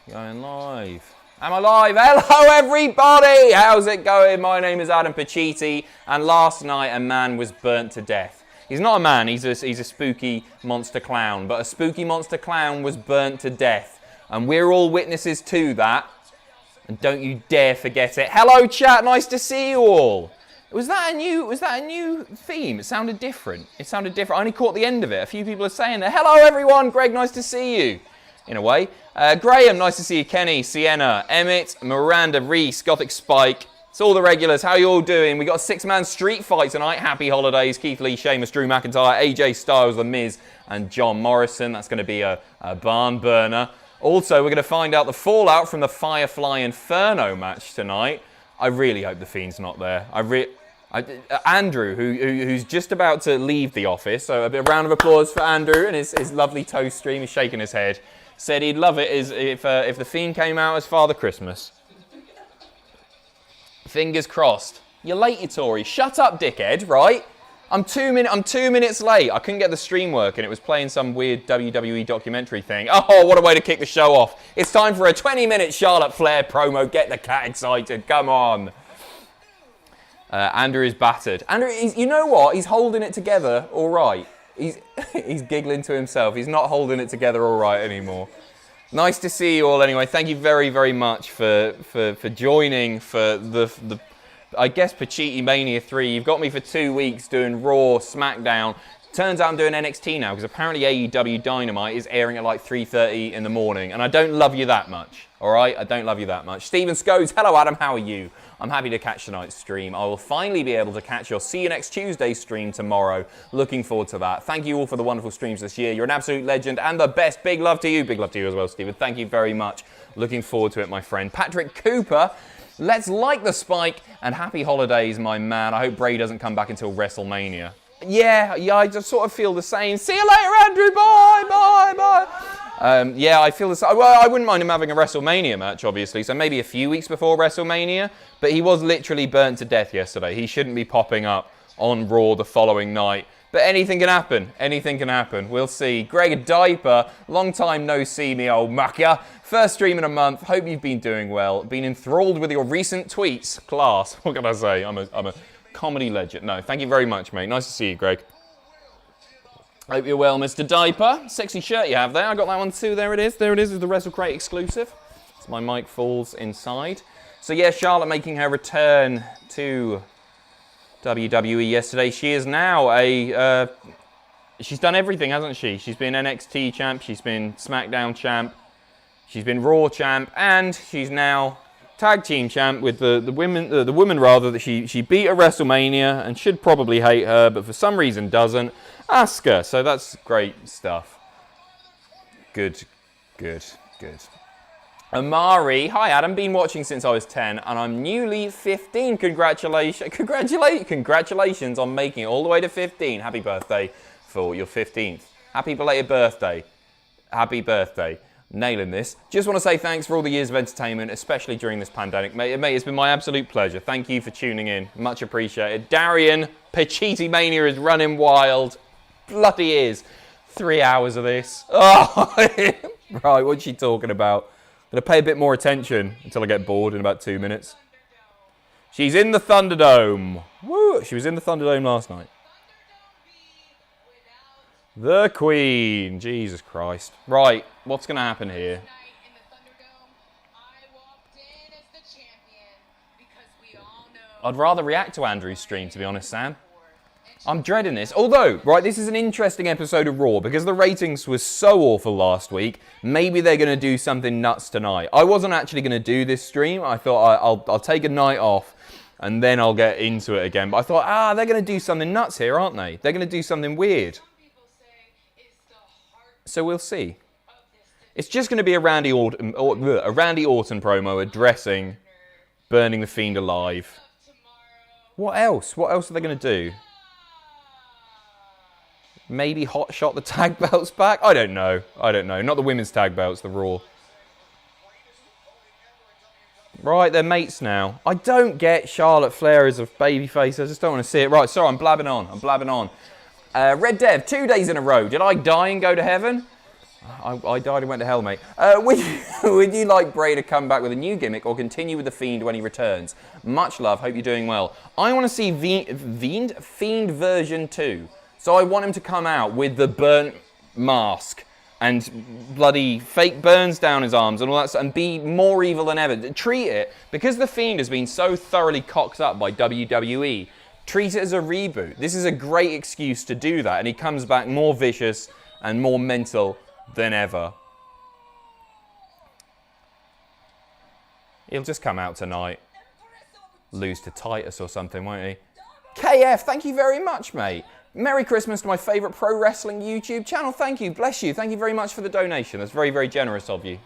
Going live. Am I live? Hello everybody! How's it going? My name is Adam Pacitti, and last night a man was burnt to death. He's not a man, he's a spooky monster clown, but a spooky monster clown was burnt to death. And we're all witnesses to that. And don't you dare forget it. Hello chat, nice to see you all. Was that a new theme? It sounded different. I only caught the end of it. A few people are saying that. Hello everyone, Greg, nice to see you. In a way. Graham, nice to see you. Kenny, Sienna, Emmett, Miranda, Reese, Gothic Spike. It's all the regulars. How are you all doing? We got a 6-man street fight tonight. Happy holidays. Keith Lee, Sheamus, Drew McIntyre, AJ Styles, The Miz, and John Morrison. That's going to be a barn burner. Also, we're going to find out the fallout from the Firefly Inferno match tonight. I really hope the Fiend's not there. Andrew, who's just about to leave the office, so a round of applause for Andrew and his lovely toast stream. He's shaking his head. Said he'd love it if the Fiend came out as Father Christmas. Fingers crossed. You're late, you Tory. Shut up, dickhead, right? I'm 2 minutes late. I couldn't get the stream working. It was playing some weird WWE documentary thing. Oh, what a way to kick the show off. It's time for a 20-minute Charlotte Flair promo. Get the cat excited. Come on. Andrew is battered. Andrew, you know what? He's holding it together all right. He's giggling to himself. He's not holding it together all right anymore. Nice to see you all anyway. Thank you very, very much for joining for the I guess Pacitti Mania 3. You've got me for 2 weeks doing Raw, SmackDown. Turns out I'm doing NXT now because apparently AEW Dynamite is airing at like 3:30 in the morning, and I don't love you that much. All right, I don't love you that much. Stephen Scodes, hello Adam, how are you? I'm happy to catch tonight's stream. I will finally be able to catch your See You Next Tuesday stream tomorrow. Looking forward to that. Thank you all for the wonderful streams this year. You're an absolute legend and the best. Big love to you. Big love to you as well, Stephen. Thank you very much. Looking forward to it, my friend. Patrick Cooper, let's like the spike and happy holidays, my man. I hope Bray doesn't come back until WrestleMania. Yeah, I just sort of feel the same. See you later, Andrew. Bye. Yeah, I feel the same. Well, I wouldn't mind him having a WrestleMania match, obviously, so maybe a few weeks before WrestleMania, but he was literally burnt to death yesterday. He shouldn't be popping up on Raw the following night. But anything can happen. Anything can happen. We'll see. Greg Diaper, long time no see, me old mucker. First stream in a month. Hope you've been doing well. Been enthralled with your recent tweets. Class. What can I say? I'm a comedy legend. No, thank you very much, mate. Nice to see you, Greg. Hope you're well, Mr. Diaper. Sexy shirt you have there. I got that one too. There it is. There it is. It's the WrestleCrate exclusive. So my mic falls inside. So yeah, Charlotte making her return to WWE yesterday. She is now she's done everything, hasn't she? She's been NXT champ. She's been SmackDown champ. She's been Raw champ, and she's now tag team champ with the women. The woman rather that she beat at WrestleMania and should probably hate her, but for some reason doesn't. Asuka, so that's great stuff. Good. Amari, hi Adam, been watching since I was 10 and I'm newly 15. Congratulations on making it all the way to 15. Happy birthday for your 15th. Happy belated birthday. Happy birthday. Nailing this. Just want to say thanks for all the years of entertainment, especially during this pandemic. Mate, it's been my absolute pleasure. Thank you for tuning in. Much appreciated. Darian, Pacitti Mania is running wild. Bloody is. 3 hours of this. Oh, right, what's she talking about? I'm going to pay a bit more attention until I get bored in about 2 minutes. She's in the Thunderdome. Woo! She was in the Thunderdome last night. The Queen. Jesus Christ. Right, what's going to happen here? I'd rather react to Andrew's stream, to be honest, Sam. I'm dreading this. Although, right, this is an interesting episode of Raw because the ratings were so awful last week. Maybe they're going to do something nuts tonight. I wasn't actually going to do this stream. I thought I'll take a night off and then I'll get into it again. But I thought, they're going to do something nuts here, aren't they? They're going to do something weird. So we'll see. It's just going to be a Randy Orton promo addressing burning the Fiend alive. What else? What else are they going to do? Maybe hot shot the tag belts back? I don't know. Not the women's tag belts, the Raw. Right, they're mates now. I don't get Charlotte Flair as a babyface. I just don't want to see it. Right, sorry, I'm blabbing on. Red Dev, 2 days in a row. Did I die and go to heaven? I died and went to hell, mate. Would you like Bray to come back with a new gimmick or continue with The Fiend when he returns? Much love. Hope you're doing well. I want to see Fiend version 2. So I want him to come out with the burnt mask and bloody fake burns down his arms and all that stuff and be more evil than ever. Treat it, because The Fiend has been so thoroughly cocked up by WWE, treat it as a reboot. This is a great excuse to do that, and he comes back more vicious and more mental than ever. He'll just come out tonight, lose to Titus or something, won't he? KF, thank you very much, mate. Merry Christmas to my favourite pro wrestling YouTube channel. Thank you, bless you. Thank you very much for the donation. That's very, very generous of you.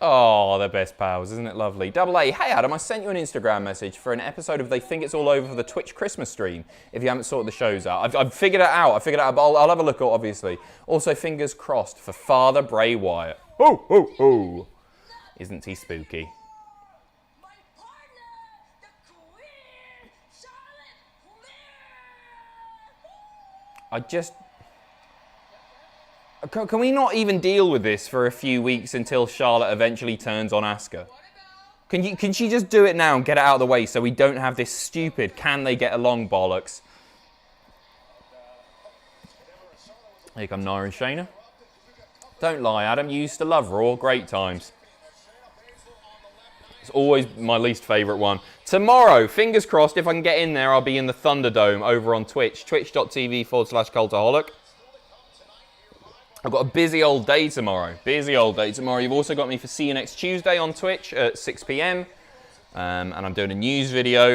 Oh, they're best pals, isn't it lovely? Double A, hey Adam, I sent you an Instagram message for an episode of They Think It's All Over for the Twitch Christmas stream, if you haven't sorted the shows out. I've figured it out, but I'll have a look, obviously. Also, fingers crossed for Father Bray Wyatt. Ho, ho, ho. Isn't he spooky? Can we not even deal with this for a few weeks until Charlotte eventually turns on Asuka? Can she just do it now and get it out of the way so we don't have this stupid can they get along bollocks? Here come Nia and Shayna. Don't lie, Adam. You used to love Raw. Great times. It's always my least favourite one. Tomorrow, fingers crossed, if I can get in there, I'll be in the Thunderdome over on Twitch. Twitch.tv/Cultaholic. I've got a busy old day tomorrow. Busy old day tomorrow. You've also got me for See You Next Tuesday on Twitch at 6 p.m. And I'm doing a news video.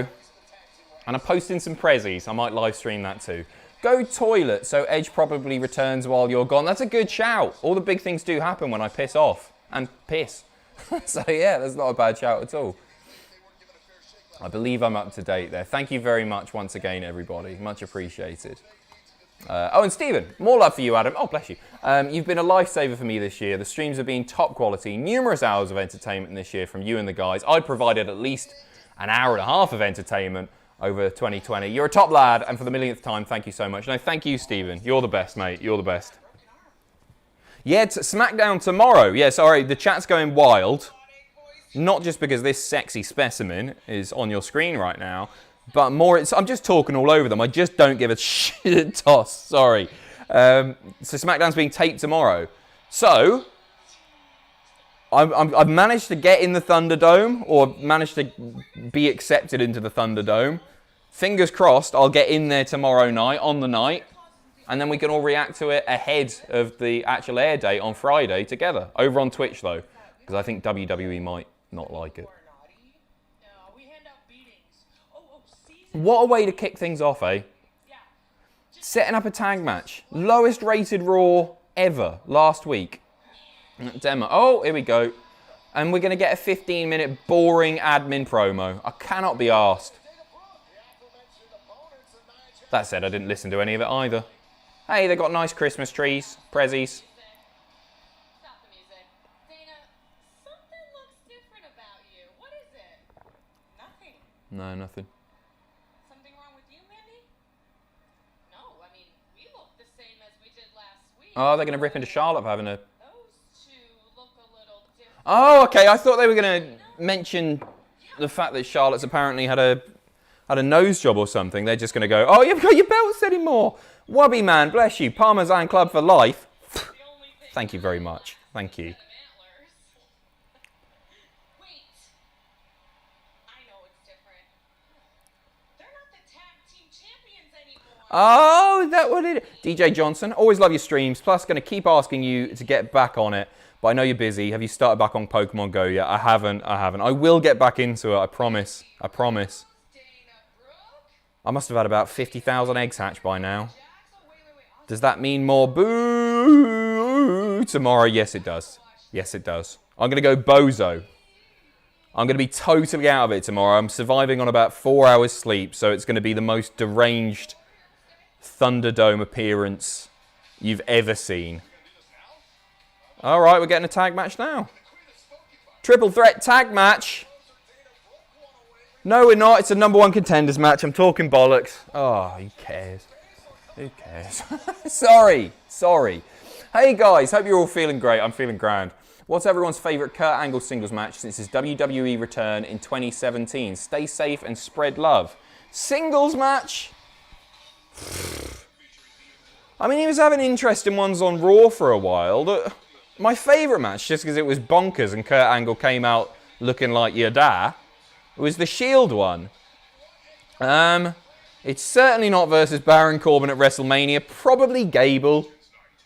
And I'm posting some prezzies. I might live stream that too. Go toilet, so Edge probably returns while you're gone. That's a good shout. All the big things do happen when I piss off. And piss. So yeah, that's not a bad shout at all. I believe I'm up to date there. Thank you very much once again, everybody. Much appreciated. Oh, and Stephen, more love for you, Adam. Oh, bless you. You've been a lifesaver for me this year. The streams have been top quality. Numerous hours of entertainment this year from you and the guys. I provided at least an hour and a half of entertainment over 2020. You're a top lad, and for the millionth time, thank you so much. No, thank you, Stephen. You're the best, mate. You're the best. Yeah, SmackDown tomorrow. Yeah, sorry, the chat's going wild. Not just because this sexy specimen is on your screen right now, but more, I'm just talking all over them. I just don't give a shit toss. Sorry. So SmackDown's being taped tomorrow. So I've managed to get in the Thunderdome, or managed to be accepted into the Thunderdome. Fingers crossed I'll get in there tomorrow night, on the night, and then we can all react to it ahead of the actual air date on Friday together. Over on Twitch, though, because I think WWE might not like it. What a way to kick things off, eh? Setting up a tag match. Lowest rated Raw ever last week. Demo. Oh, here we go. And we're going to get a 15-minute boring admin promo. I cannot be arsed. That said, I didn't listen to any of it either. Hey, they got nice Christmas trees, prezzies. Stop the music. Dana, something looks different about you. What is it? Nothing. No, nothing. Something wrong with you, Mandy? No, I mean, we look the same as we did last week. Oh, they're going to rip into Charlotte for having a... Those two look a little different. Oh, okay. I thought they were going to mention the fact that Charlotte's apparently had a nose job or something. They're just going to go, oh, you've got your belts anymore. Wubby man, bless you. Parmesan Club for life. Thank you very much. Thank you. Wait. I know it's different. They're not the tag team champions anymore. Oh, is that what it is? DJ Johnson, always love your streams. Plus, going to keep asking you to get back on it. But I know you're busy. Have you started back on Pokemon Go yet? I haven't. I will get back into it. I promise. I promise. I must have had about 50,000 eggs hatched by now. Does that mean more boo tomorrow? Yes, it does. Yes, it does. I'm going to go bozo. I'm going to be totally out of it tomorrow. I'm surviving on about 4 hours sleep, so it's going to be the most deranged Thunderdome appearance you've ever seen. All right, we're getting a tag match now. Triple threat tag match. No, we're not. It's a number 1 contenders match. I'm talking bollocks. Oh, who cares? Who cares? Sorry. Hey guys, hope you're all feeling great. I'm feeling grand. What's everyone's favourite Kurt Angle singles match since his WWE return in 2017? Stay safe and spread love. Singles match? I mean, he was having interesting ones on Raw for a while. My favourite match, just because it was bonkers and Kurt Angle came out looking like Yada, was the Shield one. It's certainly not versus Baron Corbin at WrestleMania. Probably Gable.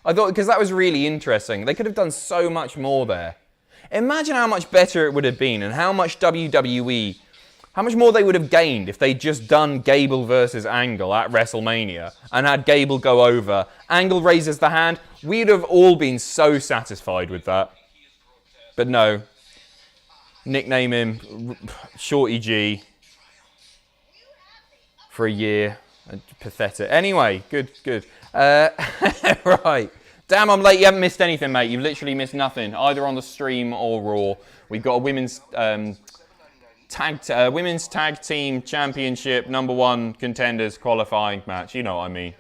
I thought, because that was really interesting. They could have done so much more there. Imagine how much better it would have been and how much WWE, how much more they would have gained if they'd just done Gable versus Angle at WrestleMania and had Gable go over. Angle raises the hand. We'd have all been so satisfied with that. But no. Nickname him Shorty G for a year. Pathetic. Anyway, good. Right. Damn, I'm late. You haven't missed anything, mate. You've literally missed nothing, either on the stream or Raw. We've got a women's tag team championship number 1 contenders qualifying match. You know what I mean.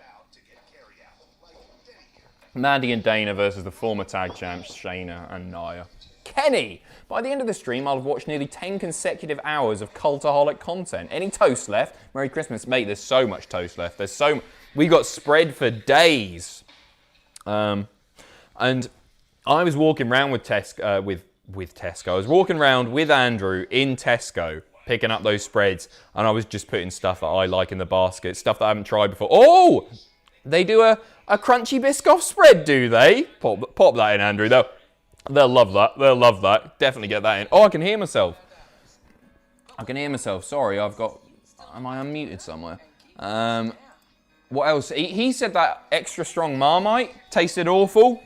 Mandy and Dana versus the former tag champs Shayna and Nia. Kenny! By the end of the stream, I'll have watched nearly 10 consecutive hours of Cultaholic content. Any toast left? Merry Christmas. Mate, there's so much toast left. We got spread for days. And I was walking around with Tesco. I was walking around with Andrew in Tesco, picking up those spreads, and I was just putting stuff that I like in the basket, stuff that I haven't tried before. Oh! They do a crunchy Biscoff spread, do they? Pop that in, Andrew, though. They'll love that. Definitely get that in. Oh, I can hear myself. Sorry, am I unmuted somewhere? What else? He said that extra strong Marmite tasted awful.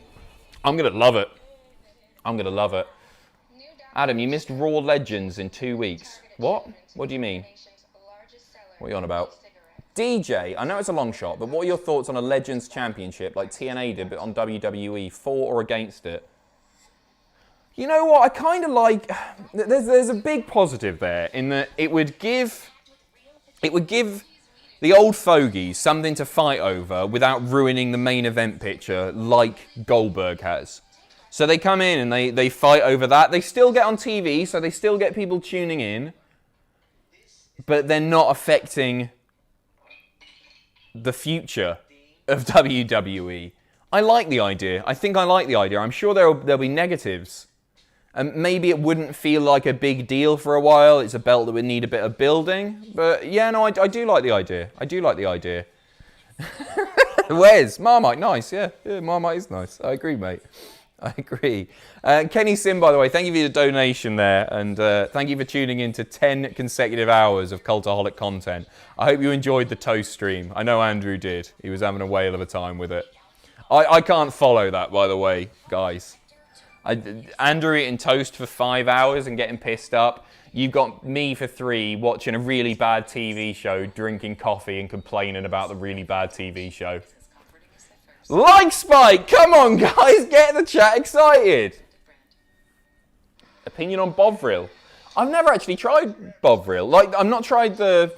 I'm going to love it. Adam, you missed Raw Legends in 2 weeks. What? What do you mean? What are you on about? DJ, I know it's a long shot, but what are your thoughts on a Legends Championship like TNA did but on WWE, for or against it? You know what, I kind of like, there's a big positive there in that it would give the old fogies something to fight over without ruining the main event picture like Goldberg has. So they come in and they fight over that. They still get on TV, so they still get people tuning in, but they're not affecting the future of WWE. I like the idea. I think I like the idea. I'm sure there'll be negatives. And maybe it wouldn't feel like a big deal for a while. It's a belt that would need a bit of building. But yeah, no, I do like the idea. Where's Marmite? Nice, yeah. Marmite is nice. I agree, mate. I agree. Kenny Sim, by the way, thank you for your donation there. And thank you for tuning in to 10 consecutive hours of Cultaholic content. I hope you enjoyed the toast stream. I know Andrew did. He was having a whale of a time with it. I can't follow that, by the way, guys. Andrew eating toast for 5 hours and getting pissed up. You've got me for 3 watching a really bad TV show, drinking coffee and complaining about the really bad TV show. Like Spike! Come on, guys, get the chat excited. Opinion on Bovril. I've never actually tried Bovril. Like, I've not tried the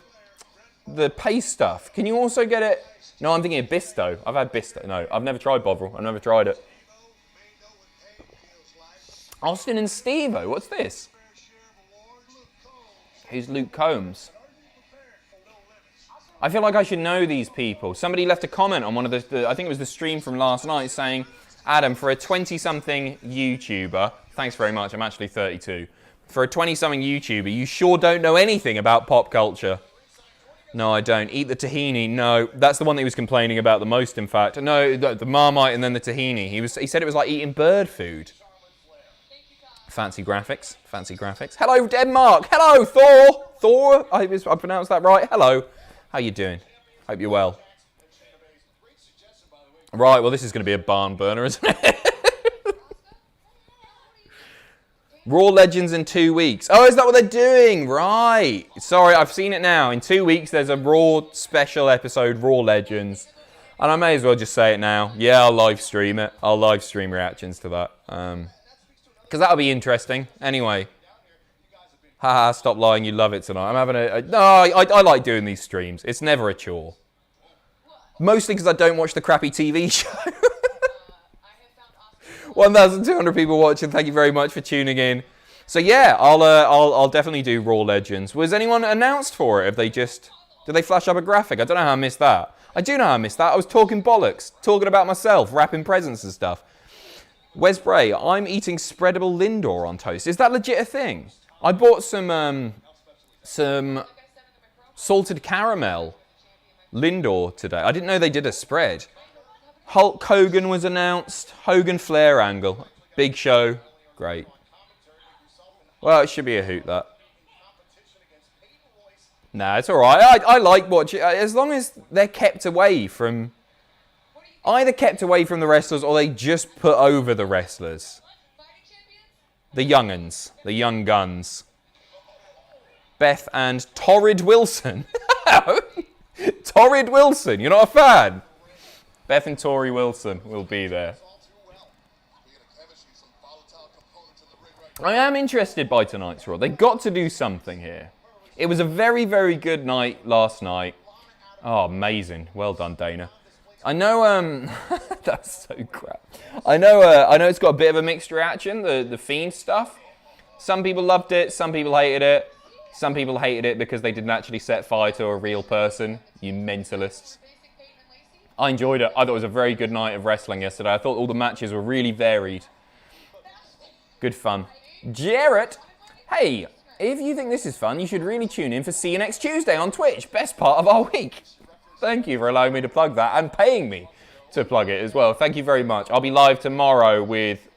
paste stuff. Can you also get it? No, I'm thinking of Bisto. I've had Bisto. No, I've never tried Bovril. I've never tried it. Austin and Steve-O, what's this? Who's Luke Combs? I feel like I should know these people. Somebody left a comment on one of the I think it was the stream from last night saying, Adam, for a 20-something YouTuber, thanks very much, I'm actually 32. For a 20-something YouTuber, you sure don't know anything about pop culture. No, I don't. Eat the tahini. No, that's the one that he was complaining about the most, in fact. No, the Marmite and then the tahini. He said it was like eating bird food. Fancy graphics. Hello, Denmark. Hello, Thor. Thor, I pronounced that right. Hello. How you doing? Hope you're well. Right, well, this is going to be a barn burner, isn't it? Raw Legends in 2 weeks. Oh, is that what they're doing? Right. Sorry, I've seen it now. In 2 weeks, there's a Raw special episode, Raw Legends. And I may as well just say it now. Yeah, I'll live stream it. I'll live stream reactions to that. Because that'll be interesting. Anyway. Haha, stop lying, you love it tonight. I'm having no, I like doing these streams. It's never a chore. Mostly because I don't watch the crappy TV show. 1,200 people watching. Thank you very much for tuning in. So yeah, I'll definitely do Raw Legends. Was anyone announced for it? Did they flash up a graphic? I don't know how I missed that. I do know how I missed that. I was talking bollocks, talking about myself, wrapping presents and stuff. Wes Bray, I'm eating spreadable Lindor on toast. Is that legit a thing? I bought some salted caramel Lindor today. I didn't know they did a spread. Hulk Hogan was announced. Hogan Flair angle. Big show. Great. Well, it should be a hoot, that. Nah, it's alright. I like watching. As long as they're kept away from... Either kept away from the wrestlers or they just put over the wrestlers. The young'uns. The young guns. Beth and Torrid Wilson. Torrid Wilson. You're not a fan? Beth and Tori Wilson will be there. I am interested by tonight's Raw. They got to do something here. It was a very, very good night last night. Oh, amazing. Well done, Dana. I know, that's so crap. I know it's got a bit of a mixed reaction, the Fiend stuff. Some people loved it, some people hated it. Some people hated it because they didn't actually set fire to a real person. You mentalists. I enjoyed it. I thought it was a very good night of wrestling yesterday. I thought all the matches were really varied. Good fun. Jarrett, hey, if you think this is fun, you should really tune in for See You Next Tuesday on Twitch. Best part of our week. Thank you for allowing me to plug that and paying me to plug it as well. Thank you very much. I'll be live tomorrow with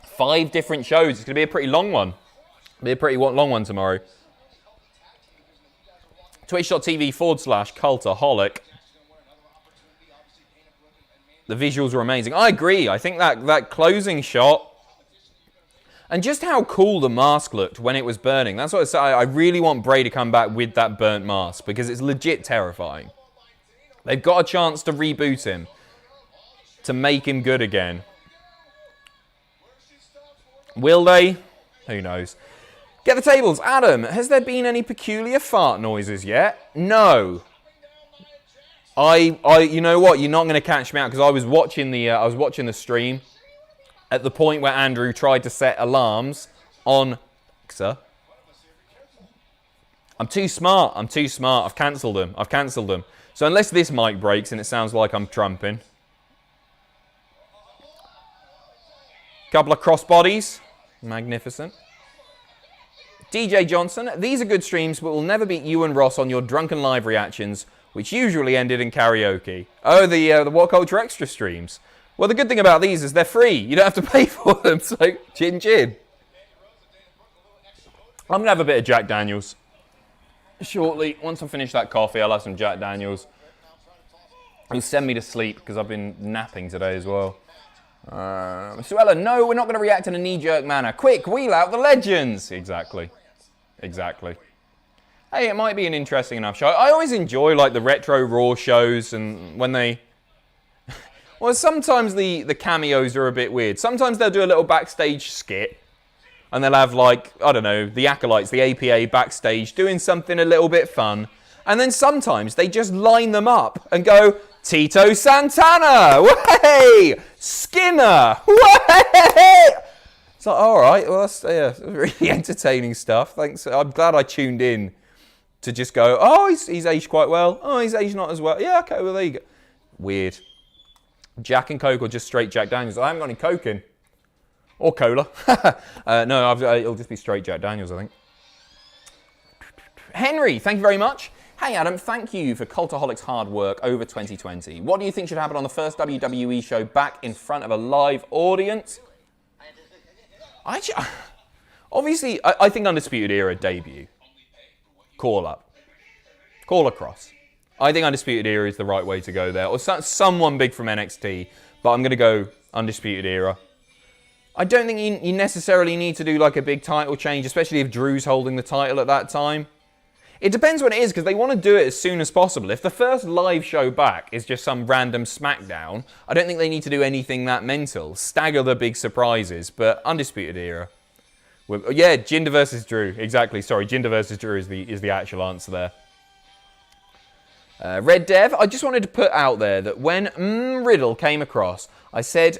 5 different shows. It's going to be a pretty long one. It'll be a pretty long one tomorrow. Twitch.tv/Cultaholic. The visuals are amazing. I agree. I think that closing shot and just how cool the mask looked when it was burning. That's what I say. I really want Bray to come back with that burnt mask because it's legit terrifying. They've got a chance to reboot him, to make him good again. Will they? Who knows? Get the tables. Adam, has there been any peculiar fart noises yet? No. You know what? You're not going to catch me out because I was watching the stream at the point where Andrew tried to set alarms on Alexa. I'm too smart. I've cancelled them. So unless this mic breaks and it sounds like I'm trumping. Couple of crossbodies. Magnificent. DJ Johnson, these are good streams, but will never beat you and Ross on your drunken live reactions, which usually ended in karaoke. Oh, the What Culture Extra streams. Well, the good thing about these is they're free. You don't have to pay for them, so chin chin. I'm going to have a bit of Jack Daniels shortly. Once I finish that coffee, I'll have some Jack Daniels. It'll send me to sleep because I've been napping today as well. Suella, no, we're not going to react in a knee-jerk manner. Quick, wheel out the legends. Exactly. Hey, it might be an interesting enough show. I always enjoy like the retro Raw shows and when they... Well, sometimes the cameos are a bit weird. Sometimes they'll do a little backstage skit and they'll have like, I don't know, the Acolytes, the APA backstage doing something a little bit fun. And then sometimes they just line them up and go, Tito Santana, way! Skinner, way! It's like, all right, well, that's really entertaining stuff. Thanks. I'm glad I tuned in to just go, oh, he's aged quite well. Oh, he's aged not as well. Yeah, okay, well, there you go. Weird. Jack and Coke or just straight Jack Daniels? I haven't got any Coke in. Or cola. No, it'll just be straight Jack Daniels, I think. Henry, thank you very much. Hey Adam, thank you for Cultaholic's hard work over 2020. What do you think should happen on the first WWE show back in front of a live audience? Obviously, I think Undisputed Era debut. Call up. Call across. I think Undisputed Era is the right way to go there. Or someone big from NXT, but I'm going to go Undisputed Era. I don't think you necessarily need to do like a big title change, especially if Drew's holding the title at that time. It depends when it is, because they want to do it as soon as possible. If the first live show back is just some random SmackDown, I don't think they need to do anything that mental. Stagger the big surprises, but Undisputed Era. Yeah, Jinder versus Drew. Exactly. Sorry, Jinder versus Drew is the actual answer there. Red Dev, I just wanted to put out there that when Riddle came across, I said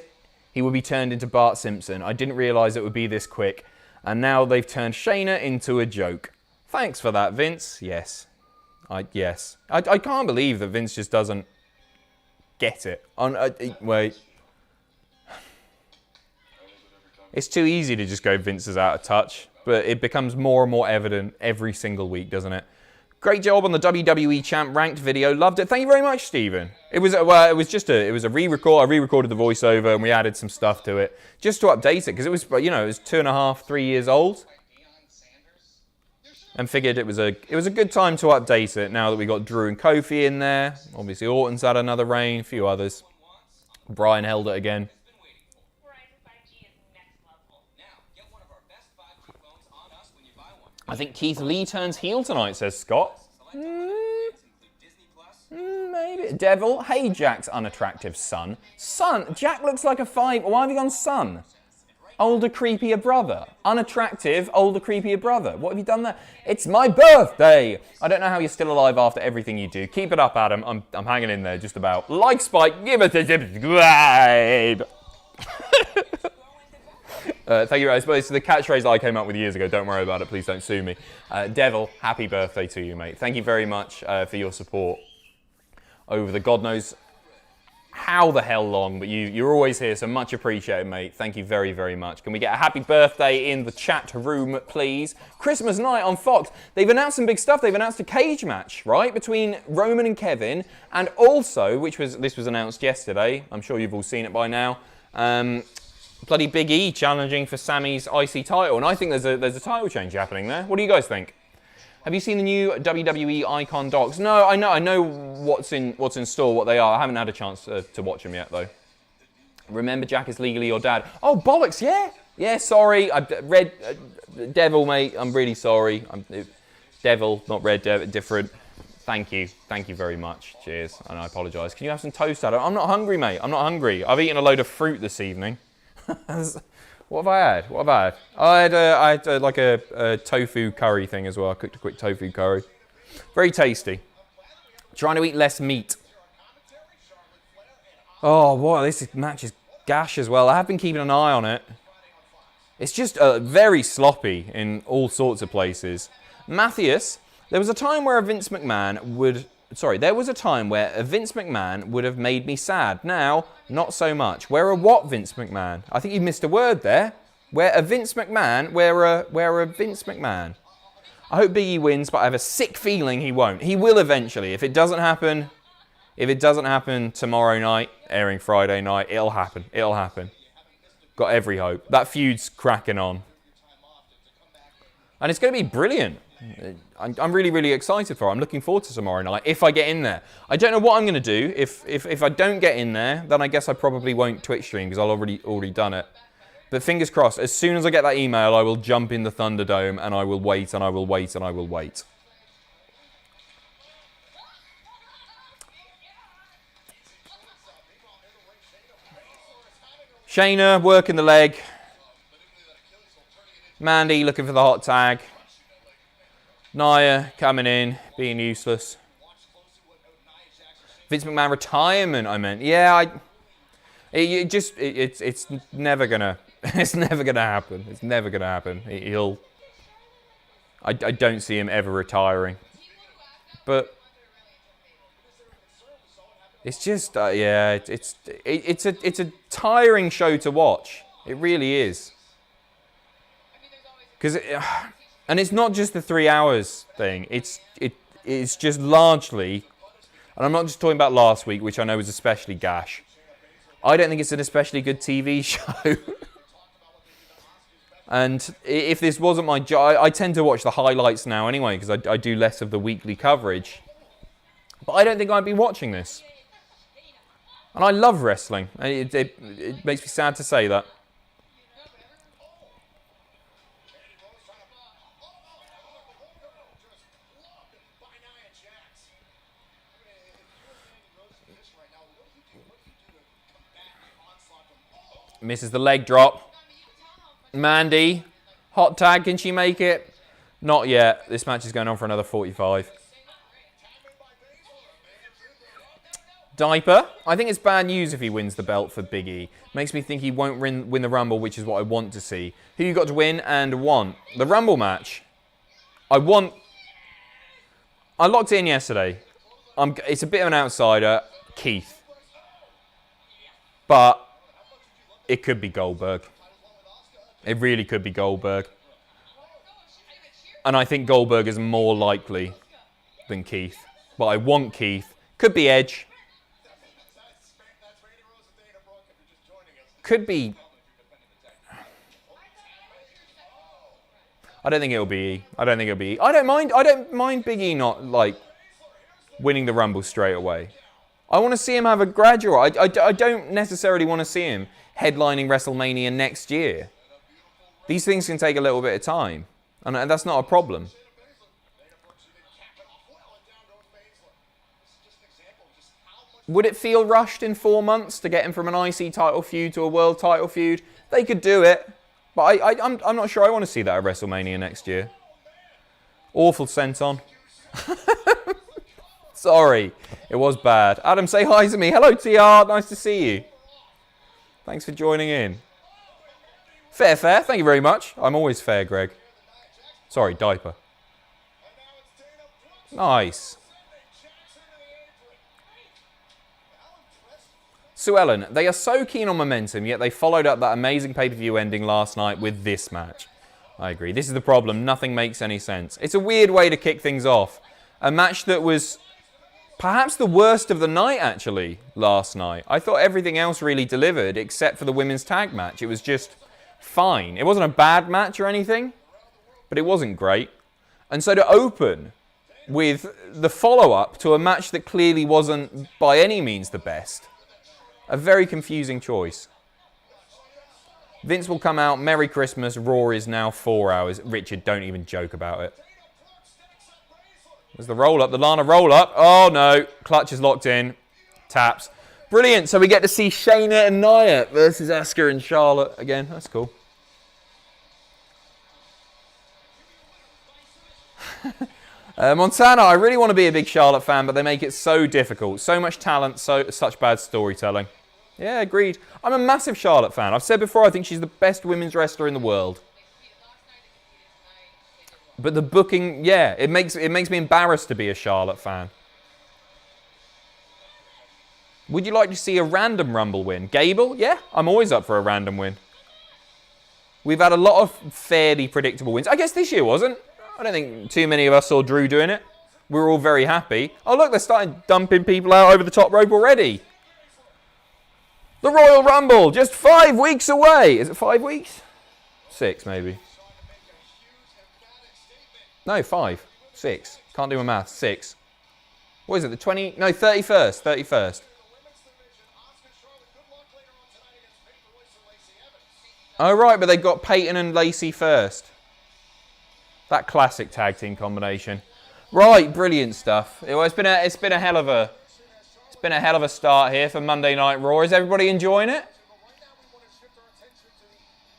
he would be turned into Bart Simpson. I didn't realise it would be this quick. And now they've turned Shayna into a joke. Thanks for that, Vince. Yes. I can't believe that Vince just doesn't get it. Wait. It's too easy to just go Vince is out of touch. But it becomes more and more evident every single week, doesn't it? Great job on the WWE Champ ranked video. Loved it. Thank you very much, Stephen. It was a re-record. I re-recorded the voiceover and we added some stuff to it just to update it because it was 2.5, 3 years old, and figured it was a good time to update it now that we got Drew and Kofi in there. Obviously, Orton's had another reign, a few others. Brian held it again. I think Keith Lee turns heel tonight, says Scott. Maybe. Devil, hey Jack's unattractive son. Son? Jack looks like a 5. Why have you gone son? Older, creepier brother. Unattractive, older, creepier brother. What have you done there? It's my birthday! I don't know how you're still alive after everything you do. Keep it up, Adam. I'm hanging in there just about. Like Spike, give it a subscribe! Thank you. I suppose the catchphrase that I came up with years ago. Don't worry about it. Please don't sue me. Devil, happy birthday to you, mate. Thank you very much for your support over the God knows how the hell long, but you're always here, so much appreciated, mate. Thank you very, very much. Can we get a happy birthday in the chat room, please? Christmas night on Fox. They've announced some big stuff. They've announced a cage match, right, between Roman and Kevin, and also, this was announced yesterday. I'm sure you've all seen it by now. Bloody Big E challenging for Sammy's IC title, and I think there's a title change happening there. What do you guys think? Have you seen the new WWE Icon docs? No, I know what's in store, what they are. I haven't had a chance to watch them yet, though. Remember, Jack is legally your dad. Oh, bollocks, yeah. Yeah, sorry. Red Devil, mate. I'm really sorry. Devil, not Red Devil, different. Thank you very much. Cheers, and I apologise. Can you have some toast, Adam? I'm not hungry, mate. I'm not hungry. I've eaten a load of fruit this evening. What have I had? I had like a tofu curry thing as well. I cooked a quick tofu curry. Very tasty. Trying to eat less meat. Oh, wow, this match is gash as well. I have been keeping an eye on it. It's just very sloppy in all sorts of places. Matthias, there was a time where a Vince McMahon would have made me sad. Now, not so much. Where a what Vince McMahon? I think you missed a word there. Where a Vince McMahon? Where a Vince McMahon? I hope Big E wins, but I have a sick feeling he won't. He will eventually. If it doesn't happen tomorrow night, airing Friday night, it'll happen. Got every hope. That feud's cracking on. And it's going to be brilliant. I'm really, really excited for it. I'm looking forward to tomorrow night, if I get in there. I don't know what I'm going to do. If I don't get in there, then I guess I probably won't Twitch stream because I'll already done it. But fingers crossed, as soon as I get that email, I will jump in the Thunderdome and I will wait and I will wait and I will wait. Shayna working the leg. Mandy looking for the hot tag. Nia coming in, being useless. Vince McMahon retirement, I meant. Yeah, it's never gonna happen. It's never gonna happen. I don't see him ever retiring. But it's just it's a tiring show to watch. It really is. Because and it's not just the 3 hours thing. It's just largely, and I'm not just talking about last week, which I know was especially gash. I don't think it's an especially good TV show. And if this wasn't my job, I tend to watch the highlights now anyway, because I do less of the weekly coverage. But I don't think I'd be watching this. And I love wrestling. It makes me sad to say that. Misses the leg drop. Mandy Hot tag, can she make it? Not yet. This match is going on for another 45. Diaper. I think it's bad news if he wins the belt for Big E. Makes me think he won't win the Rumble, which is what I want to see. Who you got to win and want? The Rumble match. I locked it in yesterday. It's a bit of an outsider. Keith. But it could be Goldberg. It really could be Goldberg. And I think Goldberg is more likely than Keith. But I want Keith. Could be Edge. Could be... I don't think it'll be E. I don't mind Big E not, like, winning the Rumble straight away. I want to see him have a gradual... I don't necessarily want to see him headlining WrestleMania next year. These things can take a little bit of time. And that's not a problem. Would it feel rushed in 4 months to get him from an IC title feud to a world title feud? They could do it. But I'm not sure I want to see that at WrestleMania next year. Awful senton. Sorry. It was bad. Adam, say hi to me. Hello, TR. Nice to see you. Thanks for joining in. Fair. Thank you very much. I'm always fair, Greg. Sorry, diaper. Nice. Sue Ellen, they are so keen on momentum, yet they followed up that amazing pay-per-view ending last night with this match. I agree. This is the problem. Nothing makes any sense. It's a weird way to kick things off. A match that was perhaps the worst of the night, actually, last night. I thought everything else really delivered, except for the women's tag match. It was just fine. It wasn't a bad match or anything, but it wasn't great. And so to open with the follow-up to a match that clearly wasn't by any means the best, a very confusing choice. Vince will come out. Merry Christmas. Raw is now 4 hours. Richard, don't even joke about it. There's the roll-up. The Lana roll-up. Oh, no. Clutch is locked in. Taps. Brilliant. So we get to see Shayna and Nia versus Asuka and Charlotte again. That's cool. Montana, I really want to be a big Charlotte fan, but they make it so difficult. So much talent, such bad storytelling. Yeah, agreed. I'm a massive Charlotte fan. I've said before, I think she's the best women's wrestler in the world. But the booking, yeah, it makes me embarrassed to be a Charlotte fan. Would you like to see a random Rumble win? Gable? Yeah, I'm always up for a random win. We've had a lot of fairly predictable wins. I guess this year wasn't. I don't think too many of us saw Drew doing it. We were all very happy. Oh, look, they're starting dumping people out over the top rope already. The Royal Rumble, just 5 weeks away. Is it 5 weeks? 6, maybe. No, 5. 6. Can't do my math. 6. What is it, the 20? No, 31st. 31st. Oh, right, but they got Peyton and Lacey first. That classic tag team combination. Right, brilliant stuff. It's been a hell of a start here for Monday Night Raw. Is everybody enjoying it?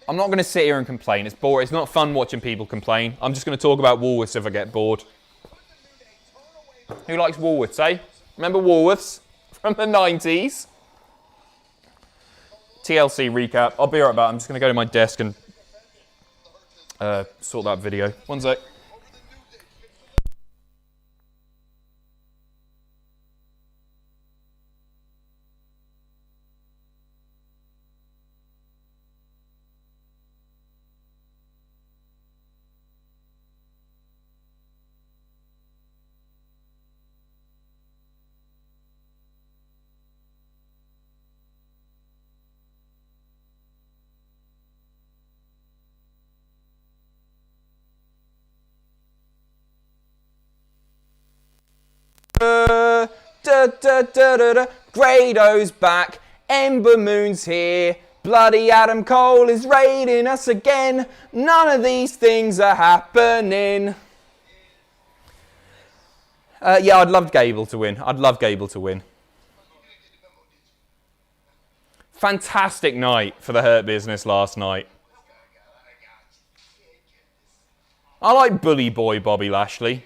I'm not going to sit here and complain. It's boring. It's not fun watching people complain. I'm just going to talk about Woolworths if I get bored. Who likes Woolworths, eh? Remember Woolworths from the 90s? TLC recap. I'll be right back. I'm just going to go to my desk and sort that video. One sec. Grado's back, Ember Moon's here, bloody Adam Cole is raiding us again, none of these things are happening. Yeah, I'd love Gable to win. Fantastic night for the Hurt Business last night. I like bully boy Bobby Lashley.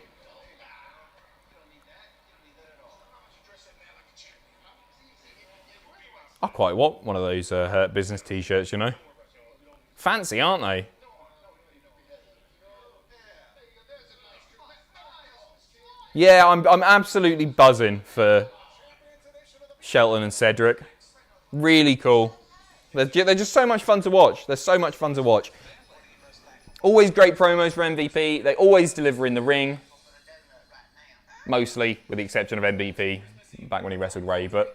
I quite want one of those Hurt Business t-shirts, you know. Fancy, aren't they? Yeah, I'm absolutely buzzing for Shelton and Cedric. Really cool. They're just so much fun to watch. They're so much fun to watch. Always great promos for MVP. They always deliver in the ring. Mostly, with the exception of MVP, back when he wrestled Ray, but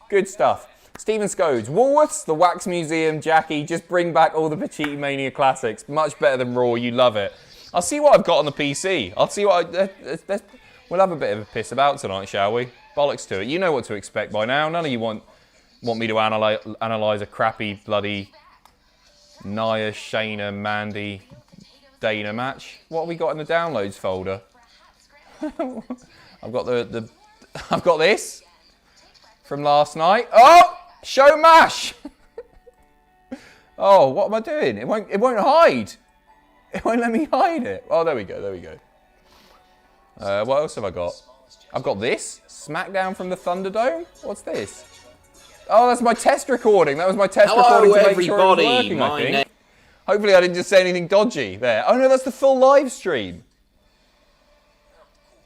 good stuff. Stephen Scodes, Woolworths, the Wax Museum, Jackie, just bring back all the Pacitti Mania classics. Much better than Raw, you love it. I'll see what I've got on the PC. I'll see what we'll have a bit of a piss about tonight, shall we? Bollocks to it. You know what to expect by now. None of you want me to analyse a crappy bloody Nia, Shayna, Mandy, Dana match. What have we got in the downloads folder? I've got I've got this from last night. Oh! Show mash! Oh, what am I doing? It won't hide. It won't let me hide it. Oh, there we go. What else have I got? I've got this. SmackDown from the Thunderdome. What's this? Oh, that's my test recording. That was my test recording to make sure it was working, I think. Hopefully I didn't just say anything dodgy there. Oh no, that's the full live stream.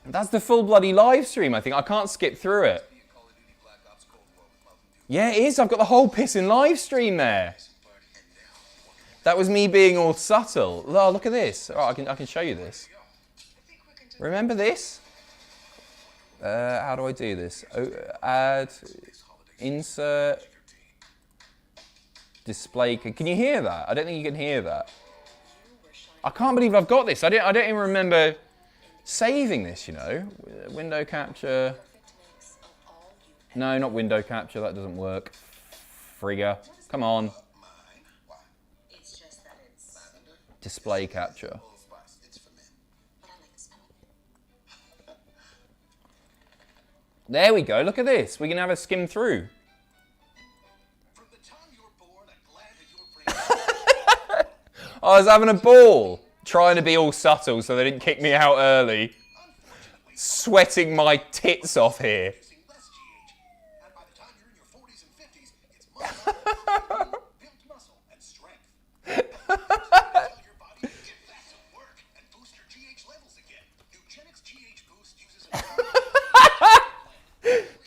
That's the full bloody live stream, I think. I can't skip through it. Yeah, it is. I've got the whole pissing live stream there. That was me being all subtle. Oh, look at this. Oh, I can show you this. Remember this? How do I do this? Add, insert, display. Can you hear that? I don't think you can hear that. I can't believe I've got this. I don't even remember saving this, you know. Window capture. No, not window capture. That doesn't work. Frigga. Come on. Display capture. There we go. Look at this. We can have a skim through. I was having a ball, trying to be all subtle so they didn't kick me out early. Sweating my tits off here.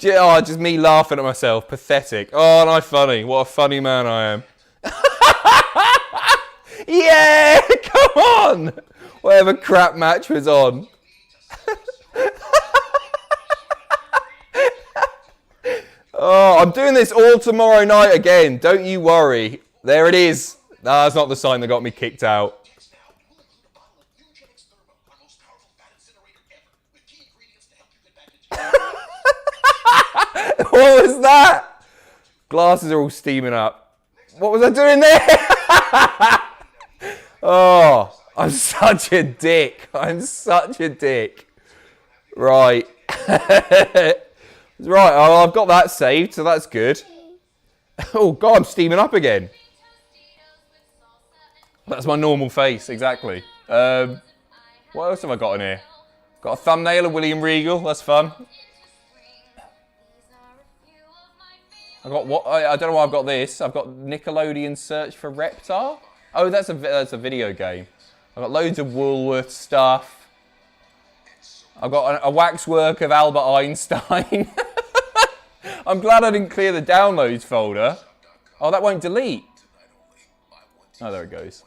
Oh, just me laughing at myself. Pathetic. Oh, am I funny? What a funny man I am. Yeah, come on. Whatever crap match was on. Oh, I'm doing this all tomorrow night again. Don't you worry. There it is. No, that's not the sign that got me kicked out. What was that? Glasses are all steaming up. What was I doing there? Oh, I'm such a dick. I'm such a dick. Right. Right, oh, I've got that saved, so that's good. Oh, God, I'm steaming up again. That's my normal face, exactly. What else have I got in here? Got a thumbnail of William Regal, that's fun. I got what? I don't know why I've got this. I've got Nickelodeon Search for Reptar. Oh, that's a video game. I've got loads of Woolworth stuff. I've got a waxwork of Albert Einstein. I'm glad I didn't clear the downloads folder. Oh, that won't delete. Oh, there it goes.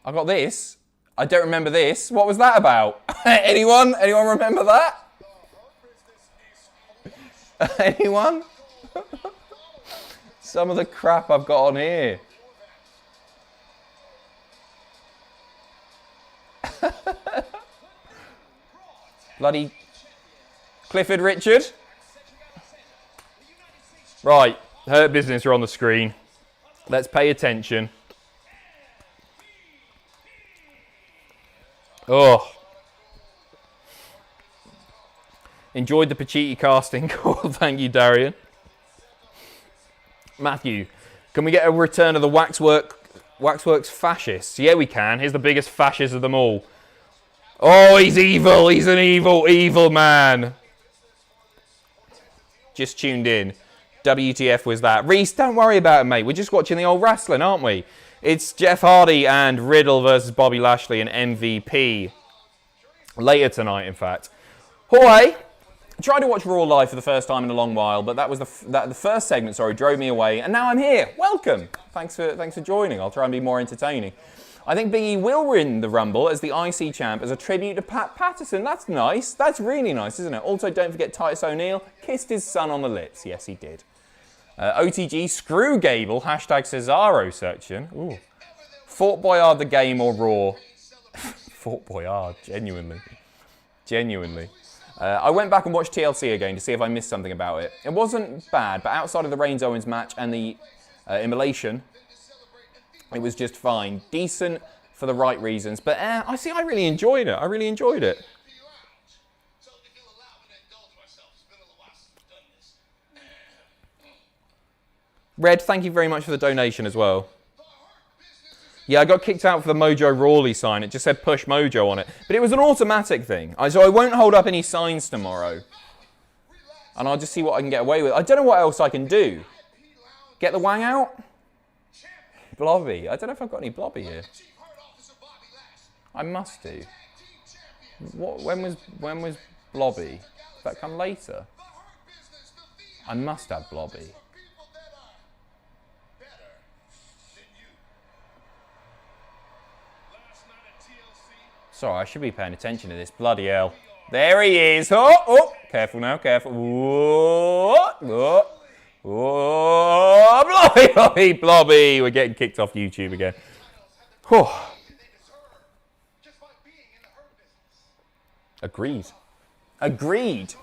I got this. I don't remember this. What was that about? Anyone? Anyone remember that? Anyone? Some of the crap I've got on here. Bloody Clifford Richard. Right, Hurt Business are on the screen. Let's pay attention. Oh. Enjoyed the Pacitti casting call. Thank you, Darian. Matthew, can we get a return of the waxwork Waxworks fascists. Yeah, we can. He's the biggest fascist of them all. Oh, he's evil. He's an evil, evil man. Just tuned in. WTF was that? Reese, don't worry about it, mate. We're just watching the old wrestling, aren't we? It's Jeff Hardy and Riddle versus Bobby Lashley and MVP. Later tonight, in fact. Hawaii. I tried to watch Raw live for the first time in a long while, but that was the first segment, sorry, drove me away, and now I'm here. Welcome. Thanks for joining. I'll try and be more entertaining. I think Big E will win the Rumble as the IC champ as a tribute to Pat Patterson. That's nice. That's really nice, isn't it? Also, don't forget Titus O'Neil kissed his son on the lips. Yes, he did. OTG, screw Gable, hashtag Cesaro section. Ooh. Fort Boyard the game or Raw? Fort Boyard, genuinely. Genuinely. I went back and watched TLC again to see if I missed something about it. It wasn't bad, but outside of the Reigns-Owens match and the immolation, it was just fine. Decent for the right reasons, but I really enjoyed it. I really enjoyed it. Red, thank you very much for the donation as well. Yeah, I got kicked out for the Mojo Rawley sign. It just said push Mojo on it. But it was an automatic thing. So I won't hold up any signs tomorrow. And I'll just see what I can get away with. I don't know what else I can do. Get the wang out? Blobby. I don't know if I've got any Blobby here. I must do. When was Blobby? Did that come later? I must have Blobby. Sorry, I should be paying attention to this. Bloody hell. There he is. Oh, careful now, careful. Blobby, Blobby. We're getting kicked off YouTube again. Whew. Agreed. Agreed.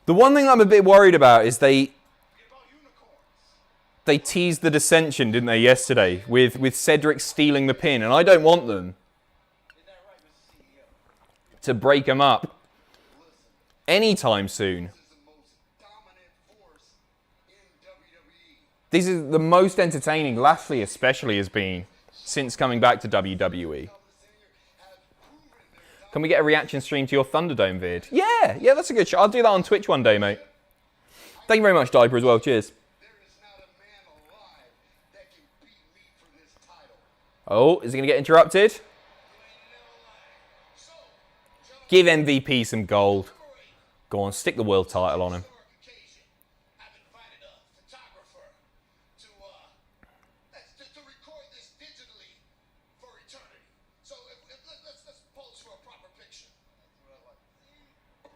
The one thing I'm a bit worried about is they teased the dissension, didn't they, yesterday, with Cedric stealing the pin, and I don't want them to break them up anytime soon. This is the most entertaining Lashley especially has been since coming back to WWE. Can we get a reaction stream to your Thunderdome vid? Yeah, that's a good shot. I'll do that on Twitch one day, mate. Thank you very much, Diaper, as well. Cheers. Oh, is he going to get interrupted? Give MVP some gold. Go on, stick the world title on him.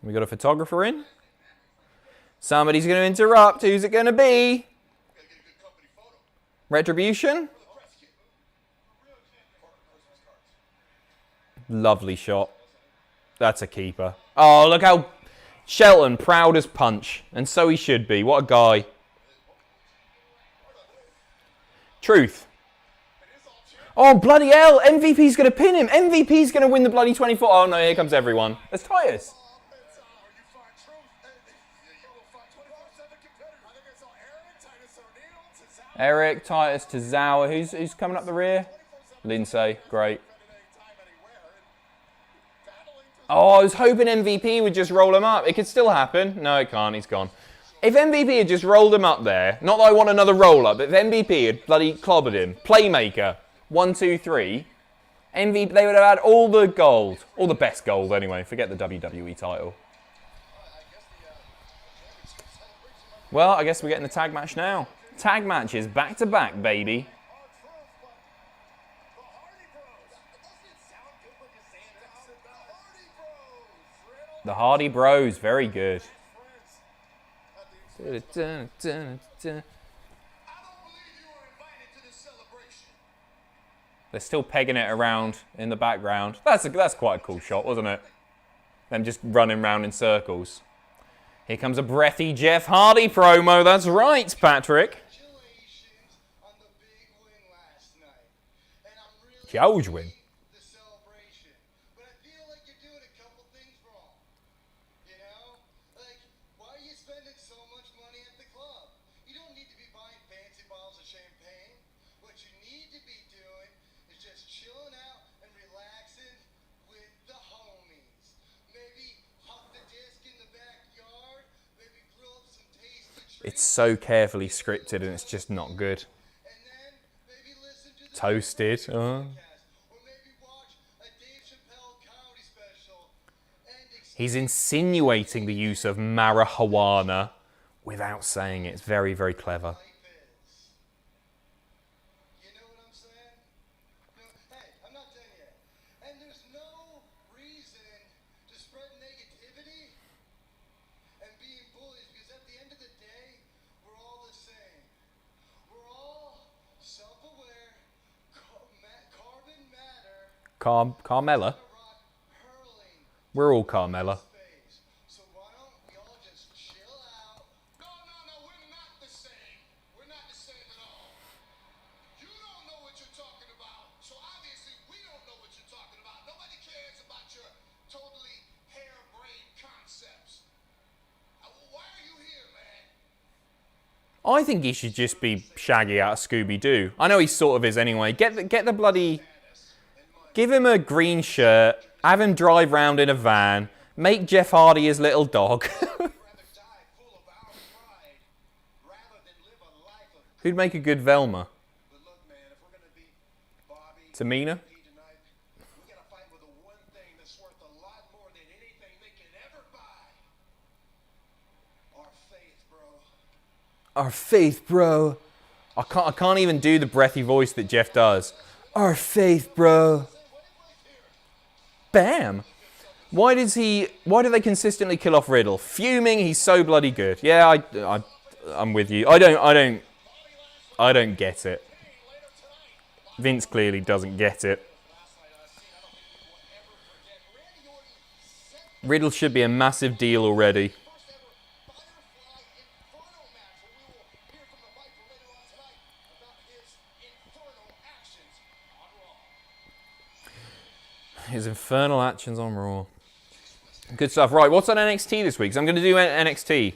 We got a photographer in. Somebody's going to interrupt. Who's it going to be? Retribution? Lovely shot. That's a keeper. Oh, look how Shelton, proud as punch. And so he should be. What a guy. Truth. Oh, bloody hell. MVP's going to pin him. MVP's going to win the bloody 24. Oh, no, here comes everyone. That's Titus. Eric, Titus, Tozawa. Who's coming up the rear? Lindsay. Great. Oh, I was hoping MVP would just roll him up. It could still happen. No, it can't. He's gone. If MVP had just rolled him up there, not that I want another roll-up, but if MVP had bloody clobbered him, Playmaker, 1, 2, 3, MVP, they would have had all the gold. All the best gold, anyway. Forget the WWE title. Well, I guess we're getting the tag match now. Tag matches, back-to-back, baby. The Hardy Bros, very good. They're still pegging it around in the background. That's quite a cool shot, wasn't it? Them just running around in circles. Here comes a breathy Jeff Hardy promo. That's right, Patrick. Huge win. It's so carefully scripted and it's just not good. Toasted. He's insinuating the use of marijuana without saying it. It's very, very clever. You know what I'm saying? Hey, I'm not done yet. And there's no reason to spread negativity and being bullies, because at the end of the day, we're all the same. We're all self-aware, carbon matter. Carmella? We're all Carmella. So why don't we all just chill out? No, we're not the same. We're not the same at all. You don't know what you're talking about, so obviously we don't know what you're talking about. Nobody cares about your totally harebrained concepts. Why are you here, man? I think he should just be Shaggy out of Scooby-Doo. I know he sort of is anyway. Get the bloody... Give him a green shirt. Have him drive round in a van. Make Jeff Hardy his little dog. Who'd make a good Velma? Tamina? Our faith, bro. I can't even do the breathy voice that Jeff does. Our faith, bro. Bam. Why do they consistently kill off Riddle? Fuming, he's so bloody good. Yeah, I'm with you. I don't get it. Vince clearly doesn't get it. Riddle should be a massive deal already. His infernal actions on Raw. Good stuff. Right, what's on NXT this week? So I'm going to do NXT.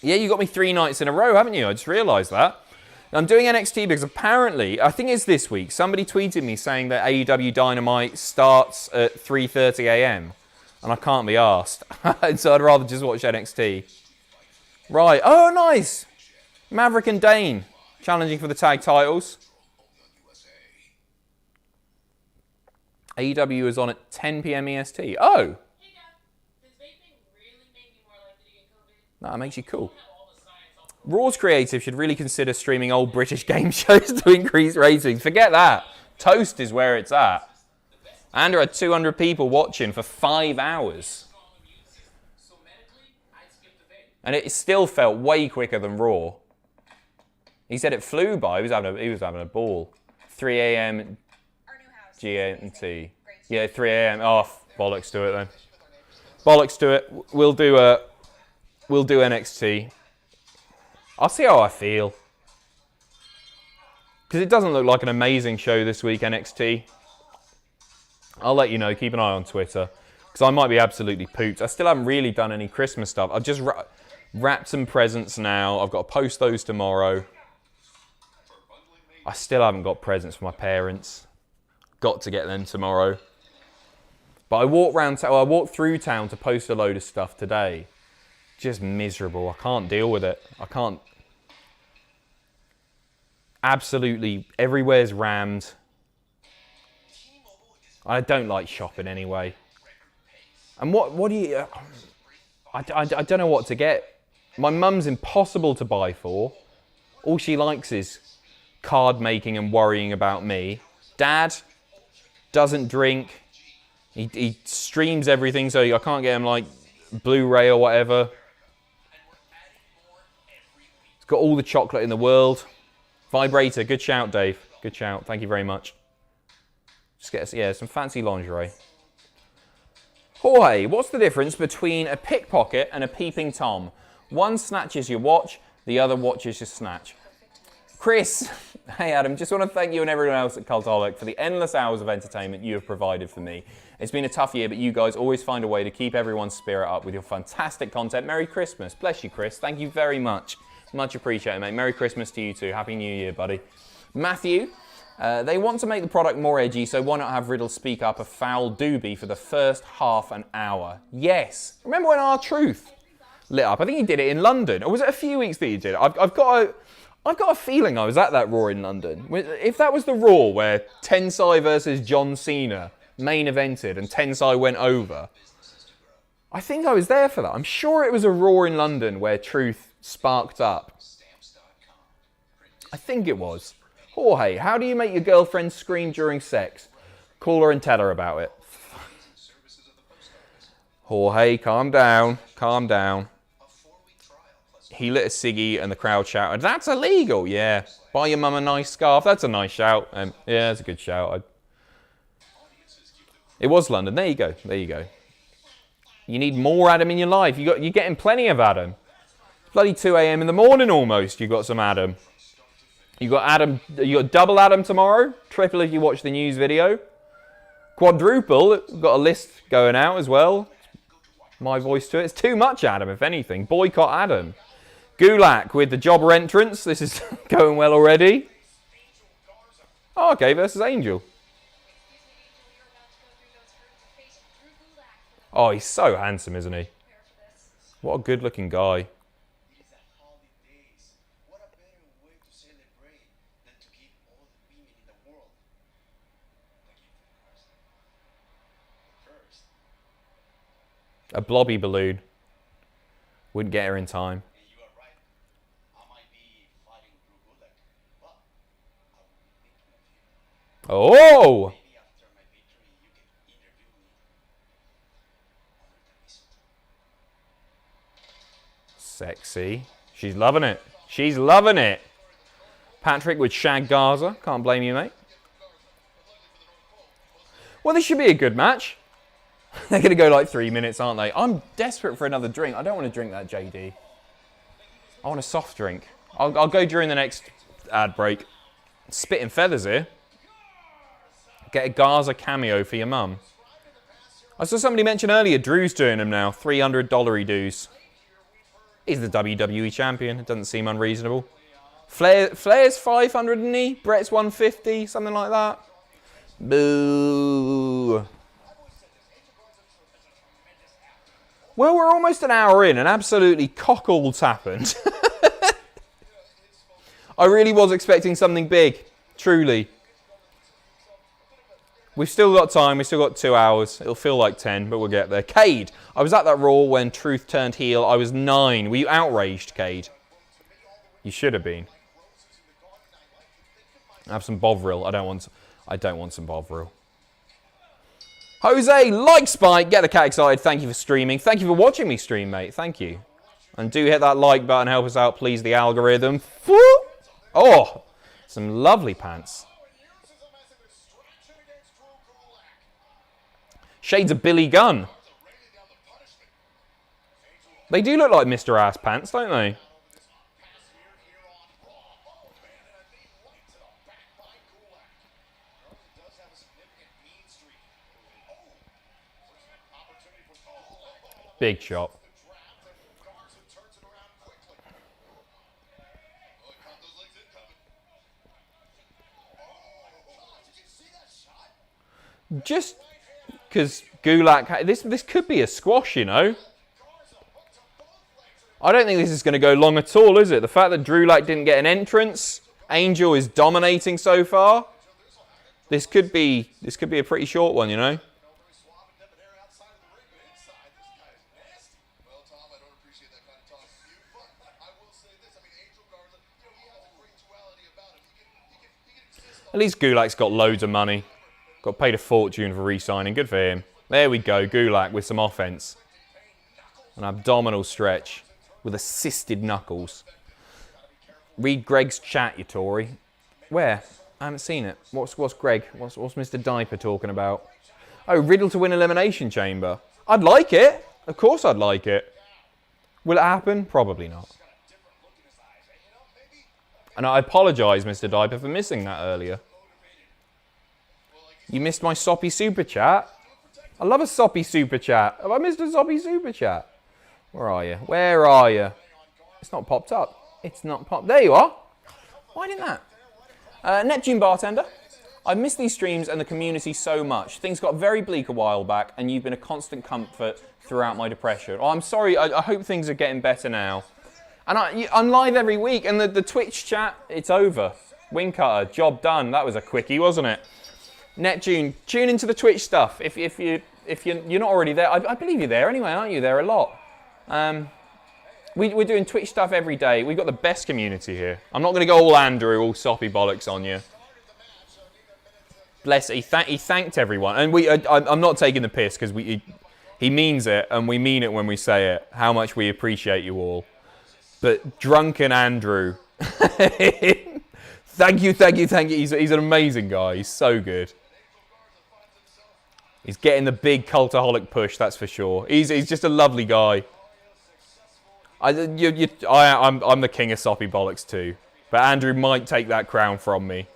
Yeah, you got me 3 nights in a row, haven't you? I just realised that. I'm doing NXT because apparently, I think it's this week, somebody tweeted me saying that AEW Dynamite starts at 3:30 a.m. And I can't be arsed. So I'd rather just watch NXT. Right. Oh, nice. Maverick and Dane challenging for the tag titles. AEW is on at 10 p.m. EST. Oh! Hey, Dad, does vaping really make me more likely to get COVID? That makes you cool. Raw's creative should really consider streaming old British game shows to increase ratings. Forget that. Toast is where it's at. Andrew had 200 people watching for 5 hours. And it still felt way quicker than Raw. He said it flew by. He was having a ball. 3 a.m. GMT. Yeah, 3 a.m. Oh, bollocks to it then. Bollocks to it. We'll do NXT. I'll see how I feel. Because it doesn't look like an amazing show this week, NXT. I'll let you know. Keep an eye on Twitter. Because I might be absolutely pooped. I still haven't really done any Christmas stuff. I've just wrapped some presents now. I've got to post those tomorrow. I still haven't got presents for my parents. Got to get them tomorrow. But I walked through town to post a load of stuff today. Just miserable. I can't deal with it. I can't. Absolutely, everywhere's rammed. I don't like shopping anyway. And what do you... I don't know what to get. My mum's impossible to buy for. All she likes is card making and worrying about me. Dad doesn't drink. He streams everything, so I can't get him like Blu-ray or whatever. He's got all the chocolate in the world. Vibrator, good shout, Dave. Good shout. Thank you very much. Just get us, some fancy lingerie. Jorge, what's the difference between a pickpocket and a peeping Tom? One snatches your watch, the other watches your snatch. Chris, hey Adam, just want to thank you and everyone else at Cultaholic for the endless hours of entertainment you have provided for me. It's been a tough year, but you guys always find a way to keep everyone's spirit up with your fantastic content. Merry Christmas. Bless you, Chris. Thank you very much. Much appreciated, mate. Merry Christmas to you too. Happy New Year, buddy. Matthew, they want to make the product more edgy, so why not have Riddle speak up a foul doobie for the first half an hour? Yes. Remember when R-Truth lit up. I think he did it in London. Or was it a few weeks that he did it? I've got a feeling I was at that Raw in London. If that was the Raw where Tensai versus John Cena main evented and Tensai went over, I think I was there for that. I'm sure it was a Raw in London where Truth sparked up. I think it was. Jorge, how do you make your girlfriend scream during sex? Call her and tell her about it. Jorge, calm down. Calm down. He lit a ciggy and the crowd shouted, "That's illegal!" Yeah. Buy your mum a nice scarf. That's a nice shout. Yeah, that's a good shout. It was London. There you go. There you go. You need more Adam in your life. You're getting plenty of Adam. It's bloody 2 a.m. in the morning almost. You got some Adam. You got Adam. You got double Adam tomorrow. Triple if you watch the news video. Quadruple. We've got a list going out as well. My voice to it. It's too much Adam, if anything. Boycott Adam. Gulak with the jobber entrance. This is going well already. Oh, okay, versus Angel. Oh, he's so handsome, isn't he? What a good-looking guy. A blobby balloon. Wouldn't get her in time. Oh! Sexy. She's loving it. She's loving it. Patrick with Shag Garza. Can't blame you, mate. Well, this should be a good match. They're going to go like 3 minutes, aren't they? I'm desperate for another drink. I don't want to drink that JD. I want a soft drink. I'll go during the next ad break. Spitting feathers here. Get a Garza cameo for your mum. I saw somebody mention earlier, Drew's doing them now. $300 dues. He's the WWE champion. It doesn't seem unreasonable. Flair's 500, isn't he? Brett's 150, something like that. Boo. Well, we're almost an hour in and absolutely cockles happened. I really was expecting something big. Truly. We've still got time. We've still got 2 hours. It'll feel like 10, but we'll get there. Cade. I was at that Raw when Truth turned heel. I was 9. Were you outraged, Cade? You should have been. Have some Bovril. I don't want some Bovril. Jose, like Spike. Get the cat excited. Thank you for streaming. Thank you for watching me stream, mate. Thank you. And do hit that like button. Help us out, please, the algorithm. Oh, some lovely pants. Shades of Billy Gunn. They do look like Mr. Ass Pants, don't they? Big shot. Just because Gulak, this could be a squash, you know. I don't think this is going to go long at all, is it? The fact that Drewlak didn't get an entrance, Angel is dominating so far. This could be a pretty short one, you know. At least Gulak's got loads of money. Got paid a fortune for re-signing. Good for him. There we go. Gulak with some offense. An abdominal stretch with assisted knuckles. Read Greg's chat, you Tory. Where? I haven't seen it. What's Greg? What's Mr. Diaper talking about? Oh, Riddle to win Elimination Chamber. I'd like it. Of course I'd like it. Will it happen? Probably not. And I apologise, Mr. Diaper, for missing that earlier. You missed my soppy super chat? I love a soppy super chat. Have I missed a soppy super chat? Where are you? Where are you? It's not popped up. It's not popped. There you are. Why didn't that? Neptune Bartender. I miss these streams and the community so much. Things got very bleak a while back, and you've been a constant comfort throughout my depression. Oh, I'm sorry. I hope things are getting better now. And I'm live every week, and the Twitch chat, it's over. Wing cutter, job done. That was a quickie, wasn't it? Neptune, tune into the Twitch stuff. If you're not already there, I believe you're there anyway, aren't you? There a lot. We're doing Twitch stuff every day. We've got the best community here. I'm not going to go all Andrew, all soppy bollocks on you. Bless it. He thanked everyone, and I'm not taking the piss because he means it, and we mean it when we say it. How much we appreciate you all. But drunken Andrew, thank you. He's an amazing guy. He's so good. He's getting the big Cultaholic push, that's for sure. He's just a lovely guy. I'm the king of soppy bollocks too, but Andrew might take that crown from me.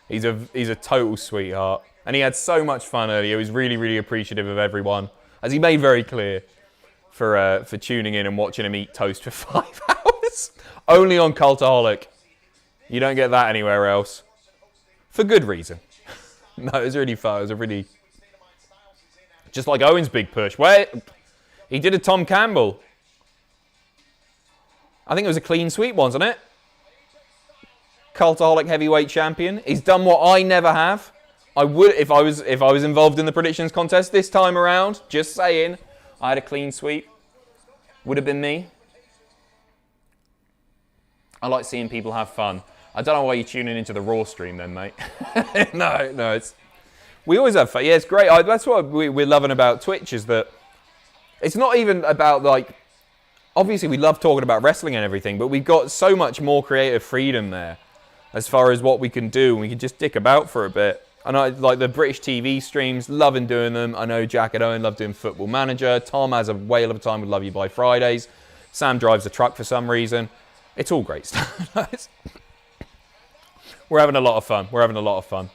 He's a total sweetheart, and he had so much fun earlier. He was really, really appreciative of everyone, as he made very clear, for tuning in and watching him eat toast for 5 hours. Only on Cultaholic. You don't get that anywhere else. For good reason. No, it was really fun. It was a really... Just like Owen's big push. Wait, he did a Tom Campbell. I think it was a clean sweep, wasn't it? Cultaholic heavyweight champion. He's done what I never have. I would if I was involved in the predictions contest this time around. Just saying, I had a clean sweep. Would have been me. I like seeing people have fun. I don't know why you're tuning into the Raw stream then, mate. No, we always have fun. Yeah, it's great. That's what we're loving about Twitch, is that it's not even about, like, obviously we love talking about wrestling and everything, but we've got so much more creative freedom there as far as what we can do. We can just dick about for a bit. And I like the British TV streams, loving doing them. I know Jack and Owen love doing Football Manager. Tom has a whale of a time with Love You By Fridays. Sam drives a truck for some reason. It's all great stuff. We're having a lot of fun.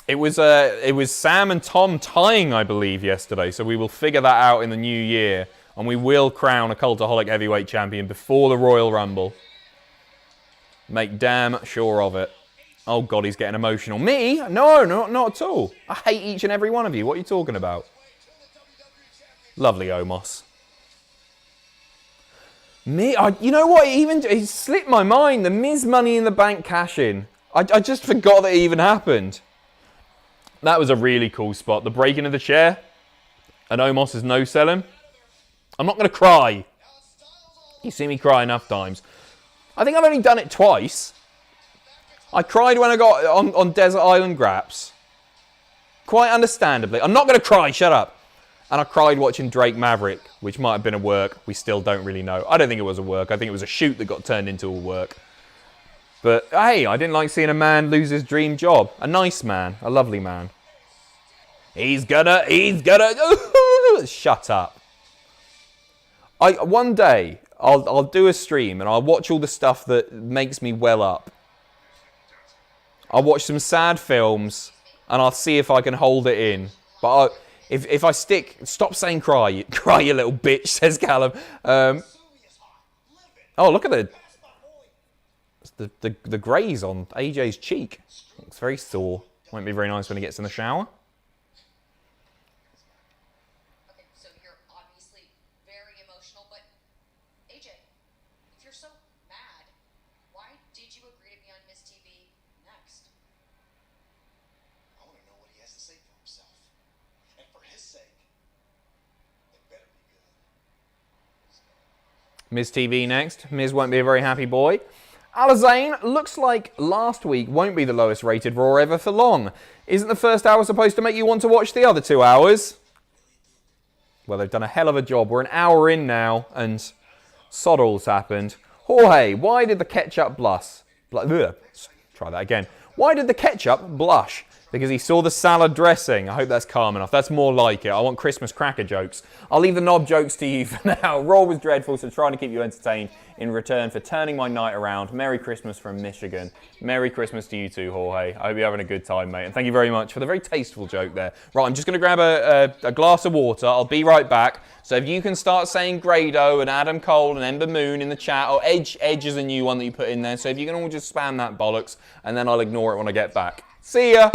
It was Sam and Tom tying, I believe, yesterday. So we will figure that out in the new year, and we will crown a Cultaholic heavyweight champion before the Royal Rumble. Make damn sure of it. Oh God, he's getting emotional. Me? No, not at all. I hate each and every one of you. What are you talking about? Lovely Omos. Me? You know what? He slipped my mind. The Miz Money in the Bank cash-in. I just forgot that it even happened. That was a really cool spot. The breaking of the chair. And Omos is no-selling. I'm not going to cry. You see me cry enough times. I think I've only done it twice. I cried when I got on Desert Island Graps. Quite understandably. I'm not going to cry, shut up. And I cried watching Drake Maverick, which might have been a work. We still don't really know. I don't think it was a work. I think it was a shoot that got turned into a work. But hey, I didn't like seeing a man lose his dream job. A nice man. A lovely man. He's gonna... Shut up. One day, I'll do a stream and I'll watch all the stuff that makes me well up. I'll watch some sad films and I'll see if I can hold it in. But if I stick... Stop saying cry, you little bitch, says Callum. Oh, look at the graze on AJ's cheek. Looks very sore. Won't be very nice when he gets in the shower. Okay, so you're obviously very emotional, but AJ, if you're so mad, why did you agree to be on Miss TV next? I want to know what he has to say for himself. And for his sake, it better be good. Miz TV next. Miz won't be a very happy boy. Alizane, looks like last week won't be the lowest rated Raw ever for long. Isn't the first hour supposed to make you want to watch the other 2 hours? Well, they've done a hell of a job. We're an hour in now, and sod all's happened. Jorge, why did the ketchup blush? Try that again. Why did the ketchup blush? because he saw the salad dressing. I hope that's calm enough. That's more like it. I want Christmas cracker jokes. I'll leave the knob jokes to you for now. Raw was dreadful, so trying to keep you entertained in return for turning my night around. Merry Christmas from Michigan. Merry Christmas to you too, Jorge. I hope you're having a good time, mate. And thank you very much for the very tasteful joke there. Right, I'm just going to grab a glass of water. I'll be right back. So if you can start saying Grado and Adam Cole and Ember Moon in the chat, or Edge is a new one that you put in there. So if you can all just spam that bollocks, and then I'll ignore it when I get back. See ya!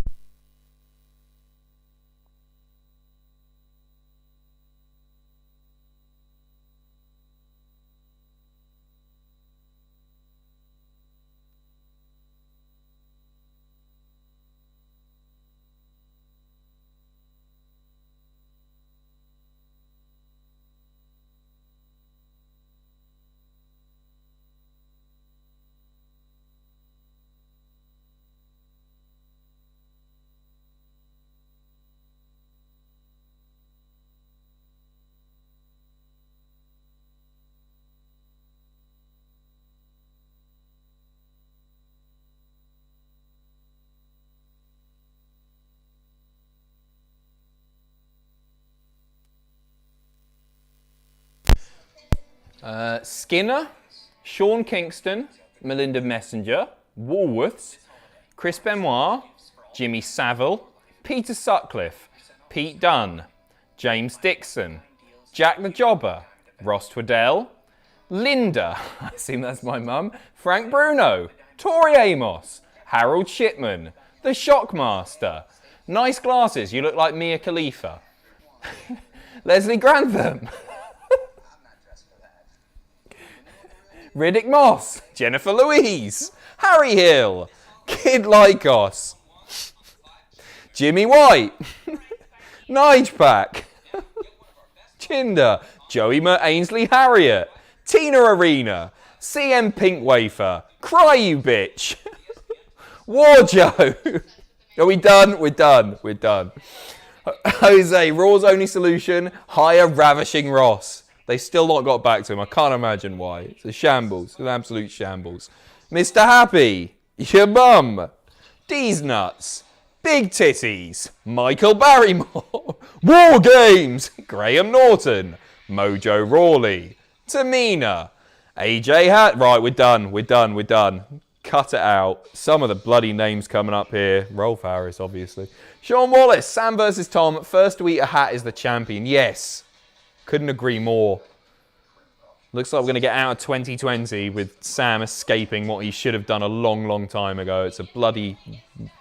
Skinner, Sean Kingston, Melinda Messenger, Woolworths, Chris Benoit, Jimmy Savile, Peter Sutcliffe, Pete Dunne, James Dixon, Jack the Jobber, Ross Twaddell, Linda, I assume that's my mum, Frank Bruno, Tori Amos, Harold Shipman, The Shockmaster, Nice Glasses, you look like Mia Khalifa, Leslie Grantham, Riddick Moss, Jennifer Louise, Harry Hill, Kid Lycos, Jimmy White, Nige Pack, Chinder, Joey Ainsley Harriet, Tina Arena, CM Pink Wafer, Cry You Bitch, Warjo. Are we done? We're done. We're done. Jose, Raw's only solution, hire Ravishing Ross. They still not got back to him. I can't imagine why. It's a shambles. It's an absolute shambles. Mr. Happy. Your bum. D's Nuts. Big Titties. Michael Barrymore. War Games. Graham Norton. Mojo Rawley. Tamina. AJ Hat. Right, we're done. We're done. We're done. Cut it out. Some of the bloody names coming up here. Rolf Harris, obviously. Sean Wallace. Sam versus Tom. First to eat a hat is the champion. Yes. Couldn't agree more. Looks like we're going to get out of 2020 with Sam escaping what he should have done a long, long time ago. It's a bloody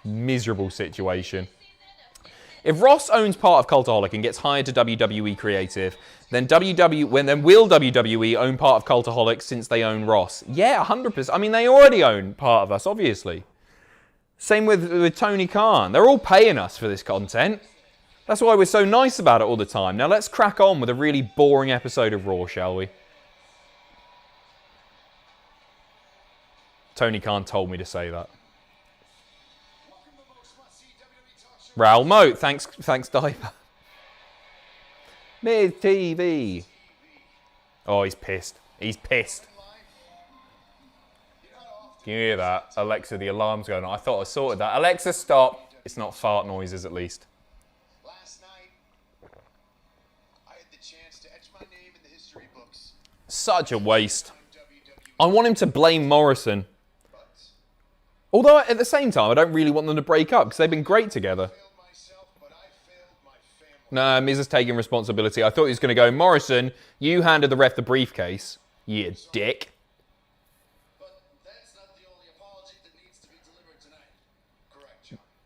miserable situation. If Ross owns part of Cultaholic and gets hired to WWE Creative, then will WWE own part of Cultaholic since they own Ross? Yeah, 100%. I mean, they already own part of us, obviously. Same with Tony Khan. They're all paying us for this content. That's why we're so nice about it all the time. Now let's crack on with a really boring episode of Raw, shall we? Tony Khan told me to say that. Raoul Moat, thanks Diaper. Miz TV. Oh, he's pissed. He's pissed. Can you hear that? Alexa, the alarm's going on. I thought I sorted that. Alexa, stop. It's not fart noises, at least. Such a waste. I want him to blame Morrison. Although, at the same time, I don't really want them to break up, because they've been great together. No, Miz is taking responsibility. I thought he was going to go, Morrison, you handed the ref the briefcase. You dick.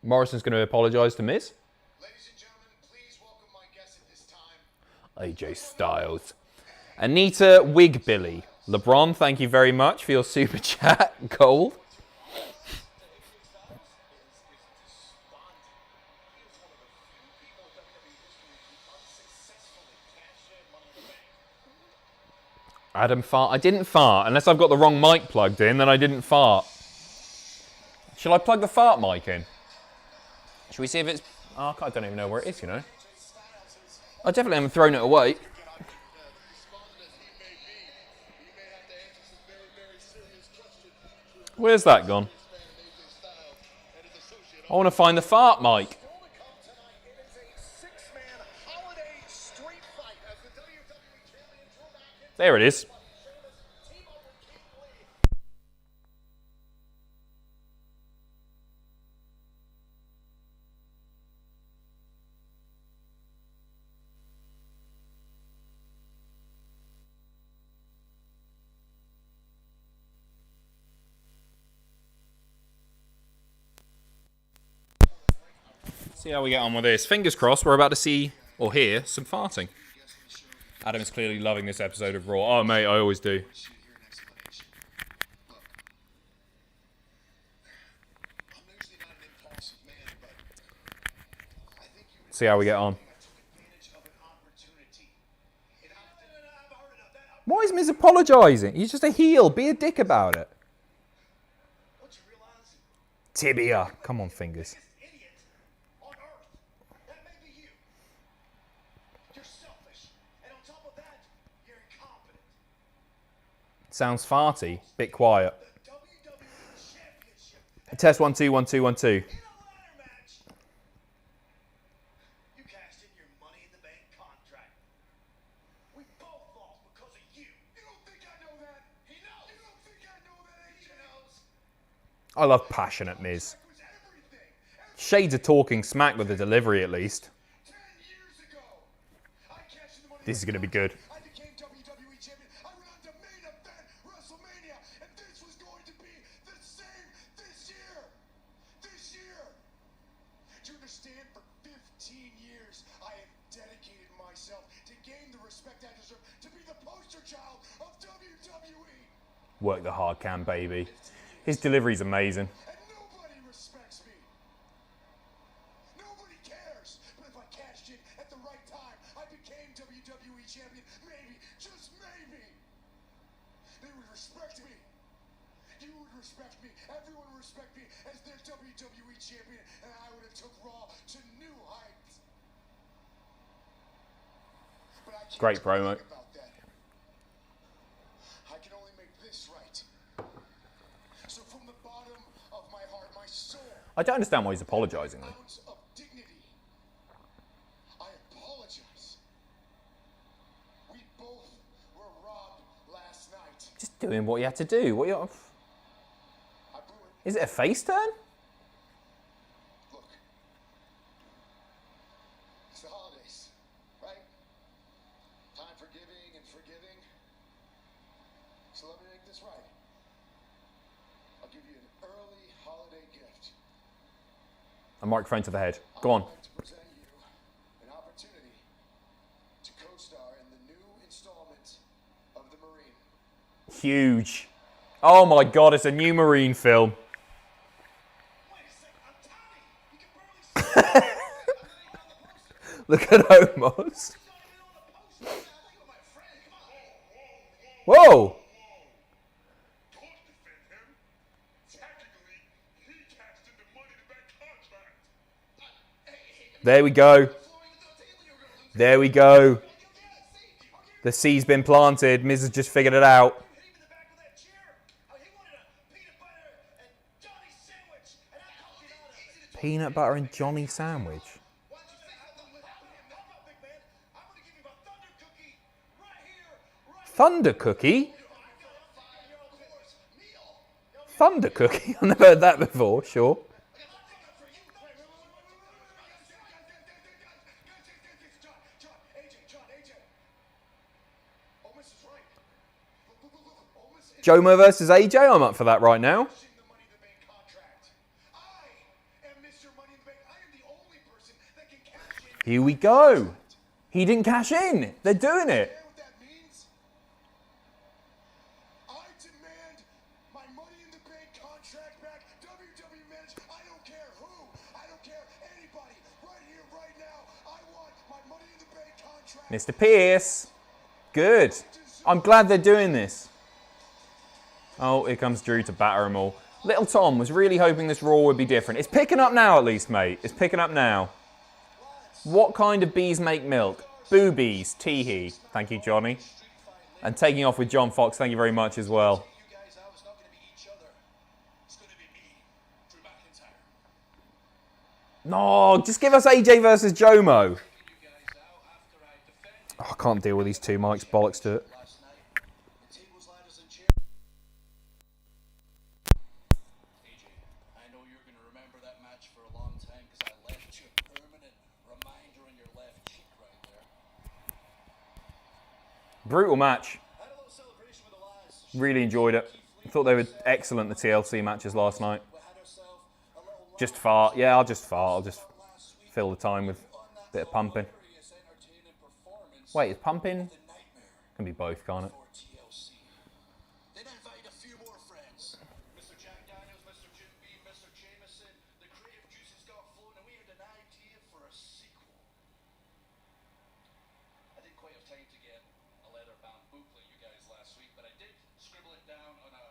Morrison's going to apologise to Miz. Ladies and gentlemen, please welcome my guest at this time. AJ Styles. Anita Wigbilly. LeBron, thank you very much for your super chat. Gold. Adam fart. I didn't fart. Unless I've got the wrong mic plugged in, then I didn't fart. Shall I plug the fart mic in? Should we see if it's... Oh, I don't even know where it is, you know. I definitely haven't thrown it away. Where's that gone? I want to find the fart mic. There it is. See how we get on with this. Fingers crossed, we're about to see or hear some farting. Adam is clearly loving this episode of Raw. Oh, mate, I always do. See how we get on. Why is Miz apologising? He's just a heel. Be a dick about it. Tibia. Come on, fingers. Sounds farty. Bit quiet. Test 1 2 1 2 1 2. You cashed in your Money in the Bank contract. We both lost because of you. You don't think I know that? He knows. You don't think I know that? He knows. I love passionate Miz. Shades of talking smack with the delivery, at least. 10 years ago, I cashed in the Money This is going to be good. I became WWE champion. I went on to main event WrestleMania, and this was going to be the same this year. This year. Do you understand? For 15 years, I have dedicated myself to gain the respect I deserve, to be the poster child of WWE. Work the hard cam, baby. His delivery's amazing. And nobody respects me. Nobody cares. But if I cashed in at the right time, I became WWE champion. Maybe, just maybe, they would respect me. You would respect me. Everyone would respect me as their WWE champion, and I would have took Raw to new heights. But I can't Great do promo. anything about that. I can only make this right. So from the bottom of my heart, my soul, I don't understand why he's apologising, though. ounce of dignity, I apologize. We both were robbed last night. Just doing what you had to do. What you? I blew it. Is it a face turn? Look, it's the holidays, right? Time for giving and forgiving. So let me make this right. I'll give you an early holiday gift. A microphone to the head. Go on. I'd like to present you an opportunity to co-star in the new installment of The Marine. Huge. Oh my god, it's a new Marine film. Wait a second, I'm Tommy. You can barely see me. Look at Omos. Not even on the poster. I think of my friend. Come on. Whoa. Don't defend him. Technically, he cashed in the Money in the Bank contract. There we go. There we go. The seed's been planted. Miz has just figured it out. Hit him in the back of that chair. He wanted a peanut butter and Johnny sandwich, and I called it on him. Peanut butter and Johnny sandwich. Why'd you say help him? Help out, big man. I'm gonna give you a thunder cookie right here, right Thunder cookie? here. Of course, meal. Thunder cookie? I've never heard that before, sure. Joma versus AJ? I'm up for that right now. Here we go. He didn't cash in. They're doing it. I demand my Money in the Bank contract back. WWE manager, I don't care who. I don't care anybody. Right here, right now, I want my Money in the Bank contract. Mr. Pierce. Good. I'm glad they're doing this. Oh, here comes Drew to batter them all. Little Tom was really hoping this Raw would be different. It's picking up now at least, mate. It's picking up now. What kind of bees make milk? Boobies. Tee-hee. Thank you, Johnny. And taking off with John Fox, thank you very much as well. You guys out, it's not going to be each other. It's going to be me, Drew McIntyre. No, just give us AJ versus Jomo. Oh, I can't deal with these two mics. Bollocks to it. I know you're going to remember that match for a long time because I left you a permanent reminder on your left cheek right there. Brutal match. Had a little celebration with the lads. Really enjoyed it. I thought they were excellent, the TLC matches last night. We had ourselves a little Just fart. Yeah, I'll just fart. I'll just fill the time with a bit of pumping. hilarious entertaining performance. Wait, is pumping? The Nightmare Can be both, can't it? for TLC. Then I invited a few more friends. Mr. Jack Daniels, Mr. Jim B, Mr. Jameson. The creative juices got flowing and we had an idea for a sequel. I didn't quite have time to get a leather-bound booklet you guys last week, but I did scribble it down on a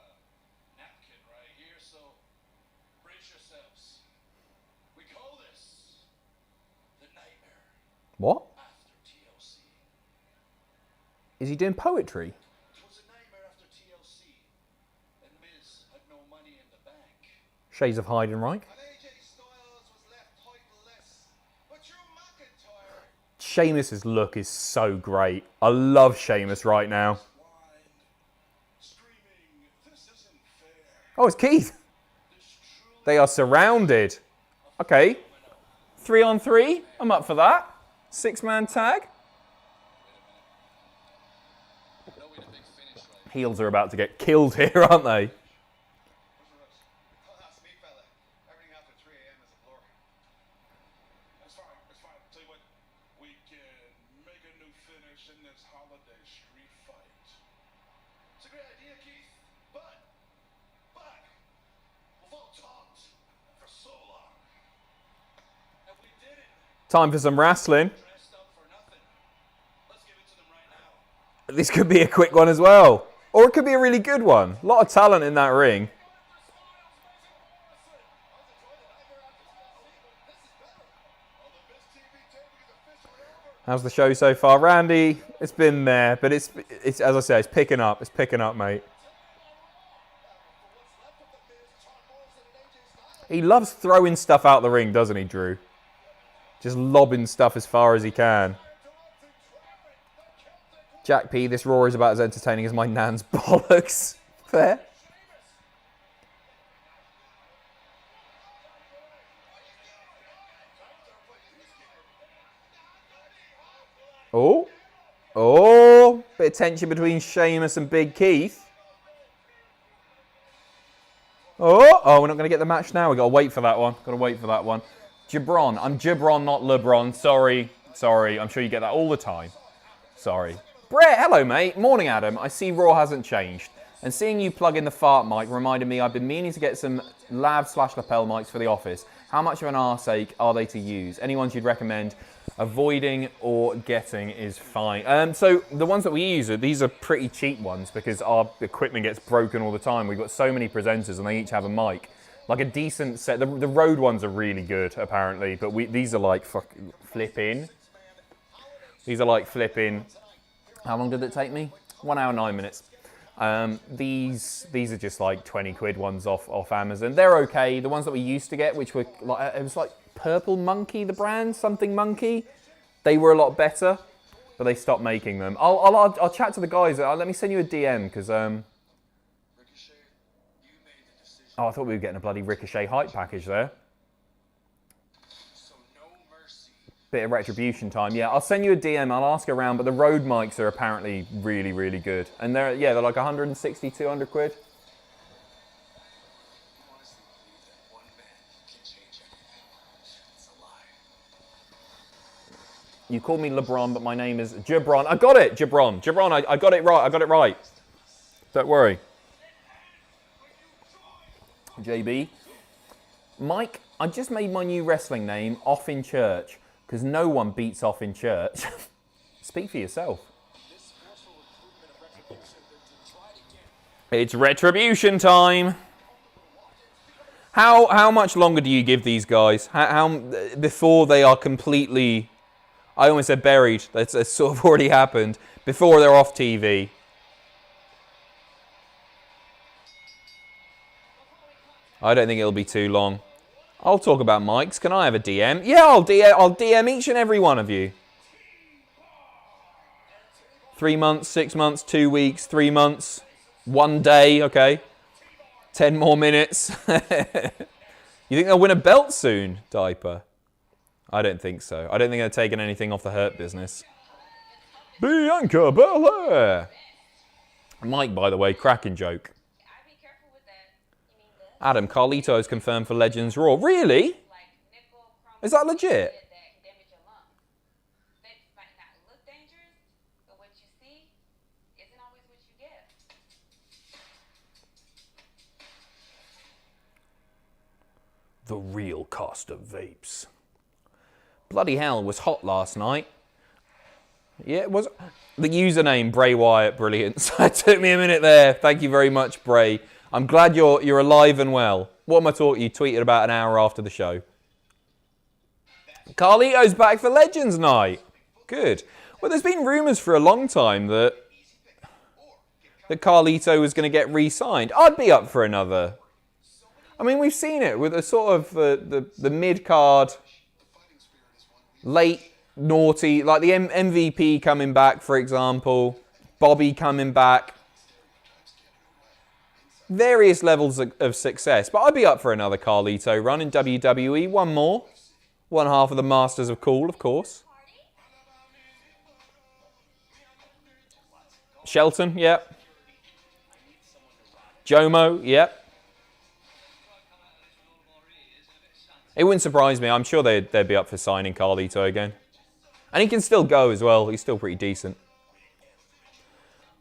napkin right here, so brace yourselves. We call this The Nightmare What? After TLC. Is he doing poetry? It was a nightmare after TLC, and Miz had no money in the bank. Shades of Heidenreich. And AJ Styles was left titleless. But Drew McIntyre Sheamus's look is so great. I love Sheamus right now. whined, screaming, "This isn't fair. Oh, it's Keith. This truly They are surrounded. Okay. 3 on 3. I'm up for that. 6-man tag. no way to big finish right Heels are about to get killed here, aren't they? now. That's me, fella. Everything after 3 a.m. is a blur. It's fine. It's fine. Tell you what, we can make a new finish in this holiday street fight. It's a great idea, Keith, but we've all talked for so long. And we did it. Time for some wrestling. Dressed up for nothing. Let's give it to them right now. This could be a quick one as well. Or it could be a really good one. A lot of talent in that ring. How's the show so far? Randy, it's been there, but it's as I say, it's picking up. It's picking up, mate. He loves throwing stuff out the ring, doesn't he, Drew? Just lobbing stuff as far as he can. Jack P, this Raw is about as entertaining as my nan's bollocks. Fair. Oh. Oh. Bit of tension between Sheamus and Big Keith. Oh, we're not going to get the match now. We've got to wait for that one. Got to wait for that one. Jabron. I'm Jabron, not LeBron. Sorry. I'm sure you get that all the time. Sorry. Brett, hello, mate. Morning, Adam. I see Raw hasn't changed. And seeing you plug in the fart mic reminded me I've been meaning to get some lav/lapel mics for the office. How much of an arse ache are they to use? Any ones you'd recommend? Avoiding or getting is fine. So the ones that we use, these are pretty cheap ones because our equipment gets broken all the time. We've got so many presenters and they each have a mic. Like a decent set. The Rode ones are really good, apparently. But these are like flipping. These are like flipping. How long did it take me? 1 hour, 9 minutes. These are just like 20 quid ones off Amazon. They're okay. The ones that we used to get, which were like, it was like Purple Monkey, the brand, something Monkey. They were a lot better, but they stopped making them. I'll chat to the guys. Let me send you a DM because Ricochet, you made the decision. oh, I thought we were getting a bloody Ricochet hype package there. So no mercy. Bit of retribution time. Yeah, I'll send you a DM. I'll ask around, but the Rode mics are apparently really, really good, and they're like 160, 200 quid. Honestly believe that one man can change everything. It's a lie. You call me LeBron, but my name is Jabron. I got it, Jabron. I got it right. I got it right. Don't worry. JB. Mike, I just made my new wrestling name Off in Church because no one beats Off in Church. Speak for yourself. It's retribution time. How much longer do you give these guys? How before they are completely? I almost said buried. That's sort of already happened. Before they're off TV. I don't think it'll be too long. I'll talk about mics. Can I have a DM? Yeah, I'll DM each and every one of you. 3 months, 6 months, 2 weeks, 3 months, 1 day, okay. 10 more minutes. You think they'll win a belt soon, Diaper? I don't think so. I don't think they're taking anything off the Hurt Business. Bianca Belair! Mike, by the way, cracking joke. Adam, Carlito is confirmed for Legends Raw. Really? Is that legit? The real cost of vapes. Bloody hell, was hot last night. Yeah, it was. The username, Bray Wyatt, brilliant. So it took me a minute there. Thank you very much, Bray. I'm glad you're alive and well. What am I talking? You tweeted about an hour after the show. Carlito's back for Legends Night. Good. Well, there's been rumours for a long time that Carlito was going to get re-signed. I'd be up for another. I mean, we've seen it with a sort of the mid-card, late, naughty, like the MVP coming back, for example, Bobby coming back. Various levels of success. But I'd be up for another Carlito run in WWE. One more. One half of the Masters of Cool, of course. Shelton, yep. Jomo, yep. It wouldn't surprise me. I'm sure they'd be up for signing Carlito again. And he can still go as well. He's still pretty decent.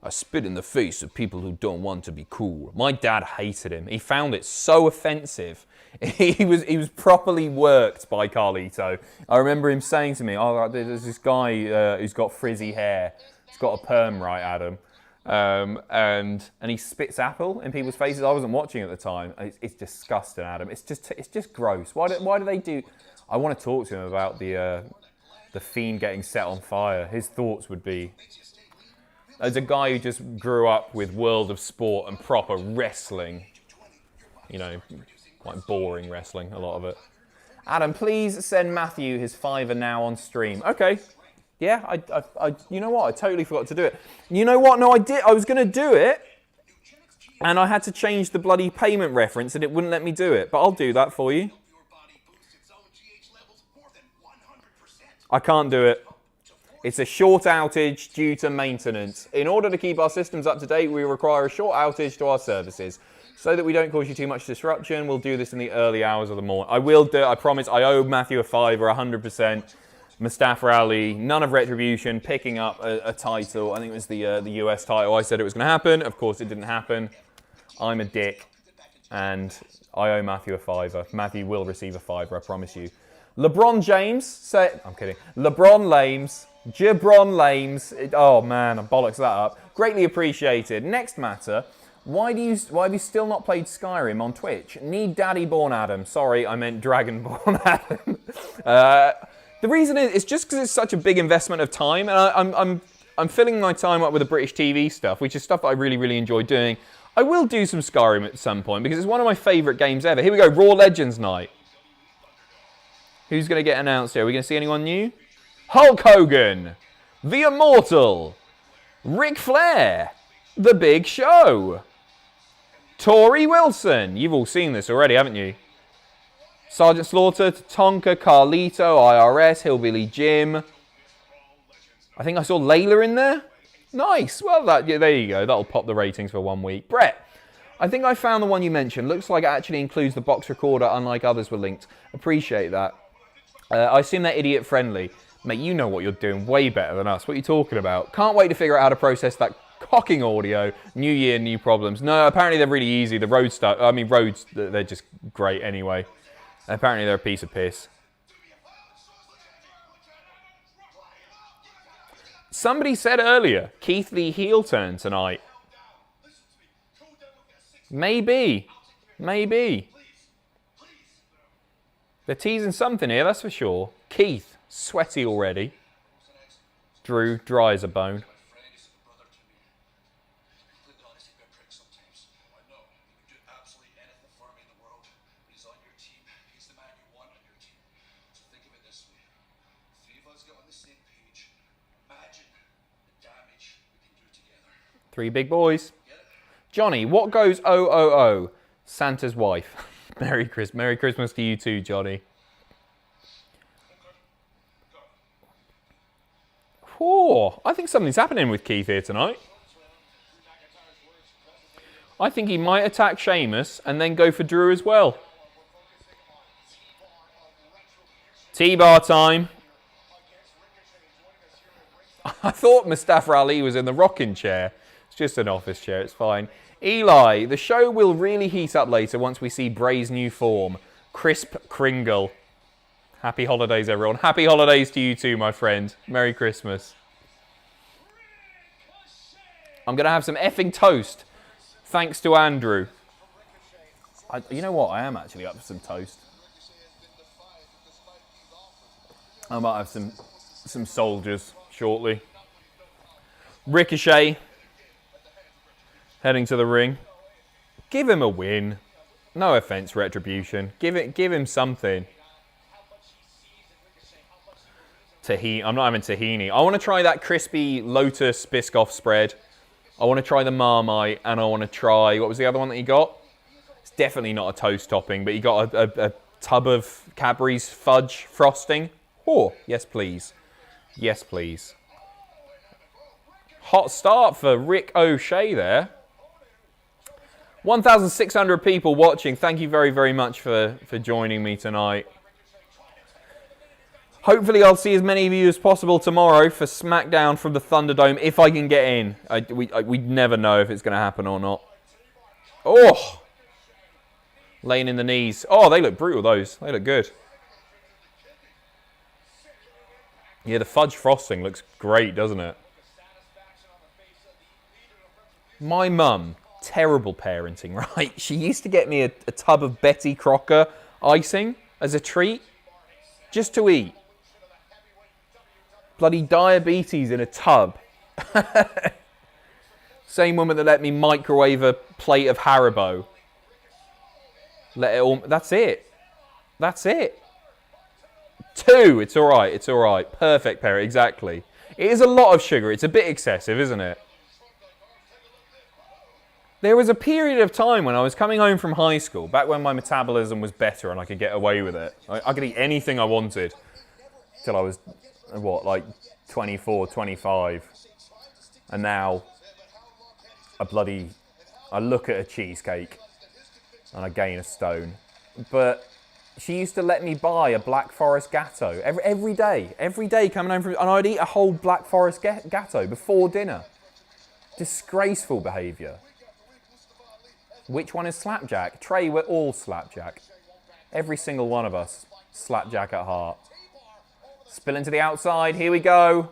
I spit in the face of people who don't want to be cool. My dad hated him. He found it so offensive. He was properly worked by Carlito. I remember him saying to me, "Oh, there's this guy who's got frizzy hair. He's got a perm, right, Adam? And he spits apple in people's faces." I wasn't watching at the time. It's disgusting, Adam. It's just gross. Why do they do? I want to talk to him about the Fiend getting set on fire. His thoughts would be, as a guy who just grew up with World of Sport and proper wrestling, you know, quite boring wrestling, a lot of it. Adam, please send Matthew his $5 now on stream. Okay. Yeah, I you know what? I totally forgot to do it. You know what? No, I did. I was going to do it, and I had to change the bloody payment reference, and it wouldn't let me do it. But I'll do that for you. I can't do it. It's a short outage due to maintenance. In order to keep our systems up to date, we require a short outage to our services. So that we don't cause you too much disruption, we'll do this in the early hours of the morning. I will do it, I promise. I owe Matthew a $5 100%. Mustafa Ali, none of Retribution, picking up a title. I think it was the US title. I said it was going to happen. Of course, it didn't happen. I'm a dick. And I owe Matthew a $5. Matthew will receive a $5, I promise you. LeBron James said... I'm kidding. LeBron Lames. Jabron Lames. Oh, man, I bollocks that up. Greatly appreciated. Next matter. Why have you still not played Skyrim on Twitch? Need Daddy Born Adam. Sorry, I meant Dragonborn Adam. The reason is, it's just because it's such a big investment of time, and I'm filling my time up with the British TV stuff, which is stuff that I really, really enjoy doing. I will do some Skyrim at some point, because it's one of my favourite games ever. Here we go, Raw Legends Night. Who's going to get announced here? Are we going to see anyone new? Hulk Hogan, The Immortal, Ric Flair, The Big Show, Tori Wilson. You've all seen this already, haven't you? Sergeant Slaughter, Tonka, Carlito, IRS, Hillbilly Jim. I think I saw Layla in there. Nice. Well, there you go. That'll pop the ratings for 1 week. Brett, I think I found the one you mentioned. Looks like it actually includes the box recorder, unlike others were linked. Appreciate that. I assume they're idiot friendly. Mate, you know what you're doing way better than us. What are you talking about? Can't wait to figure out how to process that cocking audio. New year, new problems. No, apparently they're really easy. The Rhodes stuff, I mean, Rhodes, they're just great anyway. Apparently they're a piece of piss. Somebody said earlier, Keith Lee heel turn tonight. Maybe. Maybe. They're teasing something here, that's for sure. Keith, sweaty already. Drew, dry as a bone. 3 big boys. Johnny, what goes OOO? Santa's wife. Merry Christmas to you too, Johnny. Oh, I think something's happening with Keith here tonight. I think he might attack Sheamus and then go for Drew as well. T-bar time. I thought Mustafa Ali was in the rocking chair. It's just an office chair, it's fine. Eli, the show will really heat up later once we see Bray's new form. Crisp Kringle. Happy holidays, everyone. Happy holidays to you too, my friend. Merry Christmas. I'm going to have some effing toast. Thanks to Andrew. You know what? I am actually up for some toast. I might have some soldiers shortly. Ricochet. Heading to the ring. Give him a win. No offense, Retribution. Give him something. Tahini. I'm not having tahini. I want to try that crispy Lotus Biscoff spread. I want to try the Marmite, and I want to try... What was the other one that he got? It's definitely not a toast topping, but he got a tub of Cadbury's fudge frosting. Oh, yes, please. Yes, please. Hot start for Rick O'Shea there. 1,600 people watching. Thank you very, very much for joining me tonight. Hopefully I'll see as many of you as possible tomorrow for SmackDown from the Thunderdome, if I can get in. We never know if it's going to happen or not. Oh! Laying in the knees. Oh, they look brutal, those. They look good. Yeah, the fudge frosting looks great, doesn't it? My mum, terrible parenting, right? She used to get me a tub of Betty Crocker icing as a treat, just to eat. Bloody diabetes in a tub. Same woman that let me microwave a plate of Haribo. Let it all... That's it. That's it. 2. It's all right. It's all right. Perfect pair. Exactly. It is a lot of sugar. It's a bit excessive, isn't it? There was a period of time when I was coming home from high school, back when my metabolism was better and I could get away with it. I could eat anything I wanted till I was, what, like 24, 25. And now, I look at a cheesecake and I gain a stone. But she used to let me buy a Black Forest Gatto every day coming home from, and I'd eat a whole Black Forest Gatto before dinner. Disgraceful behaviour. Which one is Slapjack? Trey, we're all Slapjack. Every single one of us, Slapjack at heart. Spill into the outside, here we go.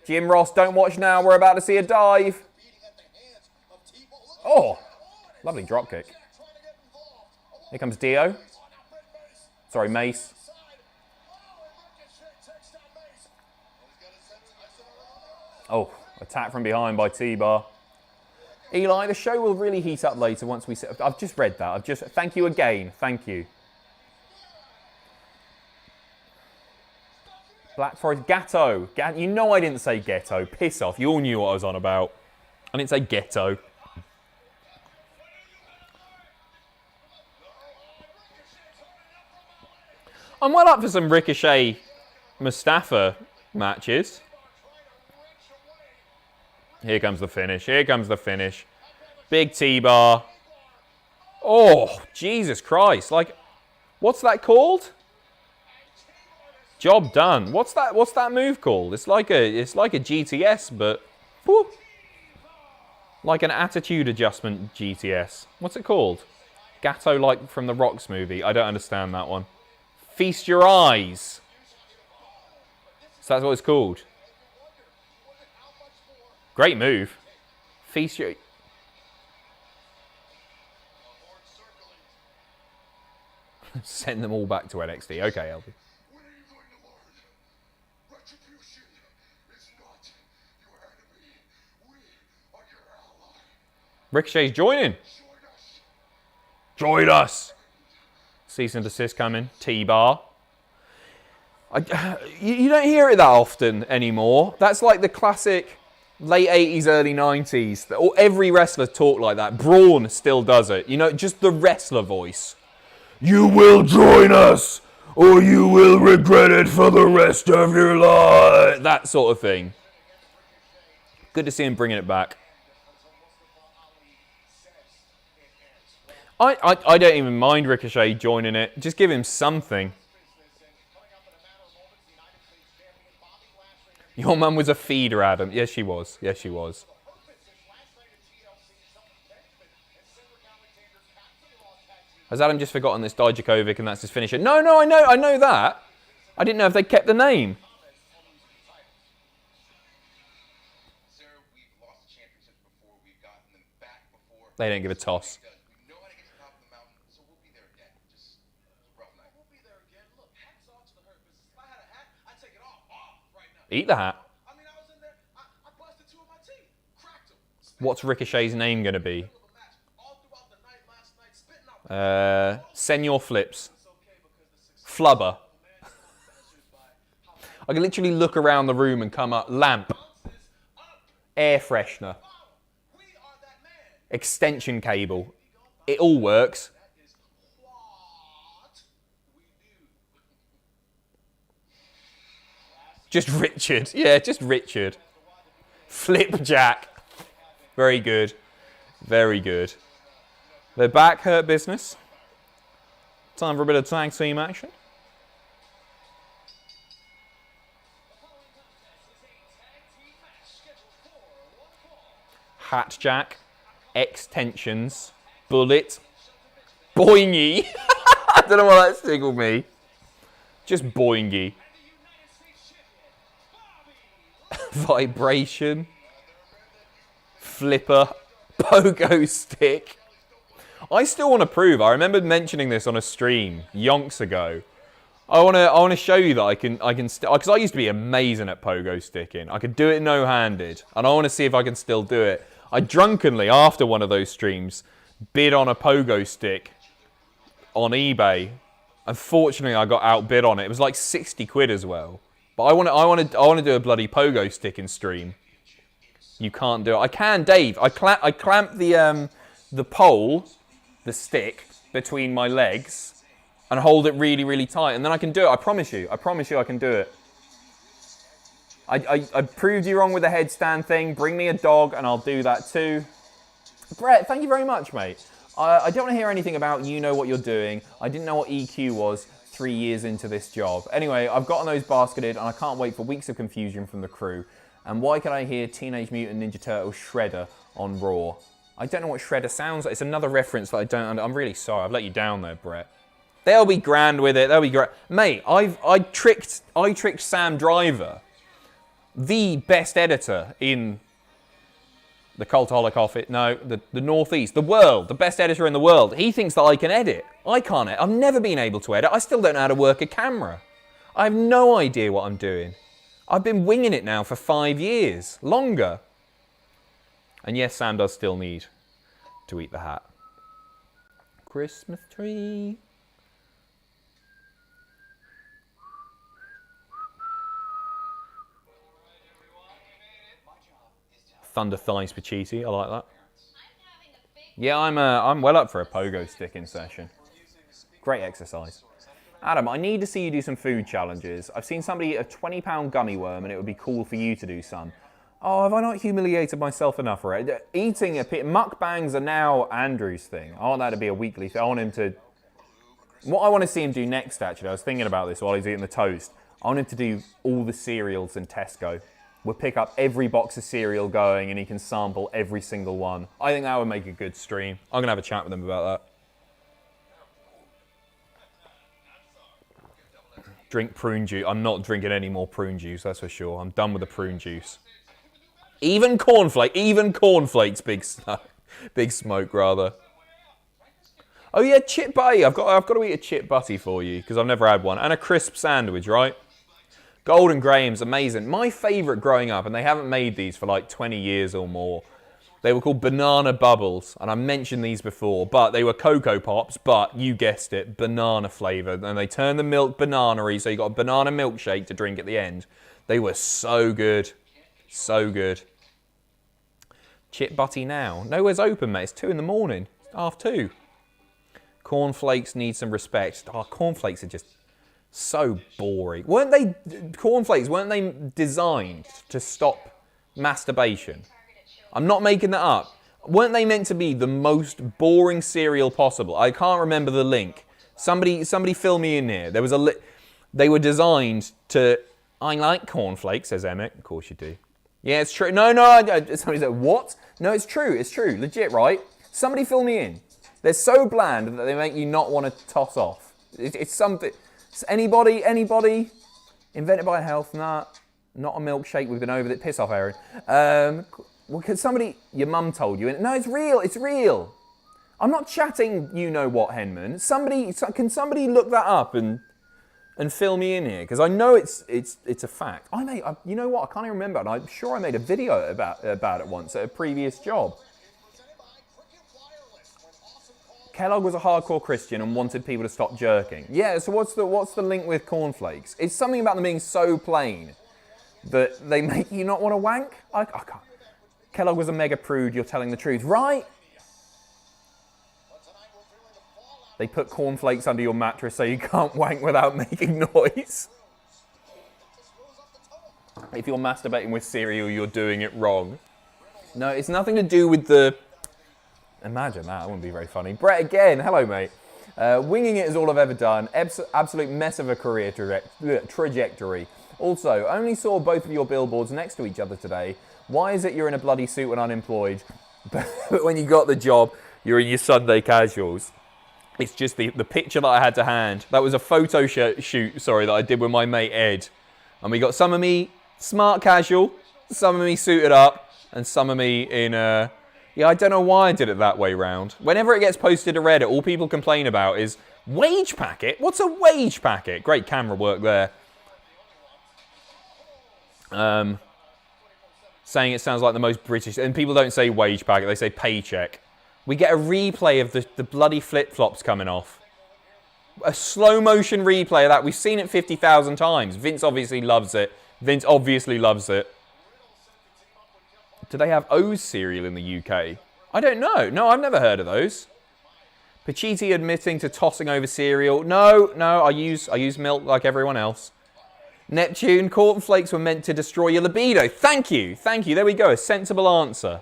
Jim Ross, don't watch now, we're about to see a dive. Oh, lovely dropkick. Here comes Dio. Sorry, Mace. Oh, attack from behind by T-Bar. Eli, the show will really heat up later once we set... I've just read that. Thank you again. Thank you. Black Forest Gatto. You know I didn't say ghetto. Piss off. You all knew what I was on about. I didn't say ghetto. I'm well up for some Ricochet Mustafa matches. Here comes the finish. Here comes the finish. Big T-bar. Oh, Jesus Christ. Like, what's that called? Job done. What's that move called? It's like a GTS, but whoop, like an attitude adjustment GTS. What's it called? Gatto, like from the Rocks movie. I don't understand that one. Feast your eyes. So that's what it's called. Great move. Feast your... Send them all back to NXT. Okay, LB. When are you going to learn? Retribution is not your enemy. We are your ally. Ricochet's joining. Join us. Cease and desist coming. T-bar. You don't hear it that often anymore. That's like the classic Late 80s, early 90s. Every wrestler talked like that. Braun still does it. You know, just the wrestler voice. You will join us, or you will regret it for the rest of your life. That sort of thing. Good to see him bringing it back. I don't even mind Ricochet joining it. Just give him something. Your mum was a feeder, Adam. Yes, she was. Yes, she was. Has Adam just forgotten this Dijakovic and that's his finisher? No, I know that. I didn't know if they kept the name. They don't give a toss. Eat the hat. What's Ricochet's name going to be? Senor Flips. Flubber. I can literally look around the room and come up. Lamp. Air freshener. Extension cable. It all works. Just Richard. Yeah, just Richard. Flipjack. Very good. Very good. They're back, Hurt Business. Time for a bit of tag team action. Hat Jack. Extensions. Bullet. Boingy. I don't know why that tickled me. Just boingy. Vibration. Flipper. Pogo stick. I still want to prove. I remember mentioning this on a stream yonks ago. I want to show you that I can because I used to be amazing at pogo sticking. I could do it no-handed, and I want to see if I can still do it. I drunkenly, after one of those streams, bid on a pogo stick on eBay. Unfortunately, I got outbid on it. It was like 60 quid as well. But I want to do a bloody pogo sticking stream. You can't do it. I can, Dave. I clamp the pole, the stick, between my legs and hold it really, really tight, and then I can do it. I promise you. I promise you I can do it. I proved you wrong with the headstand thing. Bring me a dog and I'll do that too. Brett, thank you very much, mate. I don't want to hear anything about you know what you're doing. I didn't know what EQ was 3 years into this job. Anyway, I've gotten those basketed and I can't wait for weeks of confusion from the crew. And why can I hear Teenage Mutant Ninja Turtle Shredder on Raw? I don't know what Shredder sounds like. It's another reference that I don't... I'm really sorry. I've let you down there, Brett. They'll be grand with it. They'll be great. Mate, I tricked Sam Driver, the best editor in the Cultaholic office. No, the Northeast, the world, the best editor in the world. He thinks that I can edit. I can't edit. I've never been able to edit. I still don't know how to work a camera. I have no idea what I'm doing. I've been winging it now for 5 years. Longer. And yes, Sam does still need to eat the hat. Christmas tree. Thunder thighs Pacitti. I like that. Yeah, I'm well up for a pogo sticking session. Great exercise. Adam, I need to see you do some food challenges. I've seen somebody eat a 20-pound gummy worm and it would be cool for you to do some. Oh, have I not humiliated myself enough already? Eating mukbangs are now Andrew's thing. I want that to be a weekly thing. I want him to... What I want to see him do next, actually, I was thinking about this while he's eating the toast. I want him to do all the cereals in Tesco. We'll pick up every box of cereal going and he can sample every single one. I think that would make a good stream. I'm going to have a chat with him about that. Drink prune juice. I'm not drinking any more prune juice, that's for sure. I'm done with the prune juice. Even cornflakes, big smoke rather. Oh yeah, chip butty. I've got to eat a chip butty for you because I've never had one, and a crisp sandwich, right? Golden Graham's amazing. My favourite growing up, and they haven't made these for like 20 years or more. They were called Banana Bubbles, and I mentioned these before, but they were Cocoa Pops, but you guessed it, banana flavoured. And they turned the milk banana-y, so you got a banana milkshake to drink at the end. They were so good. So good. Chip Butty now. Nowhere's open, mate. It's 2 in the morning. It's 2:30. Cornflakes need some respect. Oh, cornflakes are just so boring. Cornflakes, weren't they designed to stop masturbation? I'm not making that up. Weren't they meant to be the most boring cereal possible? I can't remember the link. Somebody fill me in here. There was they were designed to... I like cornflakes, says Emmett. Of course you do. Yeah, it's true. No. Somebody said, what? No, it's true. It's true. Legit, right? Somebody fill me in. They're so bland that they make you not want to toss off. It's something... Anybody? Invented by health? Nah. Not a milkshake. We've been over it. Piss off, Aaron. Well, could somebody... Your mum told you. No, it's real. It's real. I'm not chatting you-know-what, Henman. Can somebody look that up and fill me in here? Because I know it's a fact. You know what? I can't even remember. And I'm sure I made a video about it once at a previous job. Kellogg was a hardcore Christian and wanted people to stop jerking. Yeah, so what's the link with cornflakes? It's something about them being so plain that they make you not want to wank? I can't. Kellogg was a mega prude, you're telling the truth. Right? They put cornflakes under your mattress so you can't wank without making noise. If you're masturbating with cereal, you're doing it wrong. No, it's nothing to do with the... Imagine that wouldn't be very funny. Brett again, hello mate. Winging it is all I've ever done. Absolute mess of a career trajectory. Also, only saw both of your billboards next to each other today. Why is it you're in a bloody suit when unemployed, but when you got the job, you're in your Sunday casuals? It's just the picture that I had to hand. That was a photo shoot, that I did with my mate Ed. And we got some of me smart casual, some of me suited up, and some of me in... Yeah, I don't know why I did it that way round. Whenever it gets posted to Reddit, all people complain about is, wage packet? What's a wage packet? Great camera work there. Saying it sounds like the most British... And people don't say wage packet, they say paycheck. We get a replay of the bloody flip-flops coming off. A slow-motion replay of that. We've seen it 50,000 times. Vince obviously loves it. Do they have O's cereal in the UK? I don't know. No, I've never heard of those. Pacitti admitting to tossing over cereal. No, I use milk like everyone else. Neptune, cornflakes were meant to destroy your libido. Thank you. There we go. A sensible answer.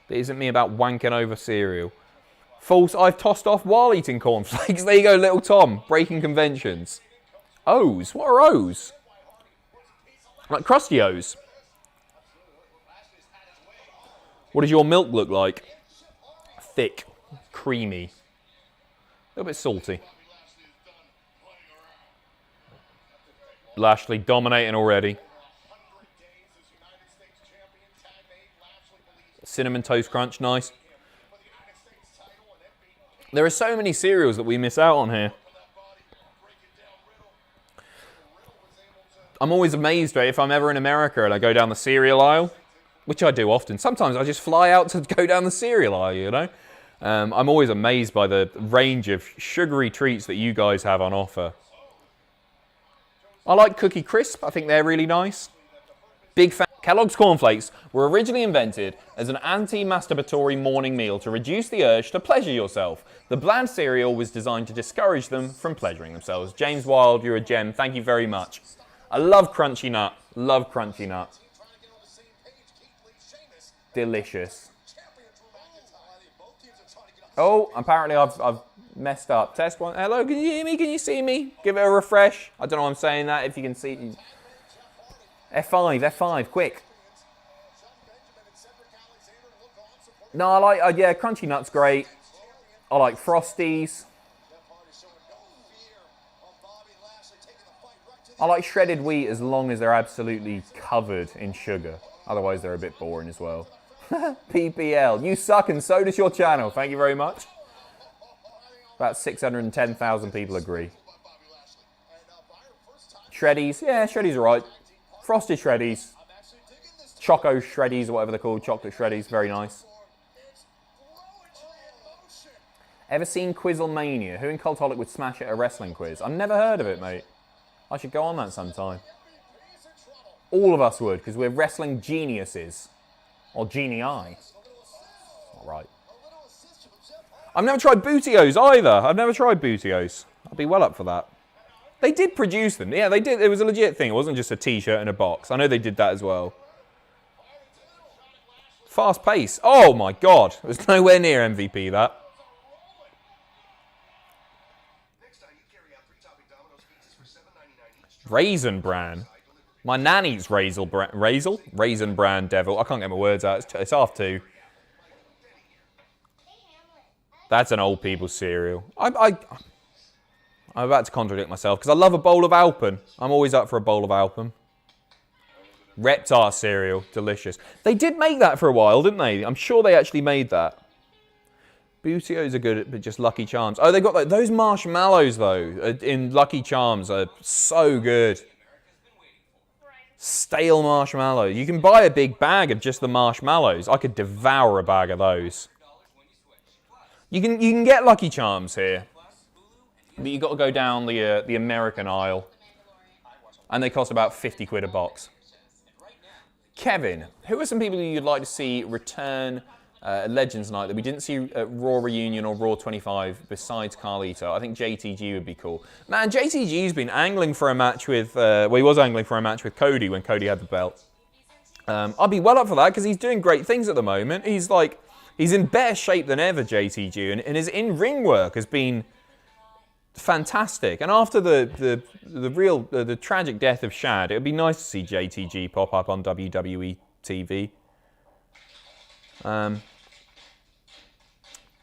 That isn't me about wanking over cereal. False, I've tossed off while eating cornflakes. There you go, little Tom. Breaking conventions. O's? What are O's? Like crusty O's. What does your milk look like? Thick. Creamy. A little bit salty. Lashley dominating already. Cinnamon Toast Crunch, nice. There are so many cereals that we miss out on here. I'm always amazed, right, if I'm ever in America and I go down the cereal aisle, which I do often. Sometimes I just fly out to go down the cereal aisle, you know. I'm always amazed by the range of sugary treats that you guys have on offer. I like Cookie Crisp. I think they're really nice. Big fan. Kellogg's cornflakes were originally invented as an anti-masturbatory morning meal to reduce the urge to pleasure yourself. The bland cereal was designed to discourage them from pleasuring themselves. James Wild, you're a gem. Thank you very much. I love Crunchy Nut. Love Crunchy Nut. Delicious. Oh, apparently I've messed up. Test one. Hello, can you hear me? Can you see me? Give it a refresh. I don't know why I'm saying that. If you can see... F5, quick. No, I like, yeah, Crunchy Nut's great. I like Frosties. I like shredded wheat as long as they're absolutely covered in sugar. Otherwise, they're a bit boring as well. PPL, you suck and so does your channel. Thank you very much. About 610,000 people agree. Shreddies, yeah, Shreddies are right. Frosted Shreddies. Choco Shreddies, or whatever they're called. Chocolate Shreddies, very nice. Ever seen Quizzlemania? Who in Cultaholic would smash at a wrestling quiz? I've never heard of it, mate. I should go on that sometime. All of us would, because we're wrestling geniuses. Or genii. right. I've never tried Bootios either. I've never tried Bootios. I'd be well up for that. They did produce them. Yeah, they did. It was a legit thing. It wasn't just a t-shirt and a box. I know they did that as well. Fast pace. Oh my God. It was nowhere near MVP, that. Raisin Bran. My nan eats Raisin Bran Devil. I can't get my words out. It's 2:30. That's an old people's cereal. I'm about to contradict myself because I love a bowl of Alpen. I'm always up for a bowl of Alpen. Reptar cereal. Delicious. They did make that for a while, didn't they? I'm sure they actually made that. Bootios are good at just Lucky Charms. Oh, they got like, those marshmallows, though, in Lucky Charms are so good. Stale marshmallows. You can buy a big bag of just the marshmallows. I could devour a bag of those. You can get Lucky Charms here, but you got to go down the American aisle, and they cost about 50 quid a box. Kevin, who are some people you'd like to see return Legends Night that we didn't see at Raw Reunion or Raw 25 besides Carlito? I think JTG would be cool. Man, JTG's been angling for a match with, well, he was angling for a match with Cody when Cody had the belt. I'd be well up for that because he's doing great things at the moment. He's in better shape than ever, JTG, and his in-ring work has been fantastic. And after the tragic death of Shad, it would be nice to see JTG pop up on WWE TV.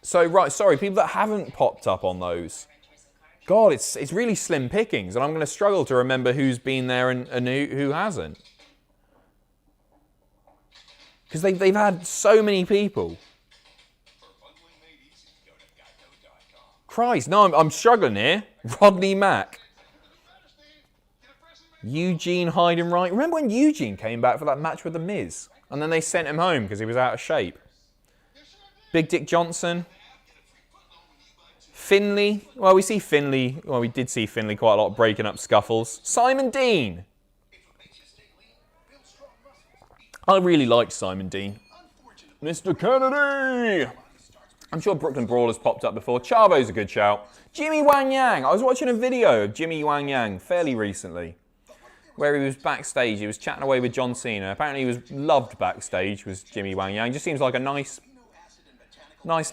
Sorry, people that haven't popped up on those. God, it's really slim pickings, and I'm going to struggle to remember who's been there and who hasn't. Because they've had so many people. Christ, no, I'm struggling here. Rodney Mack. Eugene Heidenreich. Remember when Eugene came back for that match with The Miz? And then they sent him home because he was out of shape. Big Dick Johnson. Finley. Well, we did see Finley quite a lot breaking up scuffles. Simon Dean. I really liked Simon Dean. Mr. Kennedy. I'm sure Brooklyn Brawler's popped up before. Chavo's a good shout. Jimmy Wang Yang. I was watching a video of Jimmy Wang Yang fairly recently where he was backstage. He was chatting away with John Cena. Apparently he was loved backstage, was Jimmy Wang Yang. Just seems like a nice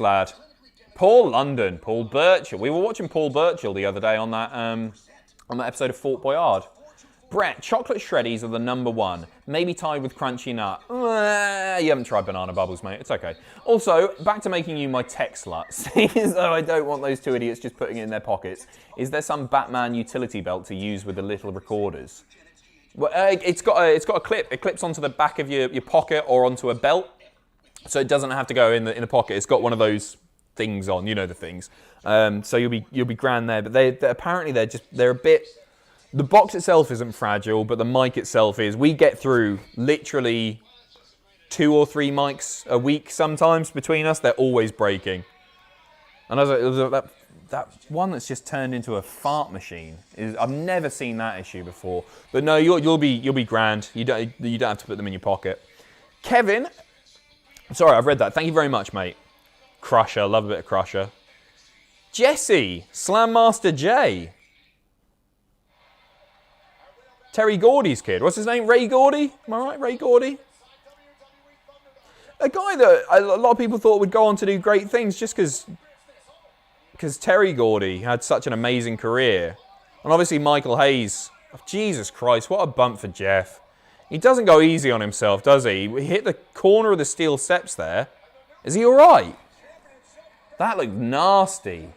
lad. Paul London. Paul Burchill. We were watching Paul Burchill the other day on that episode of Fort Boyard. Brett, chocolate shreddies are the #1. Maybe tied with crunchy nut. You haven't tried banana bubbles, mate. It's okay. Also, back to making you my tech slut. Seeing though I don't want those two idiots just putting it in their pockets. Is there some Batman utility belt to use with the little recorders? Well, it's got a clip. It clips onto the back of your pocket or onto a belt, so it doesn't have to go in the pocket. It's got one of those things on. You know the things. So you'll be grand there. But apparently they're a bit. The box itself isn't fragile, but the mic itself is. We get through literally 2 or 3 mics a week sometimes between us. They're always breaking. And that one that's just turned into a fart machine. I've never seen that issue before. But no, you'll be grand. You don't have to put them in your pocket. Kevin, sorry, I've read that. Thank you very much, mate. Crusher, love a bit of Crusher. Jesse, Slam Master J. Terry Gordy's kid. What's his name? Ray Gordy? Am I right? Ray Gordy? A guy that a lot of people thought would go on to do great things just because Terry Gordy had such an amazing career. And obviously Michael Hayes. Jesus Christ, what a bump for Jeff. He doesn't go easy on himself, does he? He hit the corner of the steel steps there. Is he all right? That looked nasty.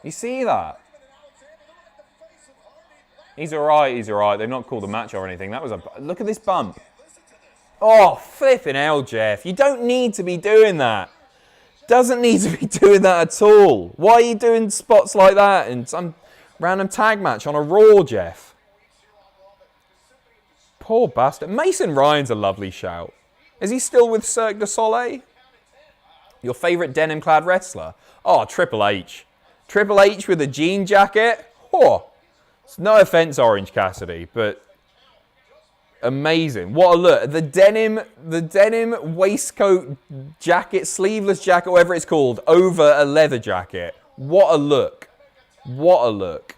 You see that? He's all right. They've not called a match or anything. That was look at this bump. Oh, flipping hell, Jeff. You don't need to be doing that. Doesn't need to be doing that at all. Why are you doing spots like that in some random tag match on a Raw, Jeff? Poor bastard. Mason Ryan's a lovely shout. Is he still with Cirque du Soleil? Your favourite denim-clad wrestler? Oh, Triple H. Triple H with a jean jacket? Oh. No offence, Orange Cassidy, but Amazing. What a look. The denim waistcoat jacket, sleeveless jacket, whatever it's called, over a leather jacket. What a look. What a look.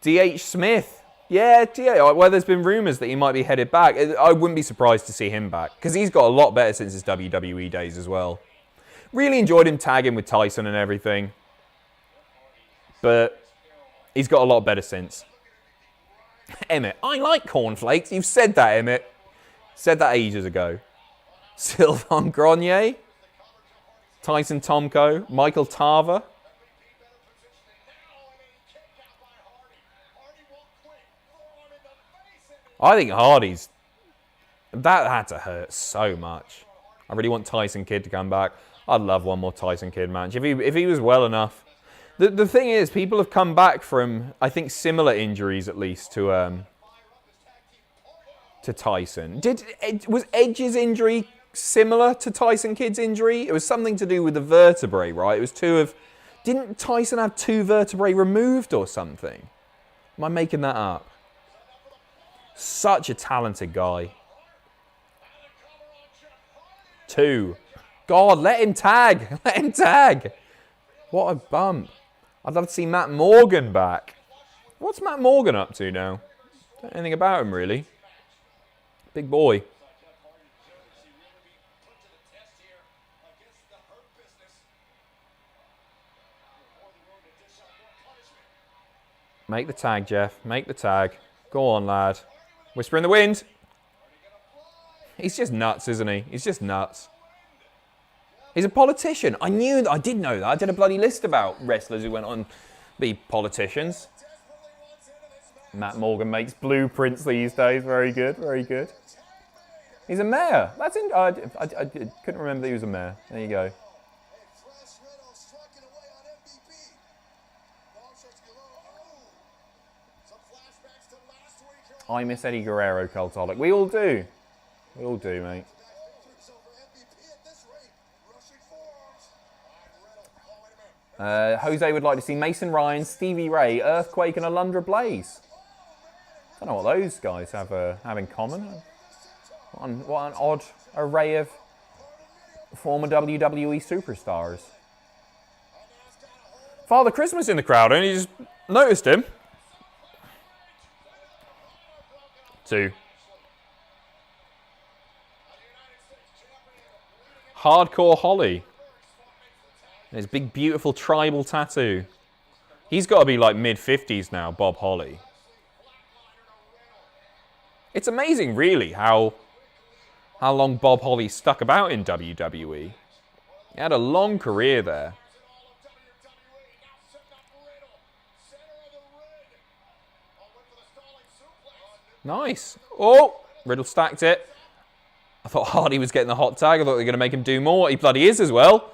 D.H. Smith. Yeah, well, there's been rumours that he might be headed back. I wouldn't be surprised to see him back, because he's got a lot better since his WWE days as well. Really enjoyed him tagging with Tyson and everything. But he's got a lot better since. Emmett, I like cornflakes. You've said that, Emmett. Said that ages ago. Sylvain Grenier. Tyson Tomko. Michael Tarver. I think Hardy's... That had to hurt so much. I really want Tyson Kidd to come back. I'd love one more Tyson Kidd match. If he was well enough. The thing is, people have come back from, I think, similar injuries at least to Tyson. Was Edge's injury similar to Tyson Kidd's injury? It was something to do with the vertebrae, right? It was two of... Didn't Tyson have 2 vertebrae removed or something? Am I making that up? Such a talented guy. 2. God, let him tag. Let him tag. What a bump. I'd love to see Matt Morgan back. What's Matt Morgan up to now? Don't know anything about him, really. Big boy. Make the tag, Jeff. Make the tag. Go on, lad. Whisper in the wind. He's just nuts, isn't he? He's just nuts. He's a politician. I did know that. I did a bloody list about wrestlers who went on to be politicians. Matt Morgan makes blueprints these days. Very good, very good. He's a mayor. That's in. I couldn't remember that he was a mayor. There you go. I miss Eddie Guerrero, Cultaholic. We all do. We all do, mate. Jose would like to see Mason Ryan, Stevie Ray, Earthquake, and Alundra Blaze. Don't know what those guys have in common. What an odd array of former WWE superstars. Father Christmas in the crowd, and you just noticed him. 2. Hardcore Holly. His big, beautiful tribal tattoo. He's got to be like mid-50s now, Bob Holly. It's amazing, really, how long Bob Holly stuck about in WWE. He had a long career there. Nice. Oh, Riddle stacked it. I thought Hardy was getting the hot tag. I thought they were going to make him do more. He bloody is as well.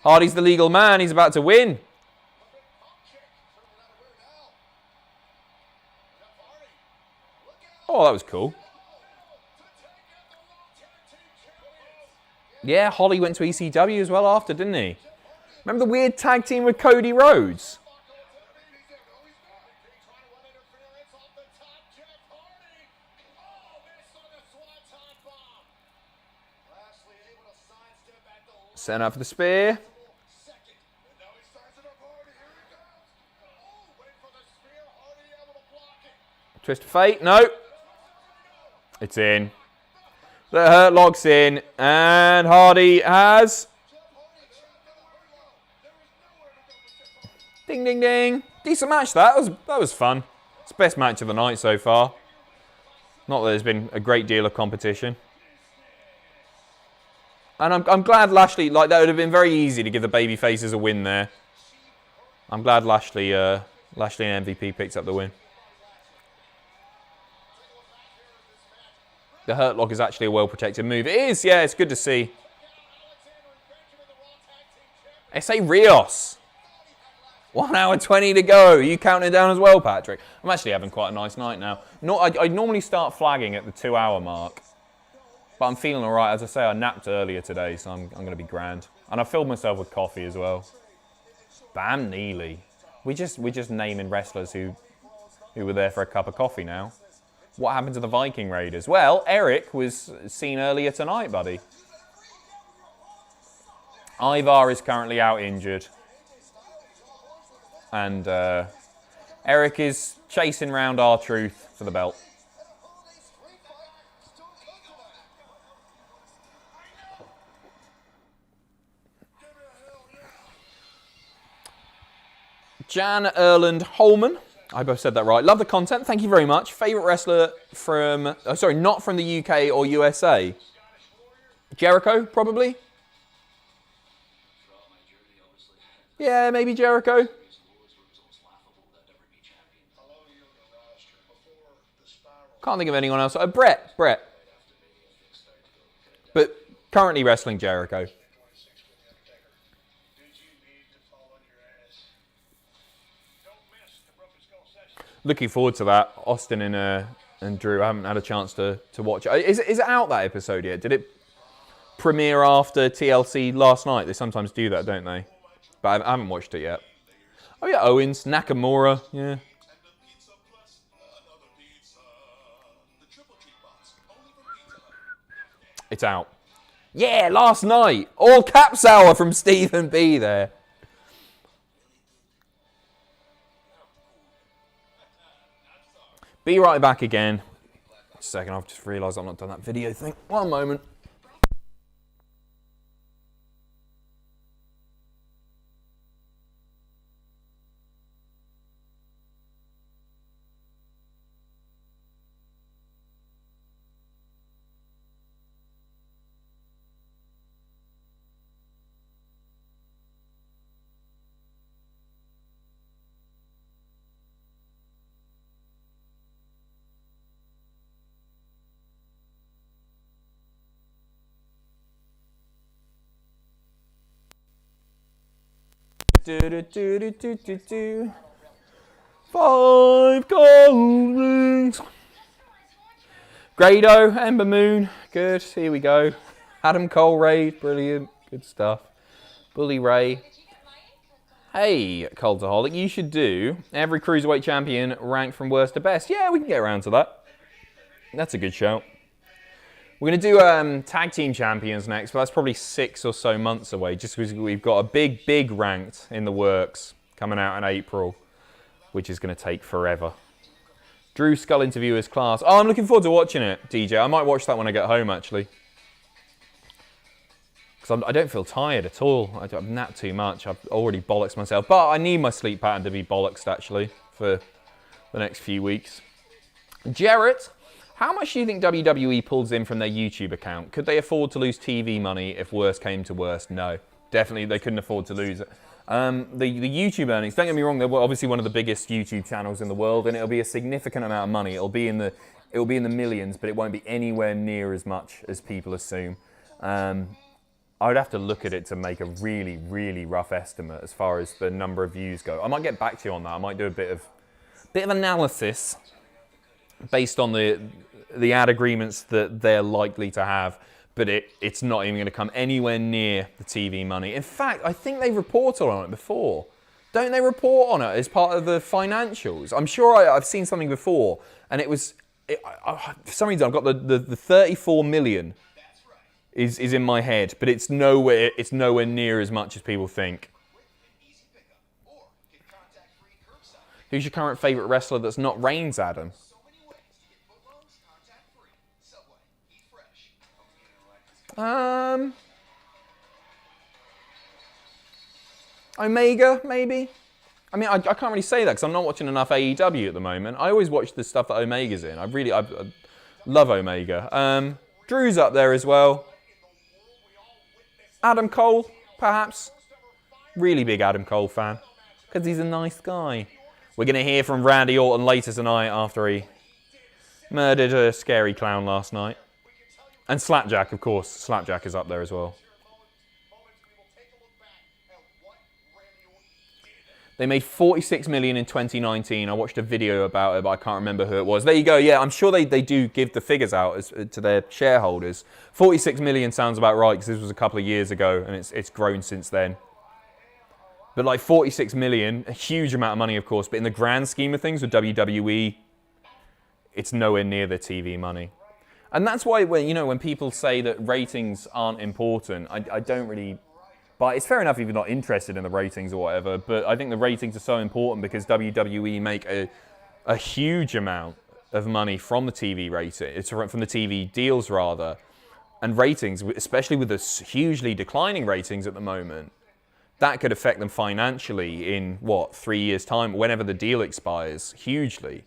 Hardy's the legal man. He's about to win. Oh, that was cool. Yeah, Holly went to ECW as well after, didn't he? Remember the weird tag team with Cody Rhodes? Setting up for the spear. Twist of fate. No. It's in. The Hurt Lock's in. And Hardy has... Ding, ding, ding. Decent match, that was fun. It's the best match of the night so far. Not that there's been a great deal of competition. And I'm glad Lashley, like, that would have been very easy to give the baby faces a win there. I'm glad Lashley and MVP picked up the win. The Hurt Lock is actually a well-protected move. It is, yeah, it's good to see. S.A. Rios. 1 hour 20 to go. Are you counting down as well, Patrick? I'm actually having quite a nice night now. I normally start flagging at the 2 hour mark. But I'm feeling all right. As I say, I napped earlier today, so I'm going to be grand. And I filled myself with coffee as well. Bam Neely. We're just naming wrestlers who who were there for a cup of coffee now. What happened to the Viking Raiders? Well, Eric was seen earlier tonight, buddy. Ivar is currently out injured. And Eric is chasing round R-Truth for the belt. Jan Erland Holman. I hope I've said that right. Love the content. Thank you very much. Favourite wrestler from... Oh, sorry, not from the UK or USA. Jericho, probably? Yeah, maybe Jericho. Can't think of anyone else. Brett. But currently wrestling Jericho. Looking forward to that. Austin and Drew. I haven't had a chance to watch it. Is it out, that episode yet? Did it premiere after TLC last night? They sometimes do that, don't they? But I haven't watched it yet. Oh yeah, Owens, Nakamura, yeah. It's out. Yeah, last night. All caps hour from Stephen B there. Be right back again. Just a second, I've just realised I've not done that video thing. One moment. Do. 5 gold rings. Grado, Ember Moon, good. Here we go. Adam Cole, Ray, brilliant, good stuff. Bully Ray. Hey, Cultaholic, you should do every cruiserweight champion ranked from worst to best. Yeah, we can get around to that. That's a good shout. We're going to do tag team champions next, but that's probably 6 or so months away, just because we've got a big ranked in the works coming out in April, which is going to take forever. Drew Skull interviewers class. Oh, I'm looking forward to watching it, DJ. I might watch that when I get home, actually. Because I don't feel tired at all. I've napped too much. I've already bollocksed myself. But I need my sleep pattern to be bollocksed, actually, for the next few weeks. Jarrett. How much do you think WWE pulls in from their YouTube account? Could they afford to lose TV money if worse came to worse? No. Definitely they couldn't afford to lose it. The YouTube earnings, don't get me wrong, they're obviously one of the biggest YouTube channels in the world, and it'll be a significant amount of money. It'll be in the millions, but it won't be anywhere near as much as people assume. I would have to look at it to make a really rough estimate as far as the number of views go. I might get back to you on that. I might do a bit of analysis based on the ad agreements that they're likely to have, but it's not even going to come anywhere near the TV money. In fact, I think they reported on it before. Don't they report on it as part of the financials? I'm sure I've seen something before, and it was... for some reason, I've got the 34 million is in my head, but it's nowhere near as much as people think. Who's your current favourite wrestler that's not Reigns, Adam? Omega, maybe? I mean, I can't really say that because I'm not watching enough AEW at the moment. I always watch the stuff that Omega's in. I love Omega. Drew's up there as well. Adam Cole, perhaps. Really big Adam Cole fan because he's a nice guy. We're going to hear from Randy Orton later tonight after he murdered a scary clown last night. And Slapjack, of course. Slapjack is up there as well. They made 46 million in 2019. I watched a video about it, but I can't remember who it was. There you go. Yeah, I'm sure they do give the figures out to their shareholders. 46 million sounds about right because this was a couple of years ago, and it's grown since then. But like 46 million, a huge amount of money, of course. But in the grand scheme of things with WWE, it's nowhere near the TV money. And that's why when people say that ratings aren't important, I don't really. But it's fair enough if you're not interested in the ratings or whatever. But I think the ratings are so important because WWE make a huge amount of money from the TV rating. It's from the TV deals rather, and ratings, especially with the hugely declining ratings at the moment, that could affect them financially in 3 years' time, whenever the deal expires, hugely.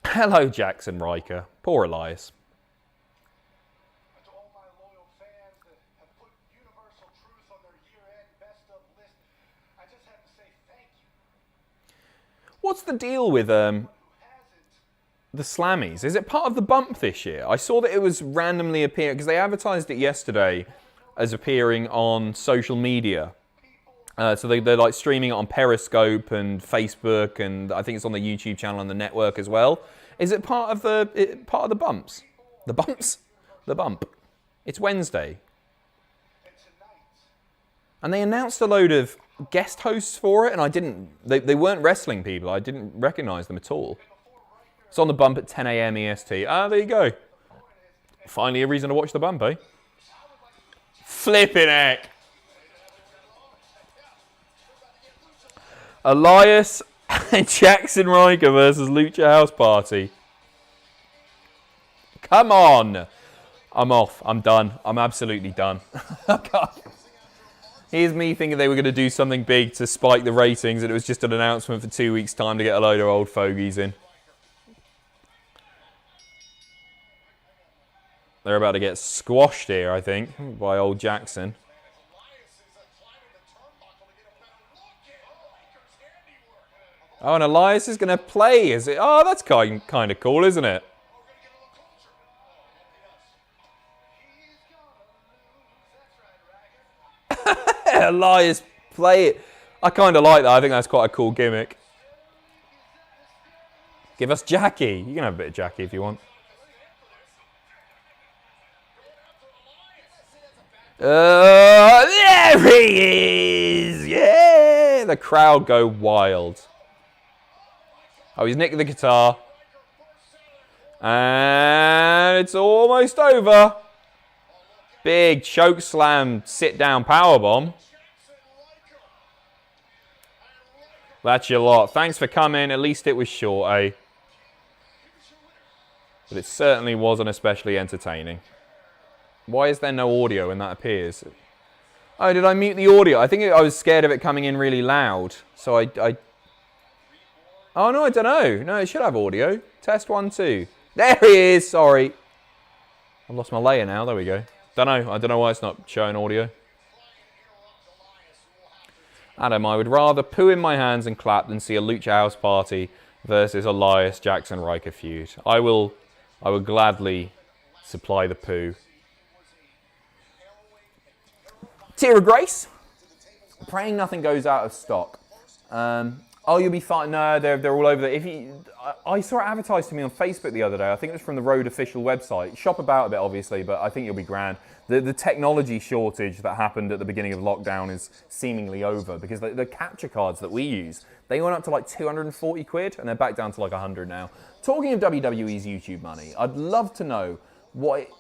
Hello, Jackson Riker. Poor Elias. To all my loyal fans that have put Universal Truth on their year-end best-of list, I just have to say thank you. What's the deal with the Slammies? Is it part of the bump this year? I saw that it was randomly appearing, because they advertised it yesterday as appearing on social media. So they're like streaming it on Periscope and Facebook, and I think it's on the YouTube channel and the network as well. Is it part of the bumps? The bumps? The bump. It's Wednesday. And they announced a load of guest hosts for it, and they weren't wrestling people. I didn't recognize them at all. It's on the bump at 10 a.m. EST. Ah, there you go. Finally a reason to watch the bump, eh? Flipping heck. Elias and Jackson Riker versus Lucha House Party. Come on. I'm off. I'm done. I'm absolutely done. Here's me thinking they were going to do something big to spike the ratings, and it was just an announcement for 2 weeks' time to get a load of old fogies in. They're about to get squashed here, I think, by old Jackson. Oh, and Elias is going to play, is it? Oh, that's kind of cool, isn't it? Elias, play it. I kind of like that. I think that's quite a cool gimmick. Give us Jackie. You can have a bit of Jackie if you want. There he is! Yeah! The crowd go wild. Oh, he's nicked the guitar. And it's almost over. Big choke slam, sit down powerbomb. That's your lot. Thanks for coming. At least it was short, eh? But it certainly wasn't especially entertaining. Why is there no audio when that appears? Oh, did I mute the audio? I think I was scared of it coming in really loud. So I... Oh, no, I don't know. No, it should have audio. Test 1, 2. There he is. Sorry. I've lost my layer now. There we go. Don't know. I don't know why it's not showing audio. Adam, I would rather poo in my hands and clap than see a Lucha House Party versus Elias Jackson Riker feud. I would gladly supply the poo. Tear of Grace. Praying nothing goes out of stock. Oh, you'll be fine. No, they're all over there. I saw it advertised to me on Facebook the other day. I think it was from the Road official website. Shop about a bit, obviously, but I think you'll be grand. The technology shortage that happened at the beginning of lockdown is seemingly over because the capture cards that we use, they went up to like 240 quid and they're back down to like 100 now. Talking of WWE's YouTube money, I'd love to know what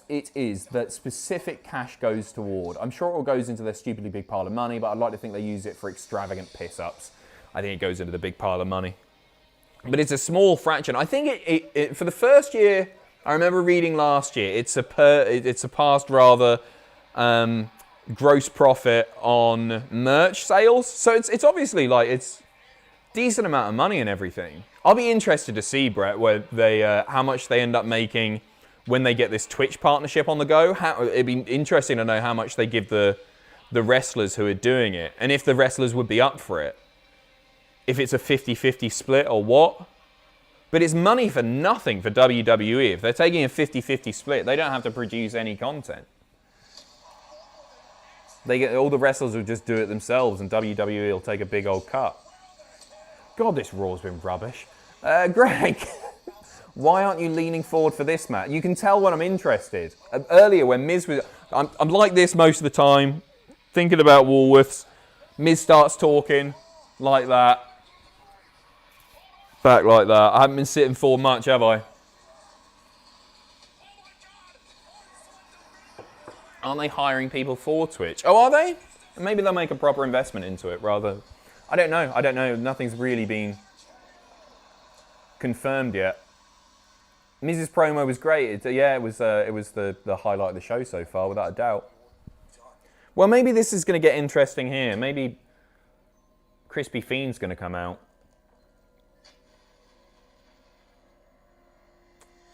it is that specific cash goes toward. I'm sure it all goes into their stupidly big pile of money, but I'd like to think they use it for extravagant piss-ups. I think it goes into the big pile of money. But it's a small fraction. I think it for the first year, I remember reading last year, it surpassed rather gross profit on merch sales. So it's obviously like it's decent amount of money and everything. I'll be interested to see, Brett, where how much they end up making when they get this Twitch partnership on the go. It'd be interesting to know how much they give the wrestlers who are doing it, and if the wrestlers would be up for it. If it's a 50-50 split or what. But it's money for nothing for WWE. If they're taking a 50-50 split, they don't have to produce any content. All the wrestlers will just do it themselves, and WWE will take a big old cut. God, this Raw's been rubbish. Greg, why aren't you leaning forward for this match? You can tell when I'm interested. Earlier, when Miz was... I'm like this most of the time. Thinking about Woolworths. Miz starts talking like that. Back like that. I haven't been sitting for much, have I? Aren't they hiring people for Twitch? Oh, are they? Maybe they'll make a proper investment into it rather. I don't know. Nothing's really been confirmed yet. Miz's promo was great. It was the highlight of the show so far, without a doubt. Well, maybe this is going to get interesting here. Maybe Crispy Fiend's going to come out.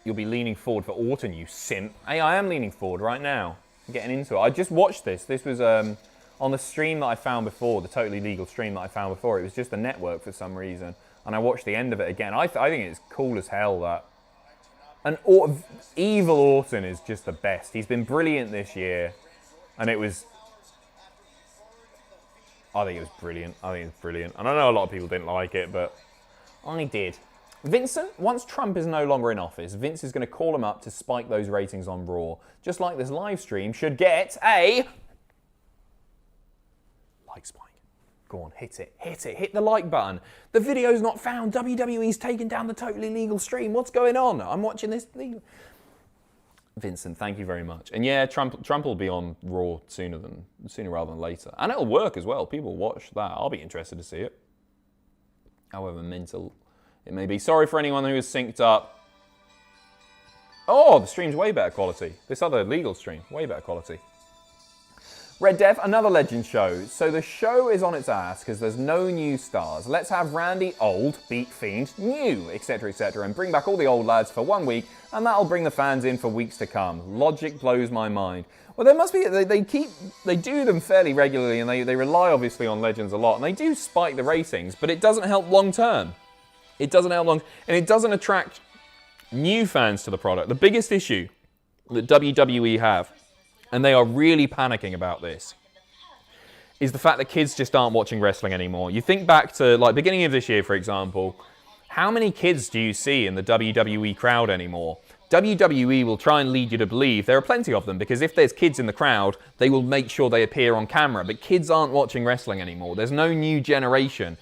You'll be leaning forward for Orton, you simp. Hey, I am leaning forward right now. I'm getting into it. I just watched this. This was on the stream that I found before, the totally legal stream that I found before. It was just a network for some reason. And I watched the end of it again. I think it's cool as hell, that. And Evil Orton is just the best. He's been brilliant this year. And it was... I think it was brilliant. And I know a lot of people didn't like it, but I did. Vincent, once Trump is no longer in office, Vince is going to call him up to spike those ratings on Raw. Just like this live stream should get a... like spike. Go on, hit it. Hit the like button. The video's not found. WWE's taken down the totally legal stream. What's going on? I'm watching this thing. Vincent, thank you very much. And yeah, Trump will be on Raw sooner rather than later. And it'll work as well. People watch that. I'll be interested to see it. However mental it may be. Sorry for anyone who is synced up. Oh, the stream's way better quality. This other legal stream, way better quality. Red Dev, another Legend show. So the show is on its ass because there's no new stars. Let's have Randy old beat Fiend new, etc., etc., and bring back all the old lads for 1 week, and that'll bring the fans in for weeks to come. Logic blows my mind. Well, there must be. They do them fairly regularly, and they rely obviously on Legends a lot, and they do spike the ratings, but it doesn't help long term. It doesn't help long, and it doesn't attract new fans to the product. The biggest issue that WWE have, and they are really panicking about this, is the fact that kids just aren't watching wrestling anymore. You think back to, like, beginning of this year, for example, how many kids do you see in the WWE crowd anymore? WWE will try and lead you to believe there are plenty of them, because if there's kids in the crowd, they will make sure they appear on camera. But kids aren't watching wrestling anymore. There's no new generation.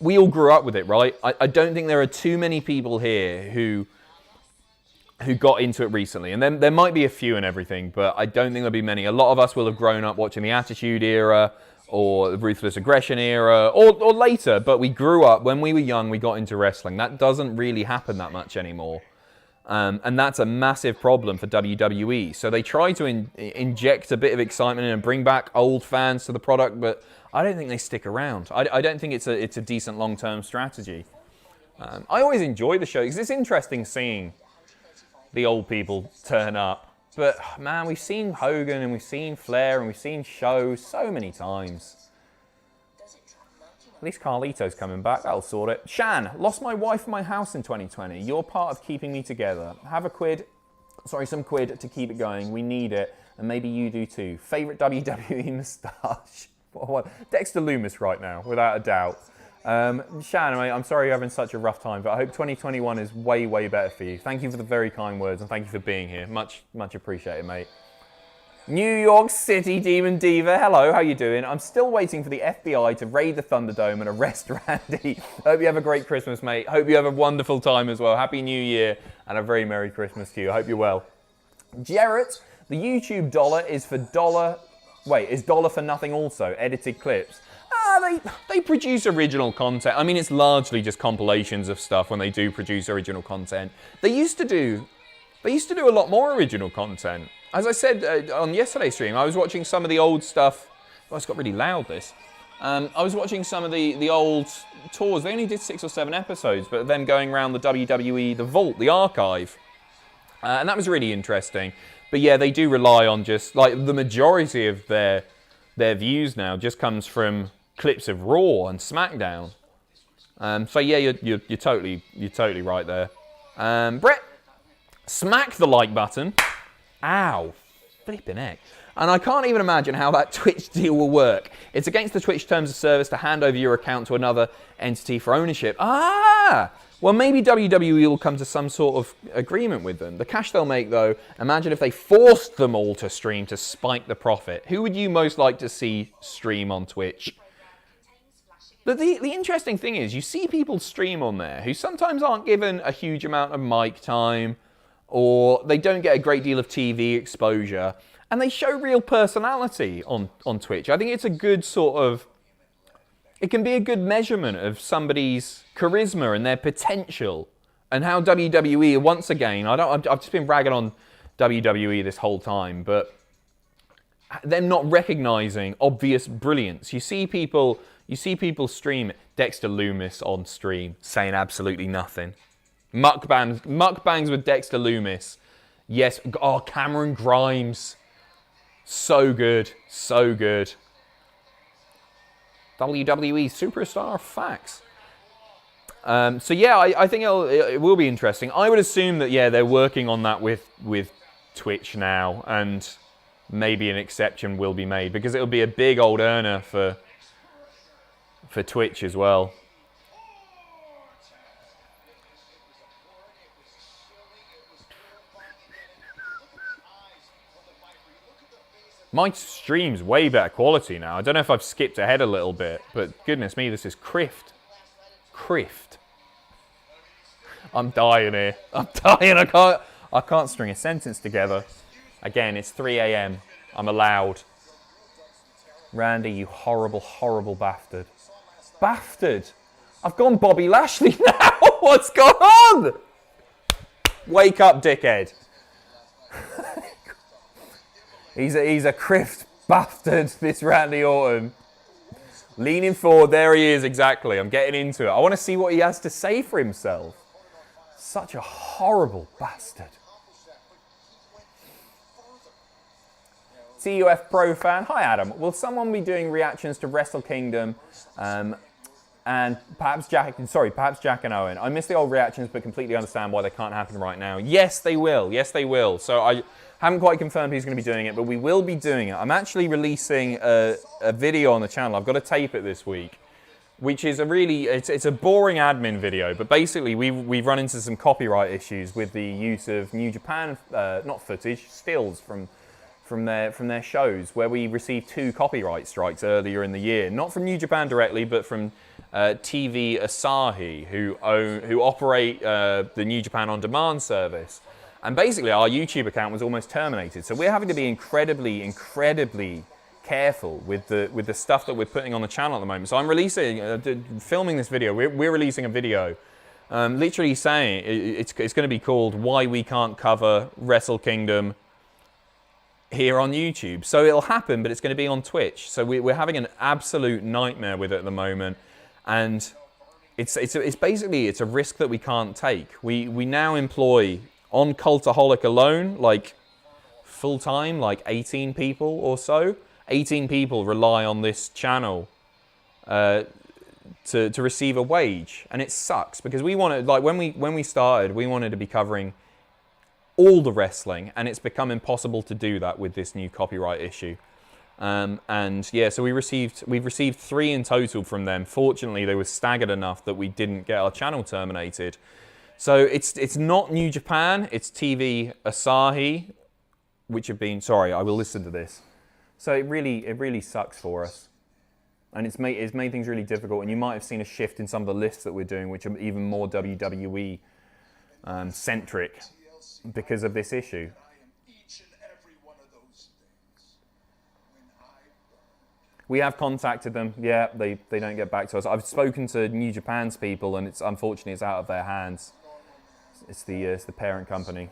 We all grew up with it, right? I don't think there are too many people here who got into it recently. And then there might be a few and everything, but I don't think there'll be many. A lot of us will have grown up watching the Attitude Era or the Ruthless Aggression Era or later, but we grew up, when we were young, we got into wrestling. That doesn't really happen that much anymore. And that's a massive problem for WWE. So they try to inject a bit of excitement and bring back old fans to the product, but I don't think they stick around. I don't think it's a decent long-term strategy. I always enjoy the show because it's interesting seeing the old people turn up. But, man, we've seen Hogan and we've seen Flair and we've seen shows so many times. At least Carlito's coming back. That'll sort it. Shan, lost my wife and my house in 2020. You're part of keeping me together. Have some quid to keep it going. We need it. And maybe you do too. Favourite WWE moustache? What? Dexter Loomis right now, without a doubt. Shan, mate, I'm sorry you're having such a rough time, but I hope 2021 is way, way better for you. Thank you for the very kind words, and thank you for being here. Much, much appreciated, mate. New York City Demon Diva, hello, how you doing? I'm still waiting for the FBI to raid the Thunderdome and arrest Randy. Hope you have a great Christmas, mate. Hope you have a wonderful time as well. Happy New Year, and a very Merry Christmas to you. I hope you're well. Jarrett, the YouTube dollar is for dollar... Wait, is dollar for nothing also? Edited clips. They produce original content. I mean, it's largely just compilations of stuff when they do produce original content. They used to do a lot more original content. As I said on yesterday's stream, I was watching some of the old stuff. Oh, it's got really loud, this. I was watching some of the old tours. They only did 6 or 7 episodes, but them going around the WWE, the vault, the archive. And that was really interesting. But yeah, they do rely on just, like, the majority of their views now just comes from clips of Raw and SmackDown. So yeah, you're totally right there. Brett, smack the like button. Ow, flipping heck. And I can't even imagine how that Twitch deal will work. It's against the Twitch terms of service to hand over your account to another entity for ownership. Ah! Well, maybe WWE will come to some sort of agreement with them. The cash they'll make, though, imagine if they forced them all to stream to spike the profit. Who would you most like to see stream on Twitch? But the interesting thing is, you see people stream on there who sometimes aren't given a huge amount of mic time, or they don't get a great deal of TV exposure, and they show real personality on Twitch. I think it's a good sort of... It can be a good measurement of somebody's charisma and their potential, and how WWE, once again, I've just been ragging on WWE this whole time, but them not recognizing obvious brilliance. You see people stream Dexter Loomis on stream saying absolutely nothing. Mukbangs with Dexter Loomis. Yes, oh, Cameron Grimes. So good, so good. WWE Superstar Facts. So yeah, I think it will be interesting. I would assume that, yeah, they're working on that with Twitch now, and maybe an exception will be made, because it'll be a big old earner for Twitch as well. My stream's way better quality now. I don't know if I've skipped ahead a little bit, but goodness me, this is crift. Crift. I'm dying here. I'm dying. I can't string a sentence together. Again, it's 3 a.m. I'm allowed. Randy, you horrible, horrible bastard. Bastard! I've gone Bobby Lashley now! What's going on? Wake up, dickhead. He's a crift bastard, this Randy Orton. Leaning forward, there he is, exactly. I'm getting into it. I want to see what he has to say for himself. Such a horrible bastard. CUF Pro fan. Hi, Adam. Will someone be doing reactions to Wrestle Kingdom and perhaps Jack and Owen? I miss the old reactions, but completely understand why they can't happen right now. Yes, they will. Yes, they will. So I haven't quite confirmed who's going to be doing it, but we will be doing it. I'm actually releasing a video on the channel. I've got to tape it this week, which is it's a boring admin video, but basically we've run into some copyright issues with the use of New Japan, not footage, stills from their shows, where we received 2 copyright strikes earlier in the year. Not from New Japan directly, but from TV Asahi, who operate the New Japan On Demand service. And basically, our YouTube account was almost terminated. So we're having to be incredibly, incredibly careful with the stuff that we're putting on the channel at the moment. So I'm filming this video. We're releasing a video, literally saying it's going to be called "Why We Can't Cover Wrestle Kingdom here on YouTube." So it'll happen, but it's going to be on Twitch. So we're having an absolute nightmare with it at the moment, and it's basically a risk that we can't take. We now employ, on Cultaholic alone, like full-time, like 18 people or so. 18 people rely on this channel to receive a wage, and it sucks, because we wanted, like, when we started, we wanted to be covering all the wrestling, and it's become impossible to do that with this new copyright issue. And yeah, so we've received 3 in total from them. Fortunately, they were staggered enough that we didn't get our channel terminated. So it's not New Japan, it's TV Asahi, which have been, sorry, I will listen to this. So it really sucks for us, and it's made things really difficult. And you might have seen a shift in some of the lists that we're doing, which are even more WWE centric, because of this issue. We have contacted them. Yeah, they don't get back to us. I've spoken to New Japan's people, and unfortunately it's out of their hands. It's the parent company.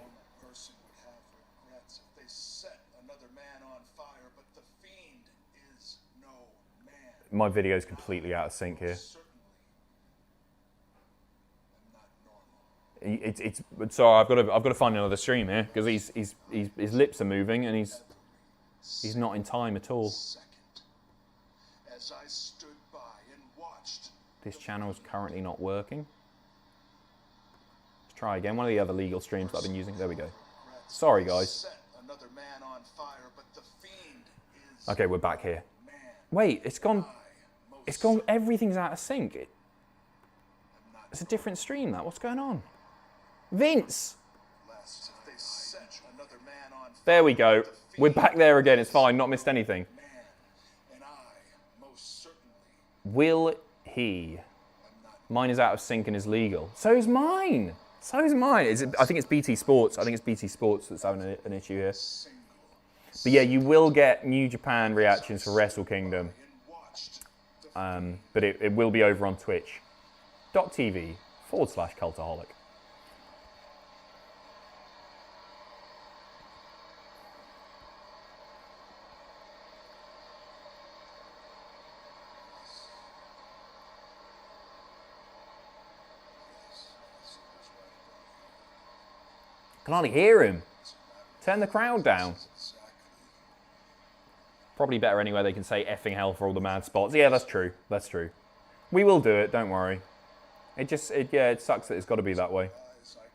My video is completely out of sync here. It's sorry. I've got to find another stream here, because his lips are moving and he's not in time at all. This channel is currently not working. Let's try again. One of the other legal streams that I've been using. There we go. Sorry, guys. Okay, we're back here. Wait, it's gone. It's gone. Everything's out of sync. It's a different stream. What's going on? Vince. There we go. We're back there again. It's fine. Not missed anything. Will he? Mine is out of sync and is legal. So is mine. So is mine. I think it's BT Sports. I think it's BT Sports that's having an issue here. But yeah, you will get New Japan reactions for Wrestle Kingdom. But it will be over on twitch.tv/Cultaholic. I can hardly hear him. Turn the crowd down. Probably better anyway. They can say effing hell for all the mad spots. Yeah, that's true. That's true. We will do it. Don't worry. It sucks that it's got to be that way. I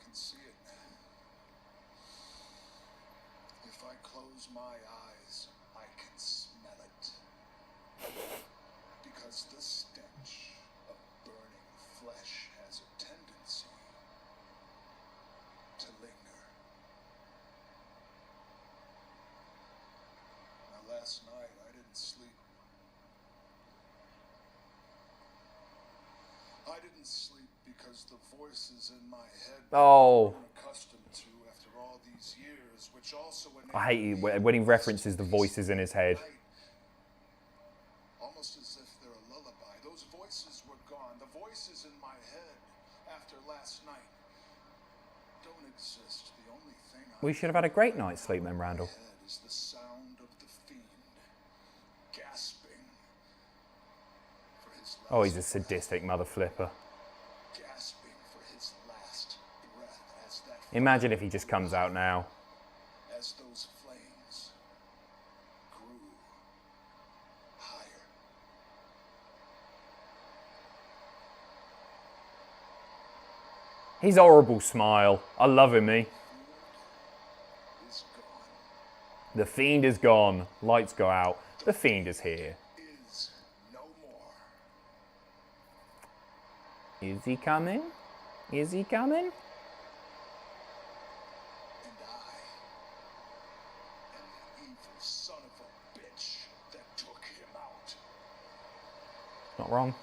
can see it. If I close my eyes, I can smell it. Because the stench of burning flesh has a tendency to linger. Now, last night I didn't sleep. I didn't sleep because the voices in my head Oh. I'm accustomed to after all these years, which also I hate it when he references the voices in his head. Almost as if they're a lullaby. Those voices were gone. The voices in my head after last night don't exist. The only thing We should have had a great night's sleep then, Randall. head is the sound of the fiend gasping for his last Oh, he's a sadistic mother flipper. gasping for his last breath as that Imagine if he just comes out now. as those flames grew higher. His horrible smile. I love him, me. Is gone. The Fiend is gone. Lights go out. The Fiend is here. Is no more. Is he coming? Is he coming? And I am the evil son of a bitch that took him out. Not wrong.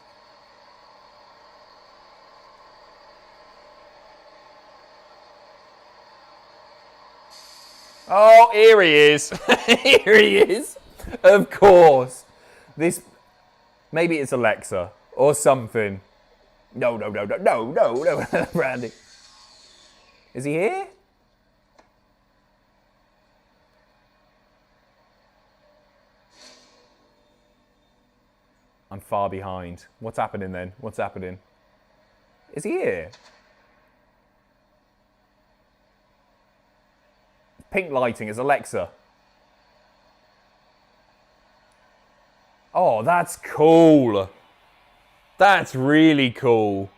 Oh, here he is. Here he is. Of course. This, maybe it's Alexa or something. No, Randy. Is he here? I'm far behind. What's happening then? What's happening? Is he here? Pink lighting is Alexa. Oh, that's cool. That's really cool.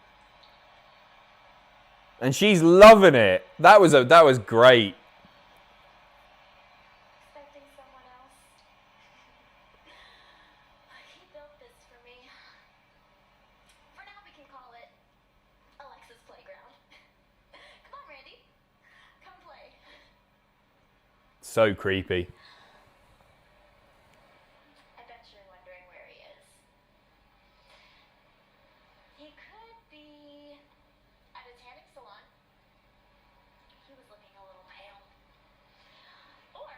And she's loving it. That was great. Expecting someone else. He built this for me. For now, we can call it Alexa's Playground. Come on, Randy. Come play. So creepy. I bet you're wondering where he is. He could be at a tanning salon. He was looking a little pale. Or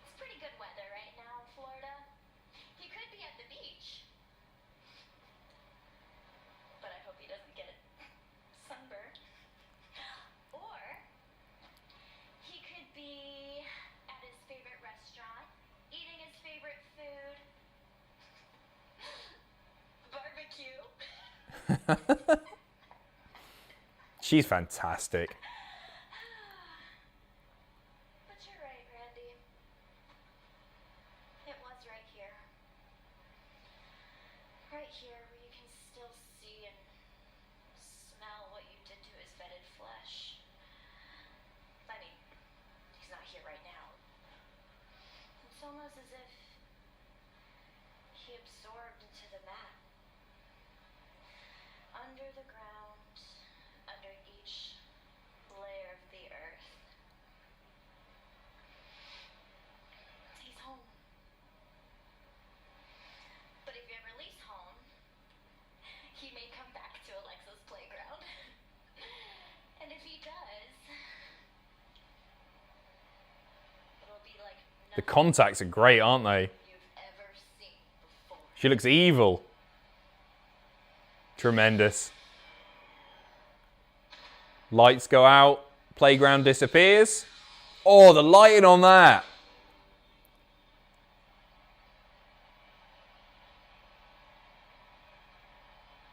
it's pretty good weather right now in Florida. He could be at the beach. But I hope he doesn't get sunburned. Or he could be at his favorite restaurant, eating his favorite food. Barbecue. She's fantastic. But you're right, Randy. It was right here. Right here where you can still see and smell what you did to his fetid flesh. I mean, he's not here right now. It's almost as if he absorbed into the mat. Under the ground, under each layer of the earth. He's home. But if he ever leaves home, he may come back to Alexa's playground. And if he does, it'll be like The contacts are great, aren't they? you've ever seen before. She looks evil. Tremendous. Lights go out. Playground disappears. Oh, the lighting on that.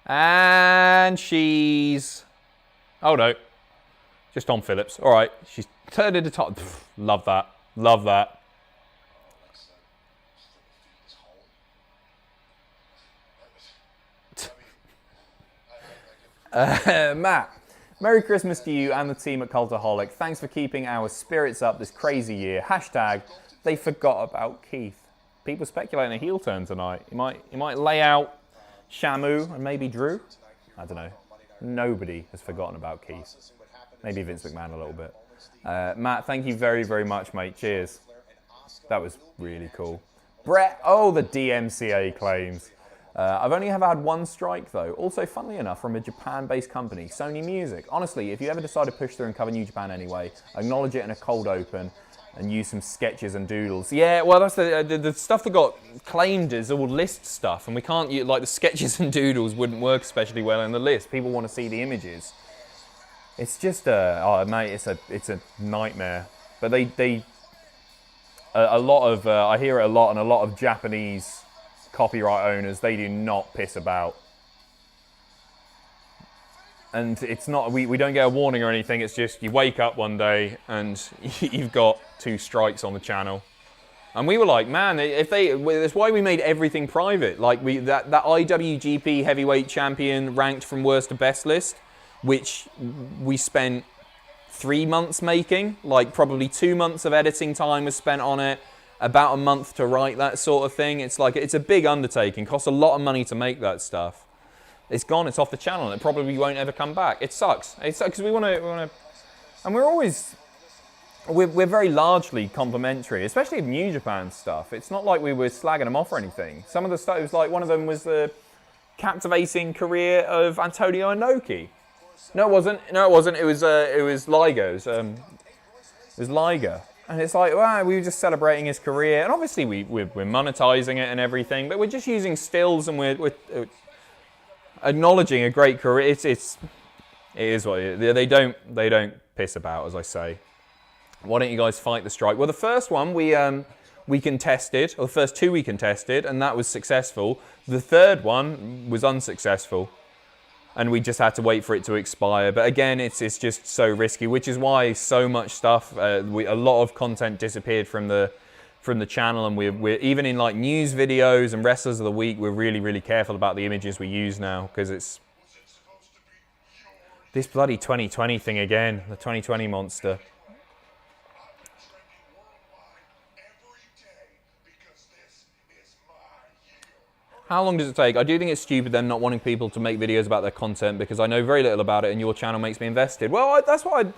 And she's... Oh, no. Just Tom Phillips. All right. She's turned into Tom. Pff, love that. Love that. Matt, Merry Christmas to you and the team at Cultaholic. Thanks for keeping our spirits up this crazy year. Hashtag, they forgot about Keith. People speculating a heel turn tonight. He might lay out Shamu and maybe Drew. I don't know. Nobody has forgotten about Keith. Maybe Vince McMahon a little bit. Matt, thank you very, very much, mate. Cheers. That was really cool. Brett, oh, the DMCA claims. I've only ever had one strike, though. Also, funnily enough, from a Japan-based company, Sony Music. Honestly, if you ever decide to push through and cover New Japan anyway, acknowledge it in a cold open and use some sketches and doodles. Yeah, well, that's the stuff that got claimed is all list stuff, and we can't use, like, the sketches and doodles wouldn't work especially well in the list. People want to see the images. It's just oh, mate, it's a nightmare. But a lot of I hear it a lot, and a lot of Japanese copyright owners, they do not piss about. And it's not, we don't get a warning or anything, it's just you wake up one day and you've got 2 strikes on the channel. And we were like, man, that's why we made everything private. Like that IWGP heavyweight champion ranked from worst to best list, which we spent 3 months making, like probably 2 months of editing time was spent on it. About a month to write that sort of thing. It's like, it's a big undertaking, costs a lot of money to make that stuff. It's gone, it's off the channel, and it probably won't ever come back. It sucks. It sucks because we want to, and we're very largely complimentary, especially of New Japan stuff. It's not like we were slagging them off or anything. Some of the stuff, it was like, one of them was the captivating career of Antonio Inoki. No, it wasn't. It was Liger. It was Liger. And it's like, wow, we were just celebrating his career. And obviously we're monetizing it and everything, but we're just using stills and we're acknowledging a great career. It is what it is. They don't piss about, as I say. Why don't you guys fight the strike? Well, the first one we contested, or the first 2 we contested, and that was successful. The third one was unsuccessful. And we just had to wait for it to expire. But again, it's just so risky, which is why so much stuff, a lot of content disappeared from the channel, and we're even in like news videos and wrestlers of the week, we're really, really careful about the images we use now, because it's this bloody 2020 thing again, the 2020 monster. How long does it take? I do think it's stupid them not wanting people to make videos about their content, because I know very little about it and your channel makes me invested. Well, that's what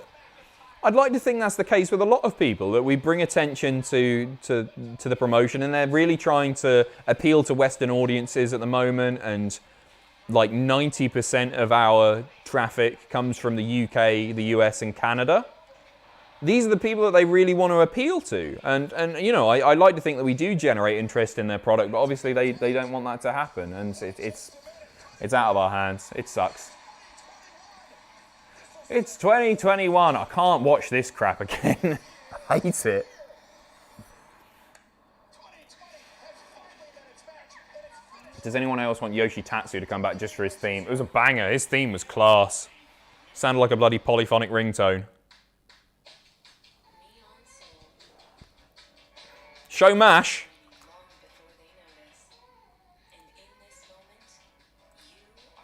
I'd like to think that's the case with a lot of people, that we bring attention to the promotion, and they're really trying to appeal to Western audiences at the moment, and like 90% of our traffic comes from the UK, the US and Canada. These are the people that they really want to appeal to. And you know, I like to think that we do generate interest in their product, but obviously they don't want that to happen. And it's out of our hands. It sucks. It's 2021. I can't watch this crap again. I hate it. Does anyone else want Yoshi Tatsu to come back just for his theme? It was a banger. His theme was class. Sounded like a bloody polyphonic ringtone. Show MASH.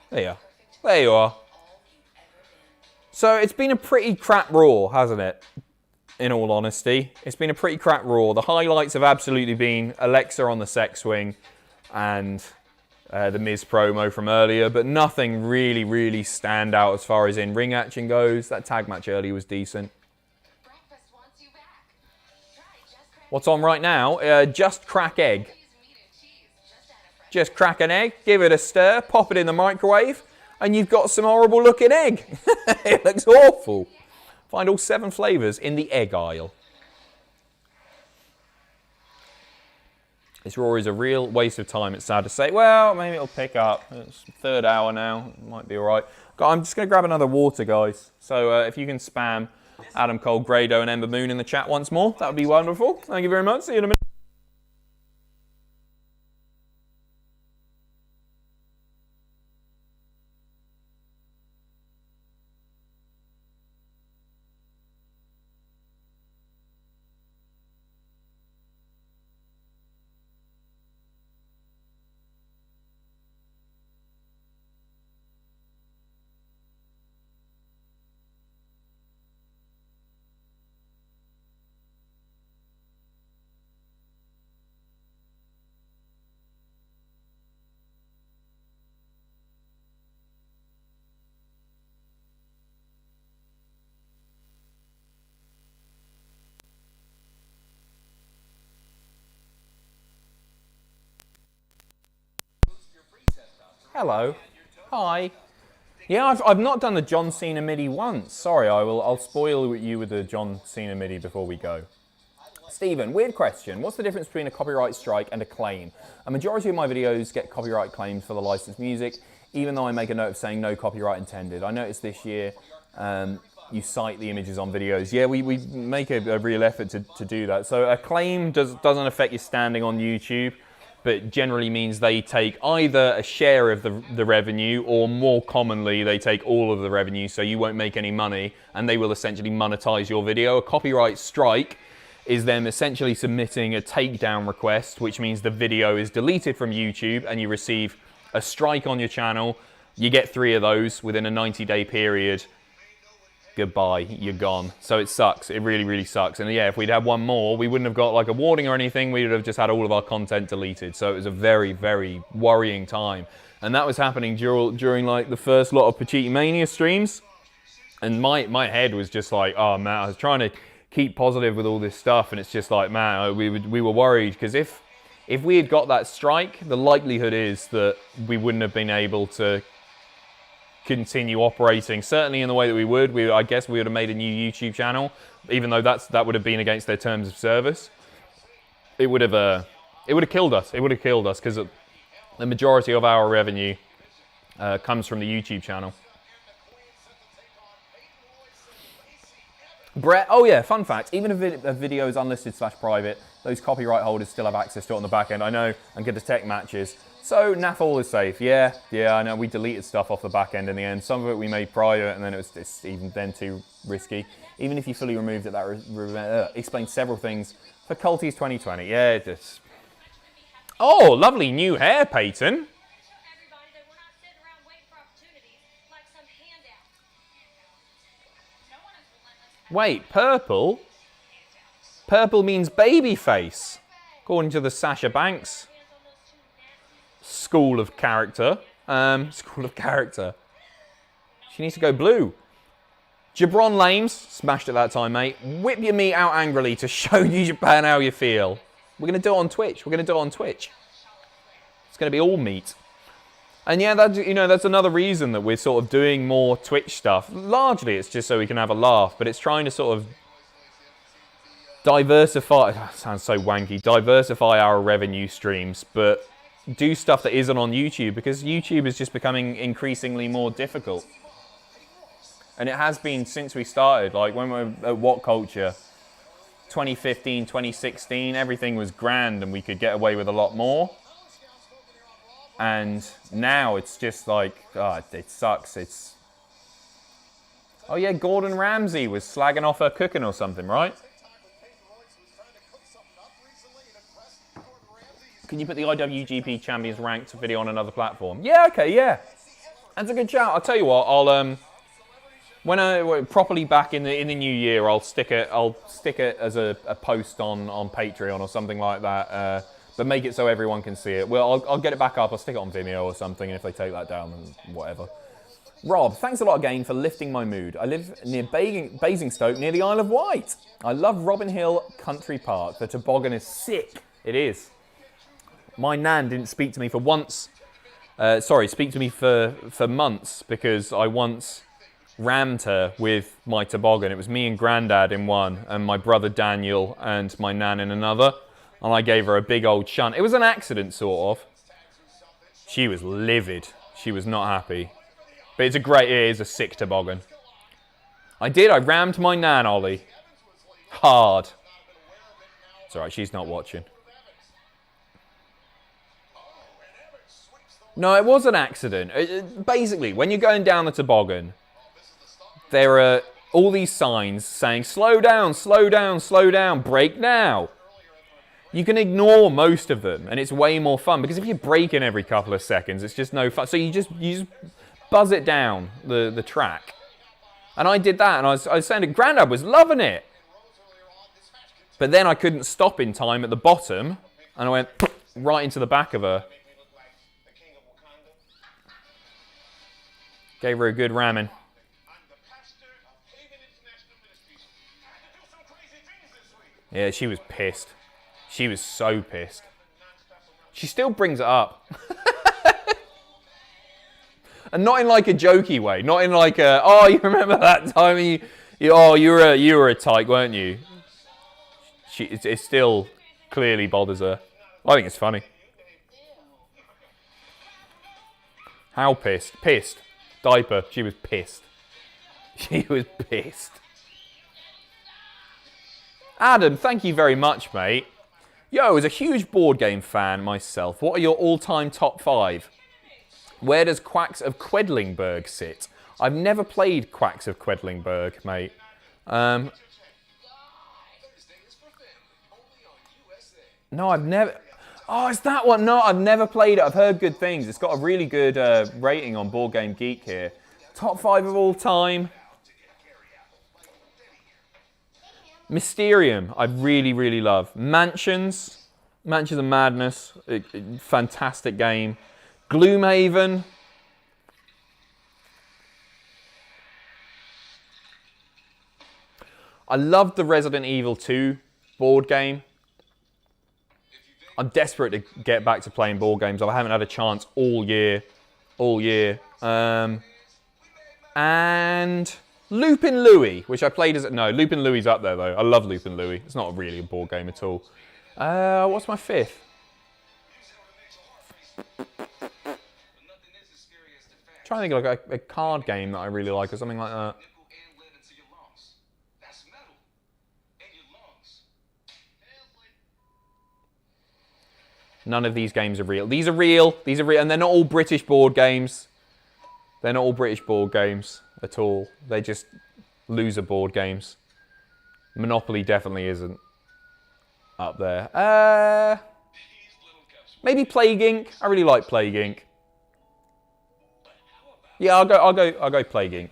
There you are. There you are. So it's been a pretty crap Raw, hasn't it? in all honesty. It's been a pretty crap Raw. The highlights have absolutely been Alexa on the sex swing and the Miz promo from earlier, but nothing really stand out as far as in-ring action goes. That tag match earlier was decent. Breakfast wants you back. Try Just Crack What's on right now? Just crack egg. Use meat and cheese. Just add a fresh Just crack an egg, give it a stir, pop it in the microwave, and you've got some horrible looking egg. It looks awful. Find all 7 flavours in the egg aisle. This Raw is a real waste of time, it's sad to say. Well, maybe it'll pick up. It's 3rd hour now, it might be alright. I'm just going to grab another water, guys. So if you can spam Adam Cole, Grado and Ember Moon in the chat once more, that would be wonderful. Thank you very much. See you in a minute. Hello. Hi. Yeah, I've not done the John Cena MIDI once. Sorry, I'll spoil you with the John Cena MIDI before we go. Stephen, weird question. What's the difference between a copyright strike and a claim? A majority of my videos get copyright claims for the licensed music, even though I make a note of saying no copyright intended. I noticed this year you cite the images on videos. Yeah, we make a real effort to do that. So a claim doesn't affect your standing on YouTube, but generally means they take either a share of the revenue, or more commonly, they take all of the revenue, so you won't make any money, and they will essentially monetize your video. A copyright strike is them essentially submitting a takedown request, which means the video is deleted from YouTube, and you receive a strike on your channel. You get 3 of those within a 90-day period. Goodbye, you're gone. So it sucks. It really sucks. And yeah, if we'd had one more, we wouldn't have got like a warning or anything. We would have just had all of our content deleted. So it was a very worrying time. And that was happening during like the first lot of Pacitti Mania streams. And my head was just like, oh man, I was trying to keep positive with all this stuff. And it's just like, man, we were worried, because if we had got that strike, the likelihood is that we wouldn't have been able to continue operating, certainly in the way that we would. I guess we would have made a new YouTube channel, even though that would have been against their terms of service. It would have killed us. It would have killed us, because the majority of our revenue comes from the YouTube channel. Brett, oh yeah, fun fact, even if a video is unlisted / private, those copyright holders still have access to it on the back end. I know, and get the tech matches. So NAF all is safe. Yeah, I know, we deleted stuff off the back end in the end. Some of it we made prior, and then it's even then too risky. Even if you fully removed it, that explains several things for Culties 2020. Yeah, it just... Oh, lovely new hair, Peyton. Tell everybody that we're not sitting around waiting for opportunities like some handout. No one is relentless. Wait, purple? Purple means baby face, according to the Sasha Banks school of character. School of character. She needs to go blue. Jabron Lames, smashed it that time, mate. Whip your meat out angrily to show New Japan how you feel. We're going to do it on Twitch. It's going to be all meat. And yeah, that's another reason that we're sort of doing more Twitch stuff. Largely, it's just so we can have a laugh, but it's trying to sort of diversify, sounds so wanky, diversify our revenue streams, but do stuff that isn't on YouTube, because YouTube is just becoming increasingly more difficult. And it has been since we started. Like when we were at What Culture, 2015, 2016, everything was grand and we could get away with a lot more. And now it's just like, oh, it sucks. Oh yeah, Gordon Ramsay was slagging off her cooking or something, right? Can you put the IWGP Champions Ranked video on another platform? Yeah, okay, yeah. That's a good shout. I'll tell you what, When I properly back in the new year, I'll stick it as a post on Patreon or something like that. But make it so everyone can see it. Well, I'll get it back up. I'll stick it on Vimeo or something, and if they take that down, then whatever. Rob, thanks a lot again for lifting my mood. I live near Basingstoke, near the Isle of Wight. I love Robin Hill Country Park. The toboggan is sick. It is. My nan didn't speak to me for once. Speak to me for months, because I once rammed her with my toboggan. It was me and Grandad in one, and my brother Daniel and my nan in another. And I gave her a big old shunt. It was an accident, sort of. She was livid. She was not happy. But it is a sick toboggan. I rammed my nan, Ollie. Hard. It's alright, she's not watching. No, it was an accident. Basically, when you're going down the toboggan, there are all these signs saying, slow down, slow down, slow down, brake now. You can ignore most of them, and it's way more fun, because if you're braking every couple of seconds, it's just no fun. So you just buzz it down the track. And I did that, and I was saying to Grandad was loving it. But then I couldn't stop in time at the bottom, and I went right into the back of her. Gave her a good ramming. Yeah, she was pissed. She was so pissed. She still brings it up. And not in like a jokey way. Not in like a, oh, you remember that time you were a tyke, weren't you? It still clearly bothers her. I think it's funny. How pissed? Pissed. Diaper. She was pissed. She was pissed. Adam, thank you very much, mate. Yo, as a huge board game fan myself, what are your all-time top 5? Where does Quacks of Quedlingberg sit? I've never played Quacks of Quedlingberg, mate. No, I've never... Oh, it's that one. No, I've never played it. I've heard good things. It's got a really good rating on Board Game Geek here. Top 5 of all time. Mysterium, I really, really love. Mansions of Madness, fantastic game. Gloomhaven. I love the Resident Evil 2 board game. I'm desperate to get back to playing board games. I haven't had a chance all year. And Lupin Louie, which I played as... No, Lupin Louie's up there, though. I love Lupin Louie. It's not really a board game at all. What's my 5th? Trying to think of like a card game that I really like or something like that. None of these games are real. These are real, and they're not all British board games. They're not all British board games at all. They're just loser board games. Monopoly definitely isn't up there. Maybe Plague Inc. I really like Plague Inc. Yeah, I'll go Plague Inc.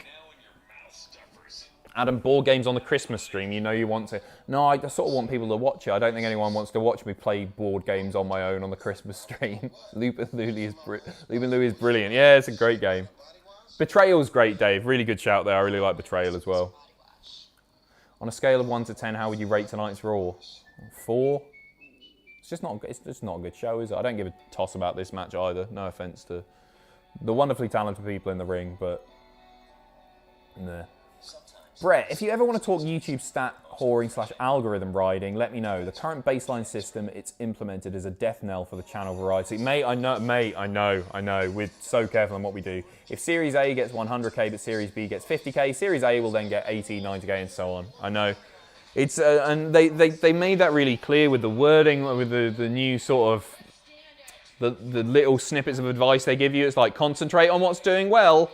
Adam, board games on the Christmas stream, you know you want to... No, I sort of want people to watch it. I don't think anyone wants to watch me play board games on my own on the Christmas stream. Lupin Louie is brilliant. Yeah, it's a great game. Betrayal's great, Dave. Really good shout there. I really like Betrayal as well. On a scale of 1 to 10, how would you rate tonight's Raw? 4? It's just not a good show, is it? I don't give a toss about this match either. No offence to the wonderfully talented people in the ring, but... Nah. Brett, if you ever want to talk YouTube stat whoring / algorithm riding, let me know. The current baseline system it's implemented is a death knell for the channel variety. Mate, I know. We're so careful on what we do. If Series A gets 100k but Series B gets 50k, Series A will then get 80, 90k and so on. I know. It's and they made that really clear with the wording, with the new sort of the little snippets of advice they give you. It's like, concentrate on what's doing well.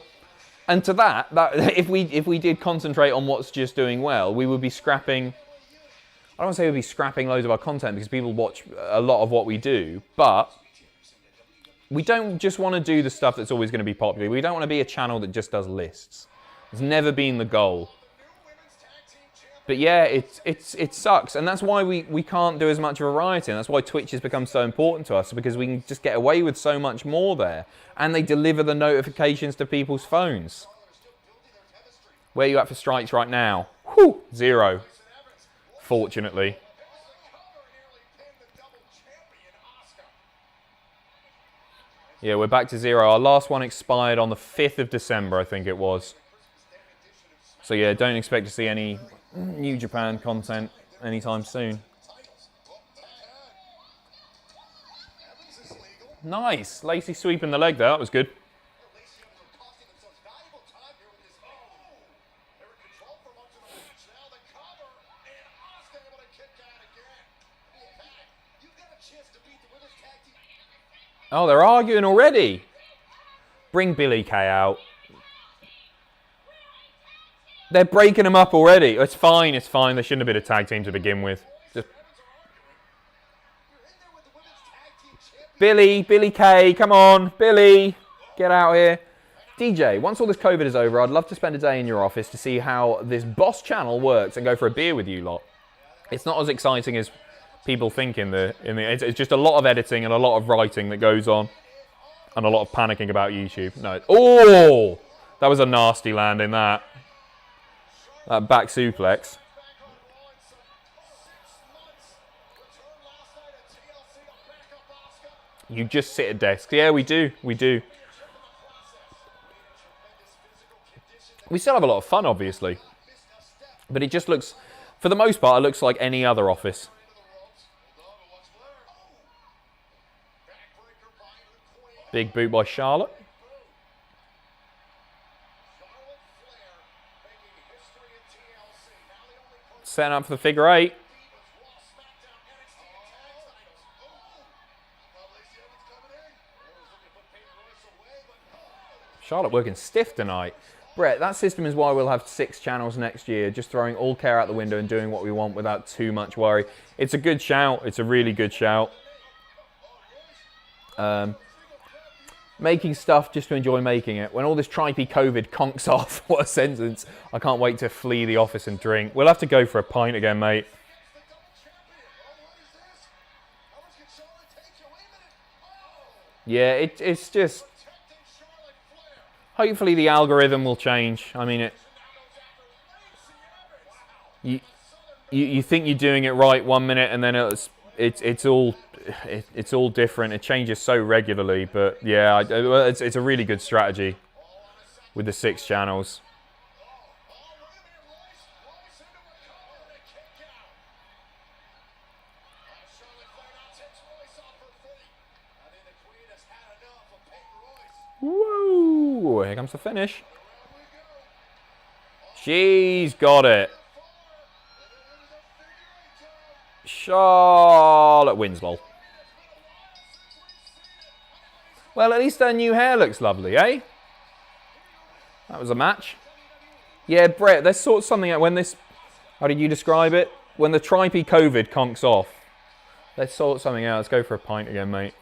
And to that if we did concentrate on what's just doing well, we would be scrapping... I don't want to say we'd be scrapping loads of our content because people watch a lot of what we do, but we don't just want to do the stuff that's always going to be popular. We don't want to be a channel that just does lists. It's never been the goal. But yeah, it sucks, and that's why we can't do as much variety, and that's why Twitch has become so important to us, because we can just get away with so much more there, and they deliver the notifications to people's phones. Where are you at for strikes right now? Whew, 0. Fortunately. Yeah, we're back to 0. Our last one expired on the 5th of December, I think it was. So yeah, don't expect to see any New Japan content anytime soon. Nice. Lacey sweeping the leg there. That was good. Oh, they're arguing already. Bring Billy Kay out. They're breaking them up already. It's fine, it's fine. They shouldn't have been a tag team to begin with. Just... Billy Kay, come on. Billy, get out here. DJ, once all this COVID is over, I'd love to spend a day in your office to see how this boss channel works and go for a beer with you lot. It's not as exciting as people think it's just a lot of editing and a lot of writing that goes on. And a lot of panicking about YouTube. No. Oh! That was a nasty landing, that. That back suplex. You just sit at desks. Yeah, we do. We do. We still have a lot of fun, obviously. But it just looks, for the most part, it looks like any other office. Big boot by Charlotte. Setting up for the figure 8. Charlotte working stiff tonight. Brett, that system is why we'll have 6 channels next year, just throwing all care out the window and doing what we want without too much worry. It's a good shout. It's a really good shout. Making stuff just to enjoy making it. When all this tripey COVID conks off, what a sentence. I can't wait to flee the office and drink. We'll have to go for a pint again, mate. Yeah, it's just... Hopefully the algorithm will change. I mean, you think you're doing it right 1 minute, and then it's all different. It changes so regularly, but yeah, it's a really good strategy with the 6 channels. Woo! Here comes the finish. She's got it. Charlotte Winslow. Well, at least her new hair looks lovely, eh? That was a match. Yeah, Brett, let's sort something out when this... How did you describe it? When the tripey COVID conks off. Let's sort something out. Let's go for a pint again, mate.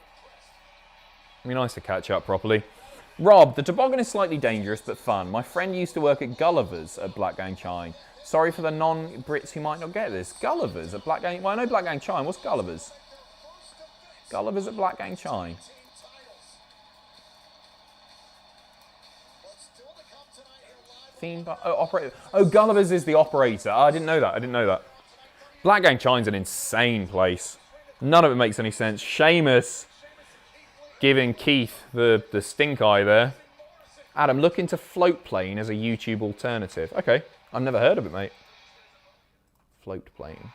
It'd be nice to catch up properly. Rob, the toboggan is slightly dangerous but fun. My friend used to work at Gulliver's at Black Gang Chine. Sorry for the non-Brits who might not get this. Gulliver's at Black Gang... Well, I know Black Gang Chine. What's Gulliver's? Gulliver's at Black Gang Chine. Theme bar... Oh, operator. Oh, Gulliver's is the operator. Oh, I didn't know that. Black Gang Chine's an insane place. None of it makes any sense. Sheamus giving Keith the stink eye there. Adam, look into Float Plane as a YouTube alternative. Okay. I've never heard of it, mate. Float Plane.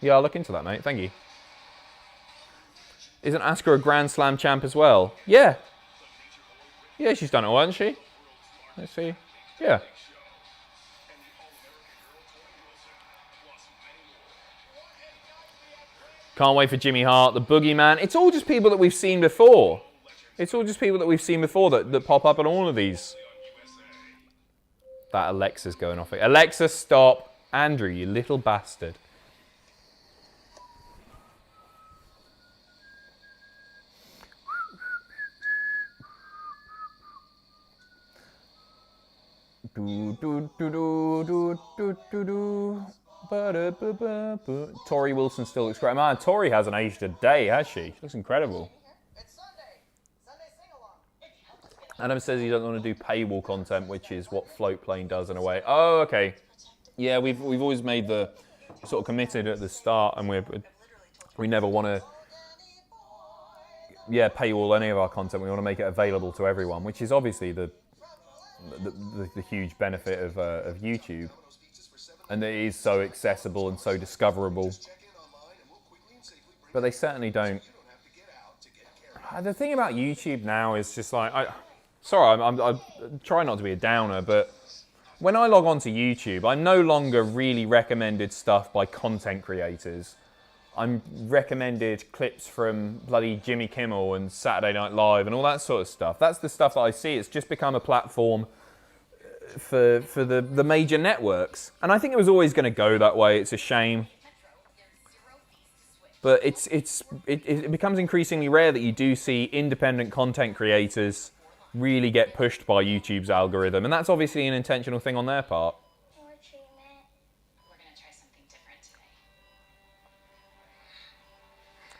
Yeah, I'll look into that, mate. Thank you. Isn't Asuka a Grand Slam champ as well? Yeah. Yeah, she's done it all, hasn't she? Let's see. Yeah. Can't wait for Jimmy Hart, the Boogeyman. It's all just people that we've seen before. That pop up on all of these. That Alexa's going off. Alexa, stop. Andrew, you little bastard. Tori Wilson still looks great. Man, Tori hasn't aged a day, has she? She looks incredible. It's Sunday. Sunday sing-along. Adam says he doesn't want to do paywall content, which is what Floatplane does in a way. Oh, okay. Yeah, we've always made the sort of committed at the start, and we never want to paywall any of our content. We want to make it available to everyone, which is obviously the huge benefit of YouTube, and it is so accessible and so discoverable. But they certainly don't. The thing about YouTube now is just like I try not to be a downer, but when I log on to YouTube, I'm no longer really recommended stuff by content creators. I'm recommended clips from bloody Jimmy Kimmel and Saturday Night Live and all that sort of stuff. That's the stuff that I see. It's just become a platform for the major networks. And I think it was always going to go that way. It's a shame. But it becomes increasingly rare that you do see independent content creators really get pushed by YouTube's algorithm. And that's obviously an intentional thing on their part. More treatment. We're gonna try something different today.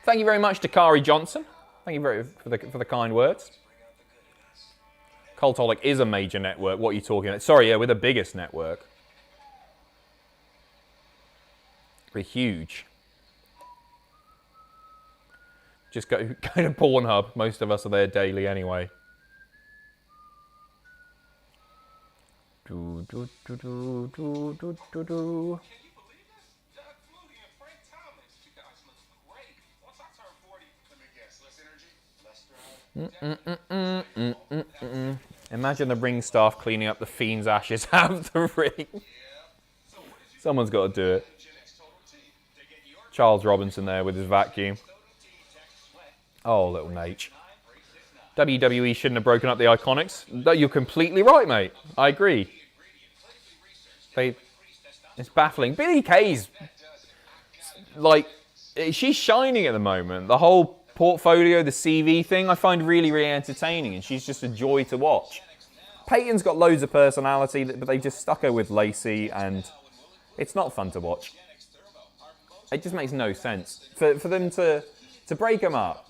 Thank you very much to Kari Johnson. Thank you for the kind words. Cultaholic is a major network. What are you talking about? Sorry, yeah, we're the biggest network. We're huge. Just go to Pornhub. Most of us are there daily anyway. Can you believe this? Doug Flutie and Frank Thomas. You guys look great. Once I turn 40, let me guess, less energy, less drive. Imagine the ring staff cleaning up the Fiend's ashes out of the ring. Someone's got to do it. Charles Robinson there with his vacuum. Oh, little Nate. WWE shouldn't have broken up the Iconics. You're completely right, mate. I agree. It's baffling. Billie Kay's like, she's shining at the moment. The whole portfolio, the CV thing, I find really, really entertaining, and she's just a joy to watch. Peyton's got loads of personality, but they just stuck her with Lacey, and it's not fun to watch. It just makes no sense for them to break them up,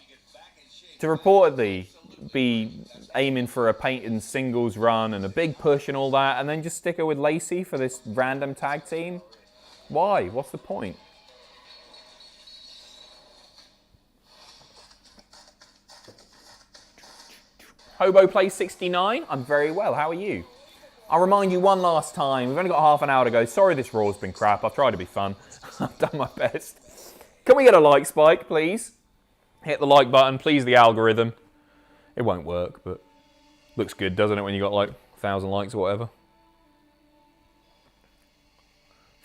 to reportedly be aiming for a Peyton singles run and a big push and all that, and then just stick her with Lacey for this random tag team. Why? What's the point? Hobo plays 69. I'm very well. How are you? I'll remind you one last time. We've only got half an hour to go. Sorry this Raw's been crap. I've tried to be fun. I've done my best. Can we get a like spike, please? Hit the like button. Please the algorithm. It won't work, but looks good, doesn't it, when you got like 1,000 likes or whatever.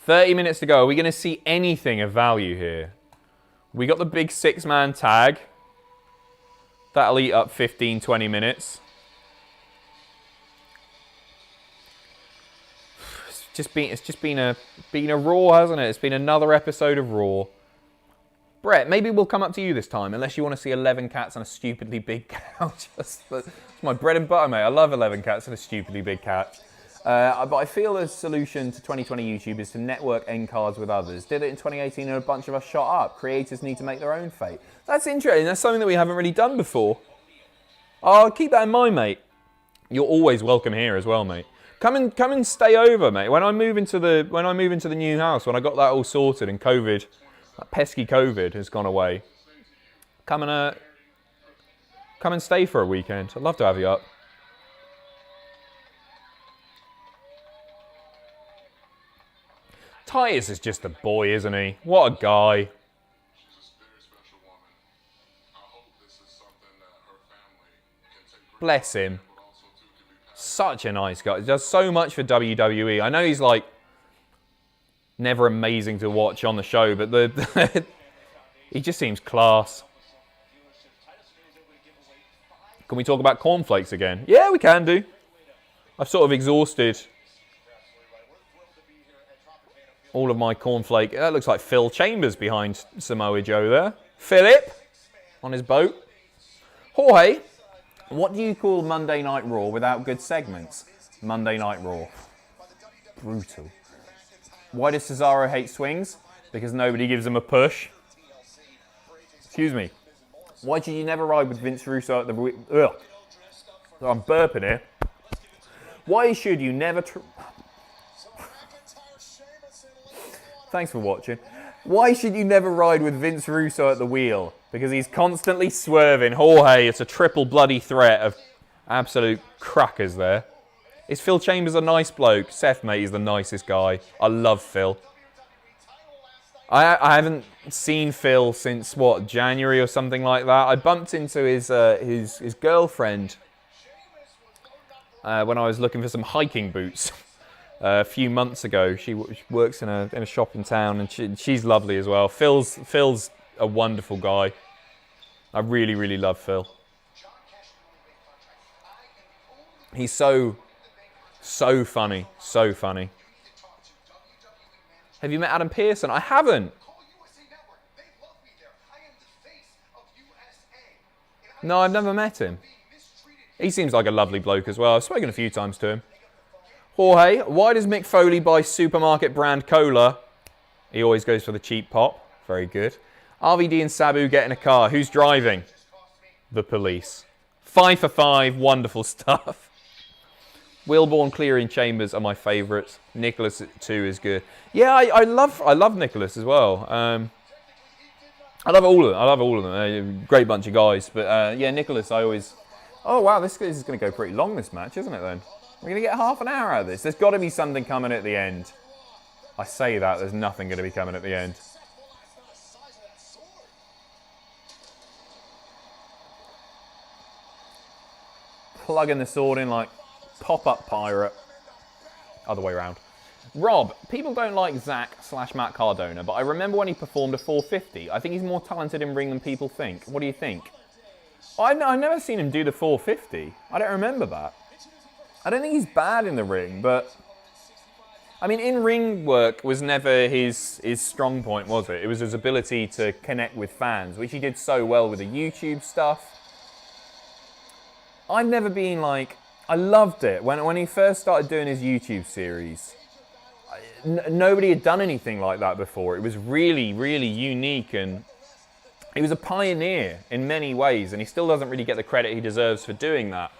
30 minutes to go. Are we going to see anything of value here? We got the big 6-man tag. That'll eat up 15, 20 minutes. It's just been a Raw, hasn't it? It's been another episode of Raw. Brett, maybe we'll come up to you this time, unless you want to see 11 cats on a stupidly big couch. It's my bread and butter, mate. I love 11 cats on a stupidly big couch. But I feel the solution to 2020 YouTube is to network end cards with others. Did it in 2018 and a bunch of us shot up. Creators need to make their own fate. That's interesting. That's something that we haven't really done before. I'll keep that in mind, mate. You're always welcome here as well, mate. Come and stay over, mate. When I move into the new house, when I got that all sorted and COVID, that pesky COVID has gone away. Come and stay for a weekend. I'd love to have you up. Titus is just a boy, isn't he? What a guy. Bless him. Such a nice guy. He does so much for WWE. I know he's like never amazing to watch on the show, but he just seems class. Can we talk about cornflakes again? Yeah, we can do. I've sort of exhausted all of my cornflake. That looks like Phil Chambers behind Samoa Joe there. Philip on his boat. Jorge, what do you call Monday Night Raw without good segments? Monday Night Raw. Brutal. Why does Cesaro hate swings? Because nobody gives him a push. Excuse me. Why should you never ride with Vince Russo at the... Ugh. I'm burping here. Why should you never... Thanks for watching. Why should you never ride with Vince Russo at the wheel? Because he's constantly swerving. Jorge, it's a triple bloody threat of absolute crackers there. Is Phil Chambers a nice bloke? Seth, mate, he's the nicest guy. I love Phil. I haven't seen Phil since, what, January or something like that. I bumped into his girlfriend when I was looking for some hiking boots a few months ago. She works in a shop in town, and she's lovely as well. Phil's a wonderful guy. I really, really love Phil. He's so funny, so funny. Have you met Adam Pearson? I haven't. No, I've never met him. He seems like a lovely bloke as well. I've spoken a few times to him. Jorge, why does Mick Foley buy supermarket brand cola? He always goes for the cheap pop. Very good. RVD and Sabu get in a car. Who's driving? The police. 5 for 5. Wonderful stuff. Wilborn, Cleary, and Chambers are my favourites. Nicholas too is good. Yeah, I love Nicholas as well. I love all of them. They're a great bunch of guys. But yeah, Nicholas, I always. Oh wow, this is going to go pretty long, this match, isn't it? Then we're going to get half an hour out of this. There's got to be something coming at the end. I say that there's nothing going to be coming at the end. Plugging the sword in like pop-up pirate. Other way around. Rob, people don't like Zach/Matt Cardona, but I remember when he performed a 450. I think he's more talented in ring than people think. What do you think? I've never seen him do the 450. I don't remember that. I don't think he's bad in the ring, but... I mean, in-ring work was never his strong point, was it? It was his ability to connect with fans, which he did so well with the YouTube stuff. I've never been like... I loved it. When he first started doing his YouTube series, nobody had done anything like that before. It was really, really unique, and he was a pioneer in many ways, and he still doesn't really get the credit he deserves for doing that.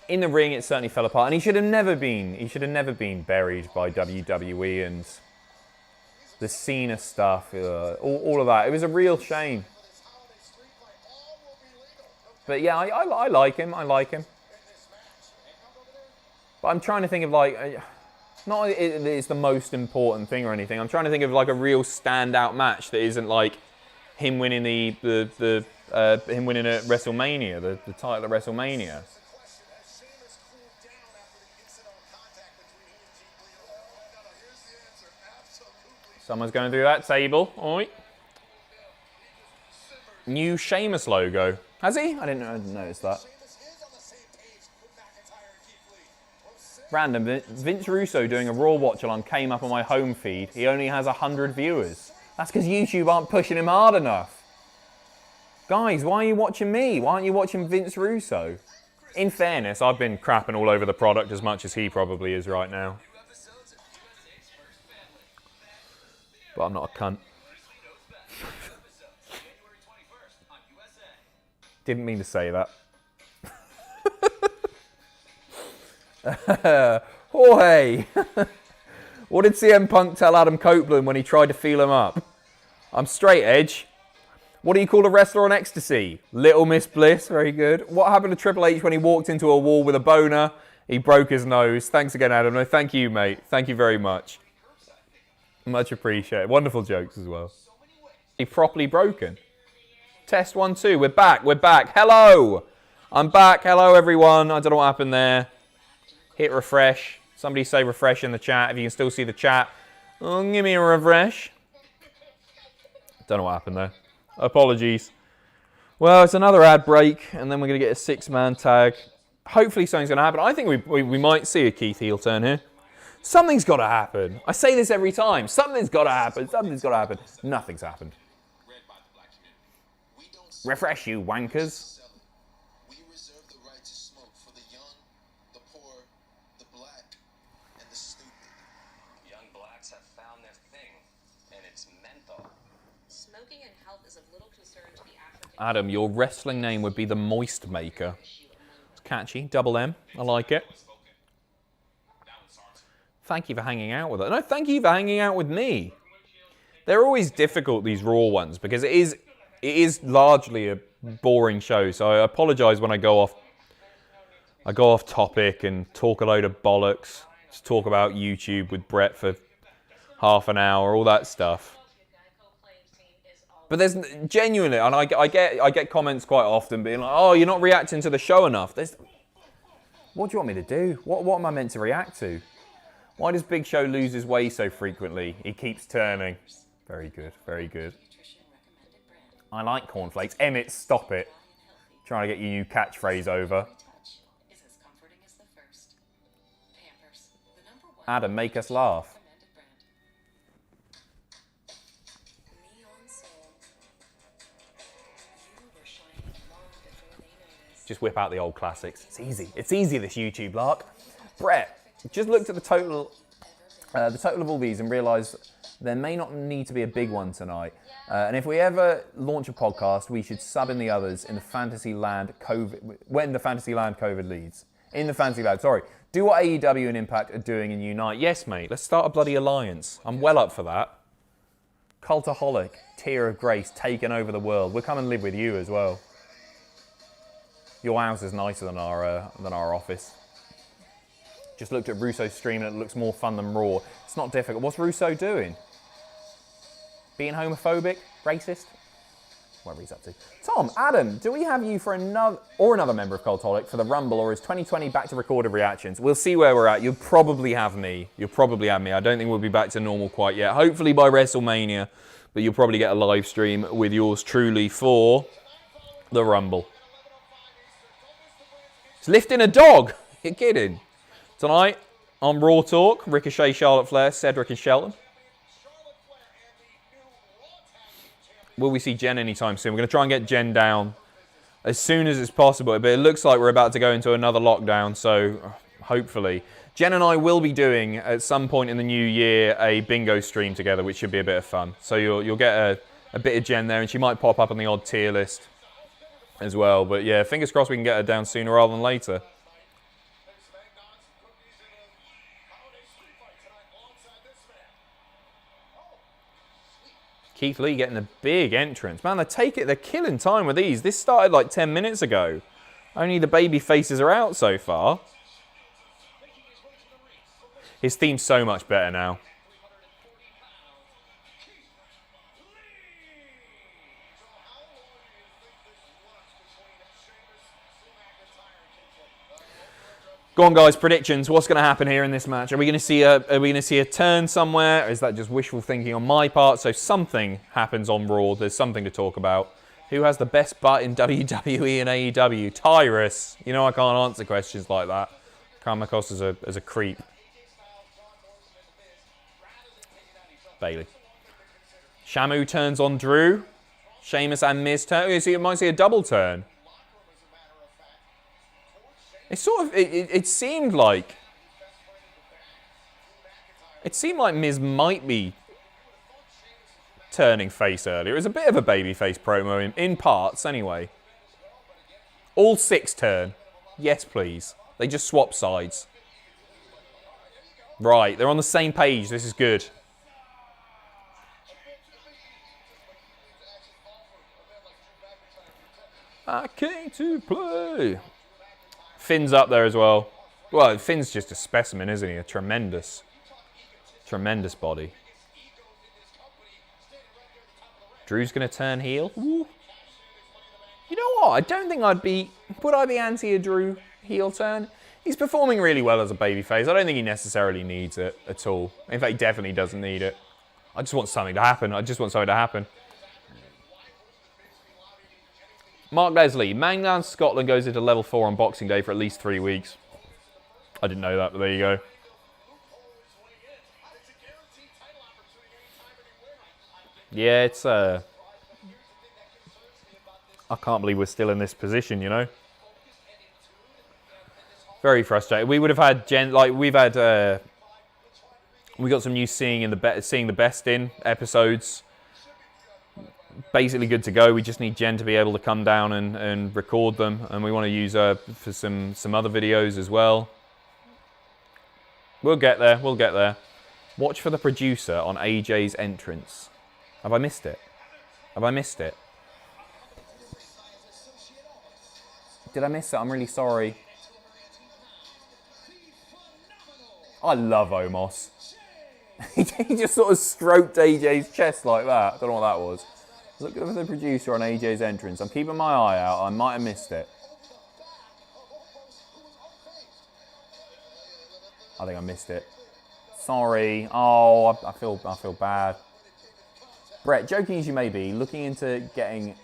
In the ring, it certainly fell apart, and he should have never been buried by WWE and the Cena stuff, all of that. It was a real shame. But yeah, I like him. I like him. But I'm trying to think of like, not that it's the most important thing or anything. I'm trying to think of like a real standout match that isn't like him winning him winning at WrestleMania, the title at WrestleMania. Someone's going through that table. Oi. New Sheamus logo. Has he? I didn't notice that. Random. Vince Russo doing a Raw watch along came up on my home feed. He only has 100 viewers. That's because YouTube aren't pushing him hard enough. Guys, why are you watching me? Why aren't you watching Vince Russo? In fairness, I've been crapping all over the product as much as he probably is right now. But I'm not a cunt. Didn't mean to say that. Jorge! What did CM Punk tell Adam Copeland when he tried to feel him up? I'm straight edge. What do you call a wrestler on ecstasy? Little Miss Bliss, very good. What happened to Triple H when he walked into a wall with a boner? He broke his nose. Thanks again, Adam. No, thank you, mate. Thank you very much. Much appreciated. Wonderful jokes as well. He properly broken. Test 1, 2. We're back. We're back. Hello. I'm back. Hello, everyone. I don't know what happened there. Hit refresh. Somebody say refresh in the chat if you can still see the chat. Oh, give me a refresh. Don't know what happened there. Apologies. Well, it's another ad break, and then we're going to get a 6-man tag. Hopefully something's going to happen. I think we might see a Keith heel turn here. Something's got to happen. I say this every time. Something's got to happen. Something's got to happen. Nothing's happened. Refresh, you wankers. We reserve the right to smoke for the young, the poor, the black, Adam, your wrestling name would be the Moist Maker. It's catchy. Double M. I like it. Thank you for hanging out with us. No, thank you for hanging out with me. They're always difficult, these Raw ones, because it is largely a boring show. So I apologise when I go off topic and talk a load of bollocks. Just talk about YouTube with Brett for half an hour, all that stuff. But there's genuinely, and I get comments quite often being like, "Oh, you're not reacting to the show enough." What do you want me to do? What am I meant to react to? Why does Big Show lose his way so frequently? He keeps turning. Very good, very good. I like cornflakes. Emmett, stop it. Trying to get your new catchphrase over. Adam, make us laugh. Just whip out the old classics. It's easy. It's easy, this YouTube lark. Brett, just looked at the total of all these and realised there may not need to be a big one tonight. And if we ever launch a podcast, we should sub in the others in the Fantasyland COVID, when the Fantasyland COVID leads. In the Fantasyland, sorry. Do what AEW and Impact are doing and unite. Yes, mate, let's start a bloody alliance. I'm well up for that. Cultaholic, Tier of Grace, taking over the world. We'll come and live with you as well. Your house is nicer than our office. Just looked at Russo's stream and it looks more fun than Raw. It's not difficult. What's Russo doing? Being homophobic? Racist? Whatever he's up to. Tom, Adam, do we have you for another member of Cultaholic for the Rumble, or is 2020 back to recorded reactions? We'll see where we're at. You'll probably have me. I don't think we'll be back to normal quite yet. Hopefully by WrestleMania, but you'll probably get a live stream with yours truly for the Rumble. It's lifting a dog. You're kidding. Tonight on Raw Talk, Ricochet, Charlotte Flair, Cedric and Shelton. Will we see Jen anytime soon? We're going to try and get Jen down as soon as it's possible. But it looks like we're about to go into another lockdown, so hopefully. Jen and I will be doing, at some point in the new year, a bingo stream together, which should be a bit of fun. So you'll get a bit of Jen there, and she might pop up on the odd tier list as well. But yeah, fingers crossed we can get her down sooner rather than later. Keith Lee getting a big entrance. Man, they're killing time with these. This started like 10 minutes ago. Only the baby faces are out so far. His theme's so much better now. Go on, guys. Predictions. What's going to happen here in this match? Are we going to see a turn somewhere? Or is that just wishful thinking on my part? So something happens on Raw. There's something to talk about. Who has the best butt in WWE and AEW? Tyrus. You know I can't answer questions like that. Come across as a creep. Bailey. Shamu turns on Drew. Sheamus and Miz turn. You might see a double turn. It seemed like Miz might be turning face earlier. It was a bit of a babyface promo in parts anyway. All 6 turn. Yes, please. They just swap sides. Right, they're on the same page. This is good. I came to play. Finn's up there as well. Well, Finn's just a specimen, isn't he? A tremendous body. Drew's going to turn heel. Ooh. You know what? I don't think would I be anti a Drew heel turn? He's performing really well as a babyface. I don't think he necessarily needs it at all. In fact, he definitely doesn't need it. I just want something to happen. Mark Leslie, Mangdown Scotland goes into level 4 on Boxing Day for at least 3 weeks. I didn't know that, but there you go. Yeah, it's I can't believe we're still in this position, you know. Very frustrating. We would have had we got some new seeing the best in episodes. basically good to go. We just need Jen to be able to come down and record them, and we want to use her for some other videos as well. We'll get there, we'll get there. Watch for the producer on AJ's entrance. Have I missed it? Have I missed it? Did I miss it? I'm really sorry. I love Omos. He just sort of stroked AJ's chest like that. I don't know what that was. Look for the producer on AJ's entrance. I'm keeping my eye out. I might have missed it. I think I missed it. Sorry. Oh, I feel bad. Brett, joking as you may be, looking into getting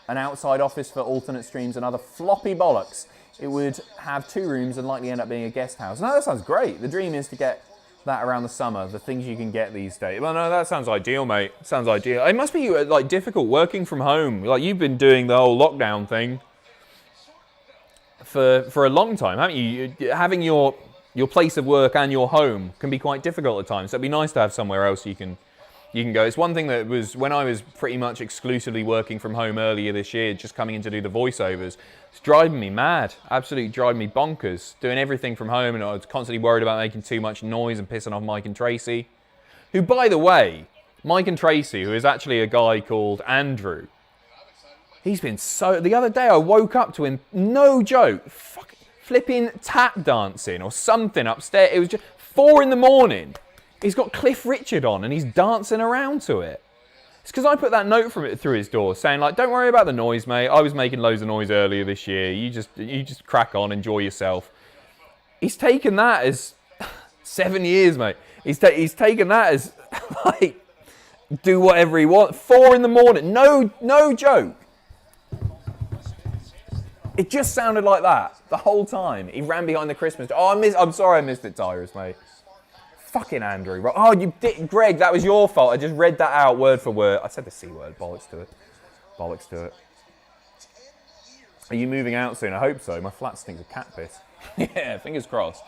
an outside office for alternate streams and other floppy bollocks. It would have 2 rooms and likely end up being a guest house. No, that sounds great. The dream is to get that around the summer, the things you can get these days. Well, no, that sounds ideal, mate. Sounds ideal. It must be like difficult working from home. Like you've been doing the whole lockdown thing for a long time, haven't you? Having your place of work and your home can be quite difficult at times. So it'd be nice to have somewhere else you can go. It's one thing that was when I was pretty much exclusively working from home earlier this year, just coming in to do the voiceovers. It's driving me mad, absolutely driving me bonkers, doing everything from home, and I was constantly worried about making too much noise and pissing off Mike and Tracy. Who, by the way, Mike and Tracy, who is actually a guy called Andrew, he's been so... The other day I woke up to him, no joke, flipping tap dancing or something upstairs. It was just 4 in the morning. He's got Cliff Richard on and he's dancing around to it. It's because I put that note from it through his door saying, like, don't worry about the noise, mate. I was making loads of noise earlier this year. You just crack on, enjoy yourself. He's taken that as 7 years, mate. He's taken that as, like, do whatever he wants. 4 in the morning. No joke. It just sounded like that the whole time. He ran behind the Christmas. Oh, I'm sorry I missed it, Tyrus, mate. Fucking Andrew. Oh, you did, Greg, that was your fault. I just read that out word for word. I said the C word. Bollocks to it. Bollocks to it. Are you moving out soon? I hope so. My flat stinks of cat piss. Yeah, fingers crossed.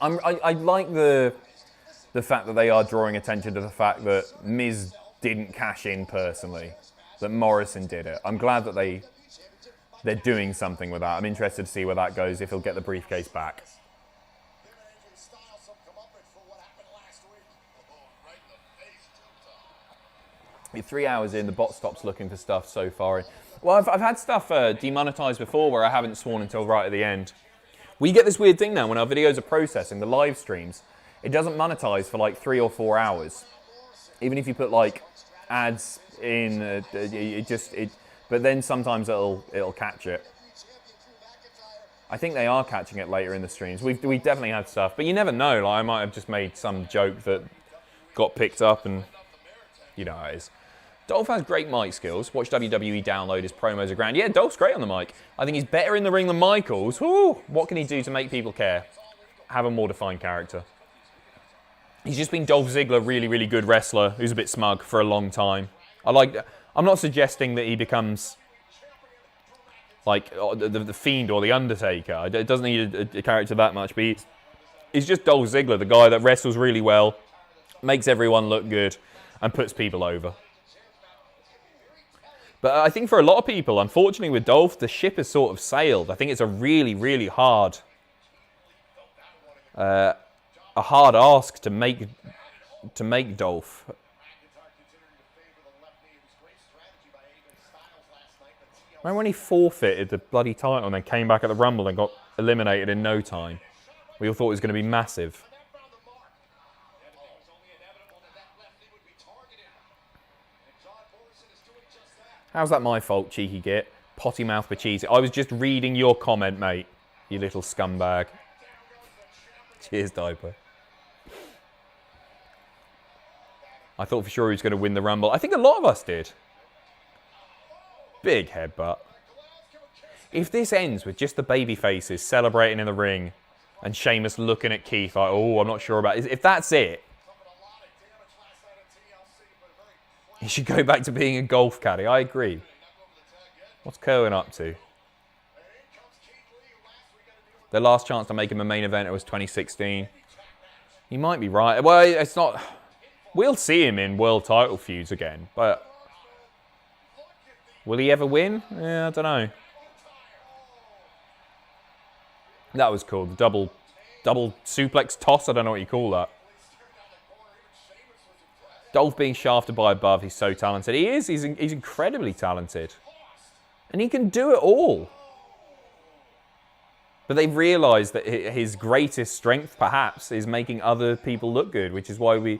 I like the fact that they are drawing attention to the fact that Miz didn't cash in personally. That Morrison did it. I'm glad that they're doing something with that. I'm interested to see where that goes, if he'll get the briefcase back. You're 3 hours in, the bot stops looking for stuff so far. Well, I've had stuff demonetized before where I haven't sworn until right at the end. We get this weird thing now when our videos are processing, the live streams, it doesn't monetize for like 3 or 4 hours. Even if you put like ads in, but then sometimes it'll catch it. I think they are catching it later in the streams. We definitely had stuff, but you never know. Like I might have just made some joke that got picked up, and you know how it is. Dolph has great mic skills. Watch WWE download his promos are grand. Yeah, Dolph's great on the mic. I think he's better in the ring than Michaels. Woo! What can he do to make people care? Have a more defined character. He's just been Dolph Ziggler, really, really good wrestler who's a bit smug for a long time. I'm not suggesting that he becomes like the Fiend or the Undertaker. It doesn't need a character that much, but he's just Dolph Ziggler, the guy that wrestles really well, makes everyone look good, and puts people over. But I think for a lot of people, unfortunately with Dolph, the ship has sort of sailed. I think it's a really, really hard ask to make Dolph. Remember when he forfeited the bloody title and then came back at the Rumble and got eliminated in no time? We all thought it was going to be massive. How's that my fault, cheeky git? Potty mouth Pacitti. I was just reading your comment, mate. You little scumbag. Cheers, Diaper. I thought for sure he was going to win the Rumble. I think a lot of us did. Big headbutt. If this ends with just the baby faces celebrating in the ring and Sheamus looking at Keith like, oh, I'm not sure about it. If that's it, he should go back to being a golf caddy. I agree. What's Kerwin up to? Their last chance to make him a main eventer was 2016. He might be right. Well, it's not... We'll see him in world title feuds again, but... Will he ever win? Yeah, I don't know. That was cool. The double suplex toss. I don't know what you call that. Dolph being shafted by above. He's so talented. He is. He's incredibly talented. And he can do it all. But they've realised that his greatest strength, perhaps, is making other people look good, which is why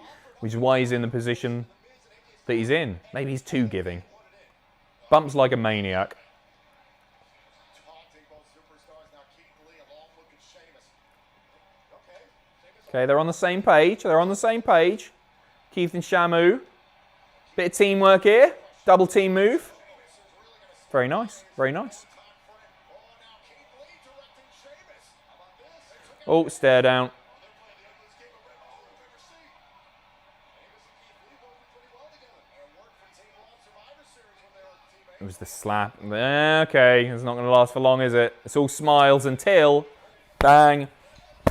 he's in the position that he's in. Maybe he's too giving. Bumps like a maniac. Okay, they're on the same page. They're on the same page. Keith and Shamu. Bit of teamwork here. Double team move. Very nice. Very nice. Oh, stare down. It was the slap. Okay, it's not going to last for long, is it? It's all smiles until... Bang.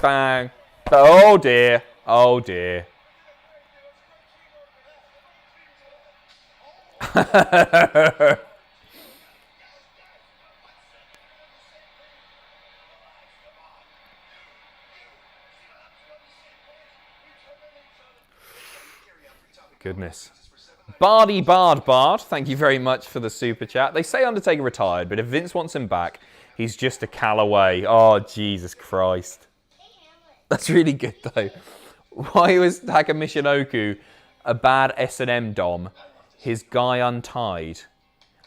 Bang. Oh dear. Oh dear. Goodness. Bard, thank you very much for the super chat. They say Undertaker retired, but if Vince wants him back, he's just a cal away. Oh, Jesus Christ. That's really good, though. Why was Taka Michinoku a bad S&M dom? His guy untied.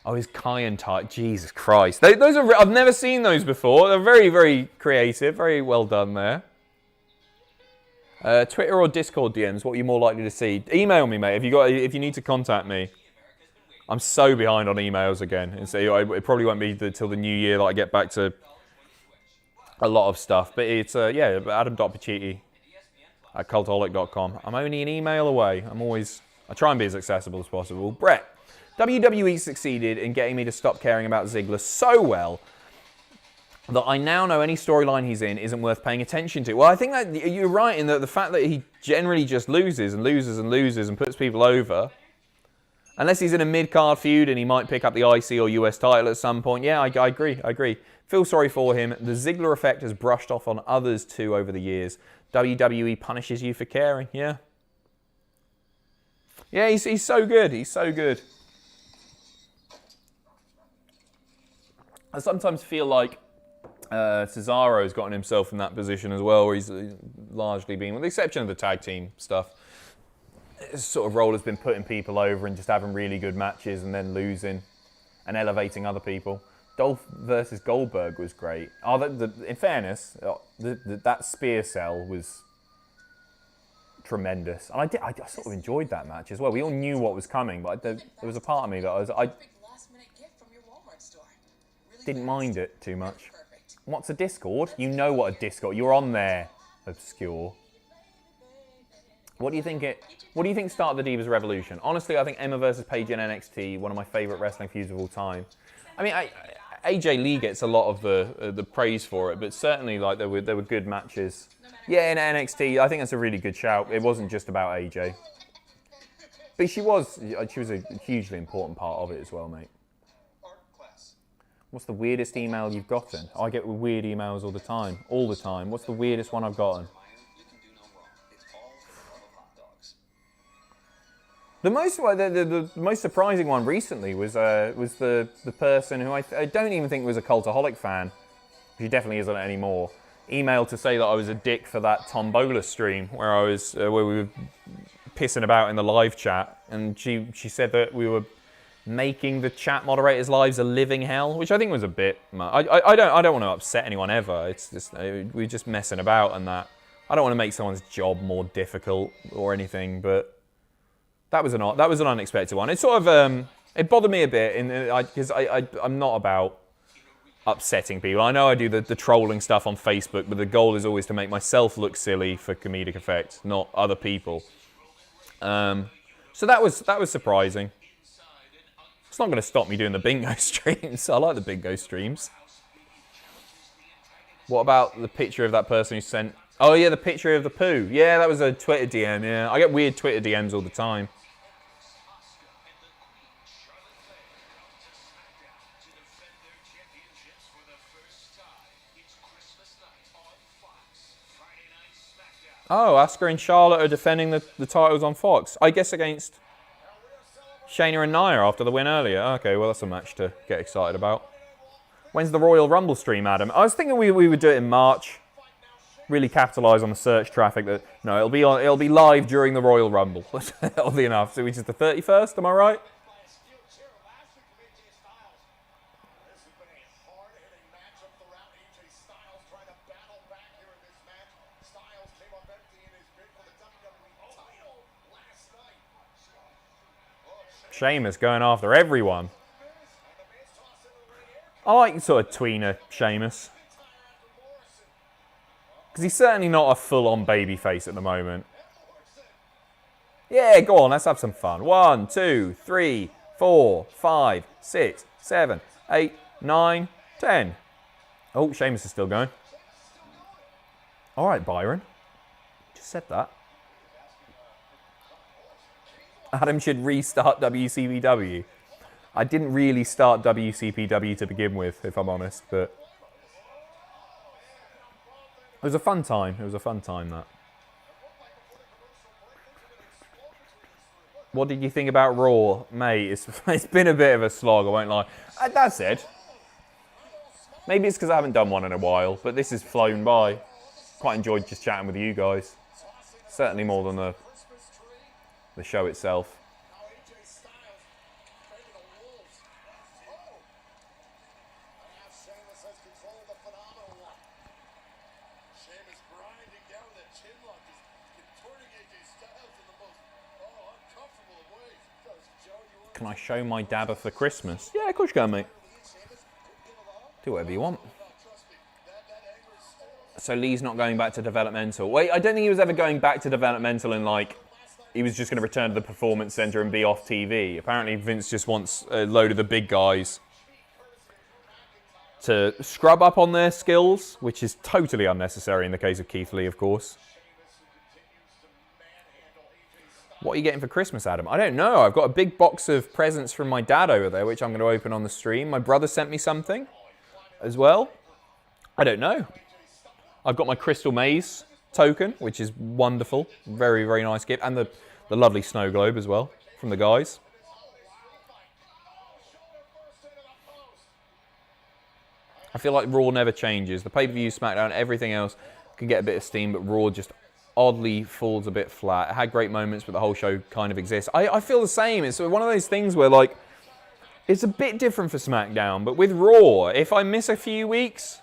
Oh, his Kai untied. Jesus Christ. Those are... I've never seen those before. They're very, very creative. Very well done there. Twitter or Discord DMs, what are you more likely to see? Email me, mate, if you need to contact me. I'm so behind on emails again. And so it probably won't be till the new year that I get back to a lot of stuff. But it's, yeah, adam.pacitti at cultaholic.com. I'm only an email away. I try and be as accessible as possible. Brett, WWE succeeded in getting me to stop caring about Ziggler so well that I now know any storyline he's in isn't worth paying attention to. Well, I think that you're right in that the fact that he generally just loses and loses and loses and puts people over, unless he's in a mid-card feud and he might pick up the IC or US title at some point. Yeah, I agree. Feel sorry for him. The Ziggler effect has brushed off on others too over the years. WWE punishes you for caring. Yeah. Yeah, he's so good. He's so good. I sometimes feel like Cesaro's gotten himself in that position as well, where he's largely been, with the exception of the tag team stuff, his sort of role has been putting people over and just having really good matches and then losing and elevating other people. Dolph versus Goldberg was great. In fairness, that spear cell was tremendous, and I sort of enjoyed that match as well. We all knew what was coming, but there was a part of me that I didn't mind it too much. What's a Discord? You know what a Discord. You're on there, obscure. What do you think started the Divas Revolution? Honestly, I think Emma versus Paige in NXT, one of my favourite wrestling feuds of all time. I mean, AJ Lee gets a lot of the praise for it, but certainly like there were good matches. Yeah, in NXT, I think that's a really good shout. It wasn't just about AJ, but she was a hugely important part of it as well, mate. What's the weirdest email you've gotten? I get weird emails all the time. What's the weirdest one I've gotten? The most surprising one recently was the person who I don't even think was a Cultaholic fan. She definitely isn't anymore. Emailed to say that I was a dick for that Tombola stream where we were pissing about in the live chat, and she said that we were making the chat moderators' lives a living hell, which I think was a bit much. I don't want to upset anyone ever. It's just we're just messing about and that. I don't want to make someone's job more difficult or anything, but that was an unexpected one. It sort of it bothered me a bit because I'm not about upsetting people. I know I do the trolling stuff on Facebook, but the goal is always to make myself look silly for comedic effect, not other people. So that was surprising. It's not going to stop me doing the bingo streams. I like the bingo streams. What about the picture of that person who sent... Oh, yeah, the picture of the poo. Yeah, that was a Twitter DM, yeah. I get weird Twitter DMs all the time. Oh, Asuka and Charlotte are defending the titles on Fox. I guess against Shayna and Nia after the win earlier. Okay, well, that's a match to get excited about. When's the Royal Rumble stream, Adam? I was thinking we would do it in March. Really capitalise on the search traffic. No, it'll be live during the Royal Rumble. That'll be enough. So which is the 31st, am I right? Sheamus going after everyone. I like sort of tweener Sheamus. Because he's certainly not a full-on babyface at the moment. Yeah, go on, let's have some fun. 1, 2, 3, 4, 5, 6, 7, 8, 9, 10. Oh, Sheamus is still going. All right, Byron. Just said that. Adam should restart WCPW. I didn't really start WCPW to begin with, if I'm honest, but it was a fun time. It was a fun time, that. What did you think about Raw? Mate, it's been a bit of a slog, I won't lie. That said, maybe it's because I haven't done one in a while, but this has flown by. Quite enjoyed just chatting with you guys. Certainly more than the show itself. Can I show my dabber for Christmas? Yeah, of course you can, mate. Do whatever you want. So Lee's not going back to developmental. Wait, I don't think he was ever going back to developmental and like he was just going to return to the Performance Center and be off TV. Apparently Vince just wants a load of the big guys to scrub up on their skills, which is totally unnecessary in the case of Keith Lee, of course. What are you getting for Christmas, Adam? I don't know. I've got a big box of presents from my dad over there, which I'm going to open on the stream. My brother sent me something as well. I don't know. I've got my Crystal Maze token, which is wonderful. Very, very nice gift. And the lovely snow globe as well from the guys. I feel like Raw never changes. The pay-per-view, SmackDown, everything else can get a bit of steam, but Raw just oddly falls a bit flat. It had great moments, but the whole show kind of exists. I feel the same. It's one of those things where, like, it's a bit different for SmackDown, but with Raw, if I miss a few weeks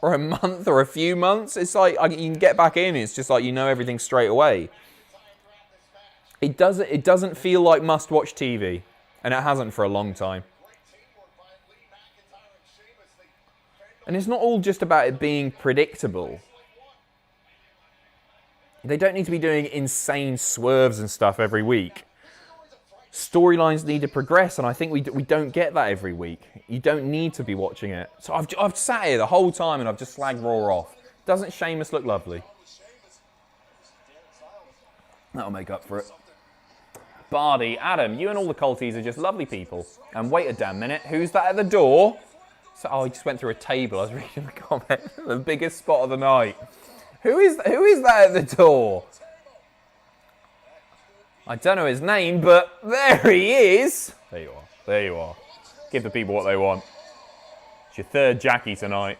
or a month or a few months, it's like you can get back in. It's just like you know everything straight away. It doesn't feel like must-watch TV, and it hasn't for a long time. And it's not all just about it being predictable. They don't need to be doing insane swerves and stuff every week. Storylines need to progress, and I think we don't get that every week. You don't need to be watching it. So I've sat here the whole time and I've just slagged Raw off. Doesn't Sheamus look lovely? That'll make up for it. Bardi, Adam, you and all the culties are just lovely people. And wait a damn minute, who's that at the door? So, he just went through a table. I was reading the comment. The biggest spot of the night. Who is that at the door? I don't know his name, but there he is. There you are. There you are. Give the people what they want. It's your third Jackie tonight.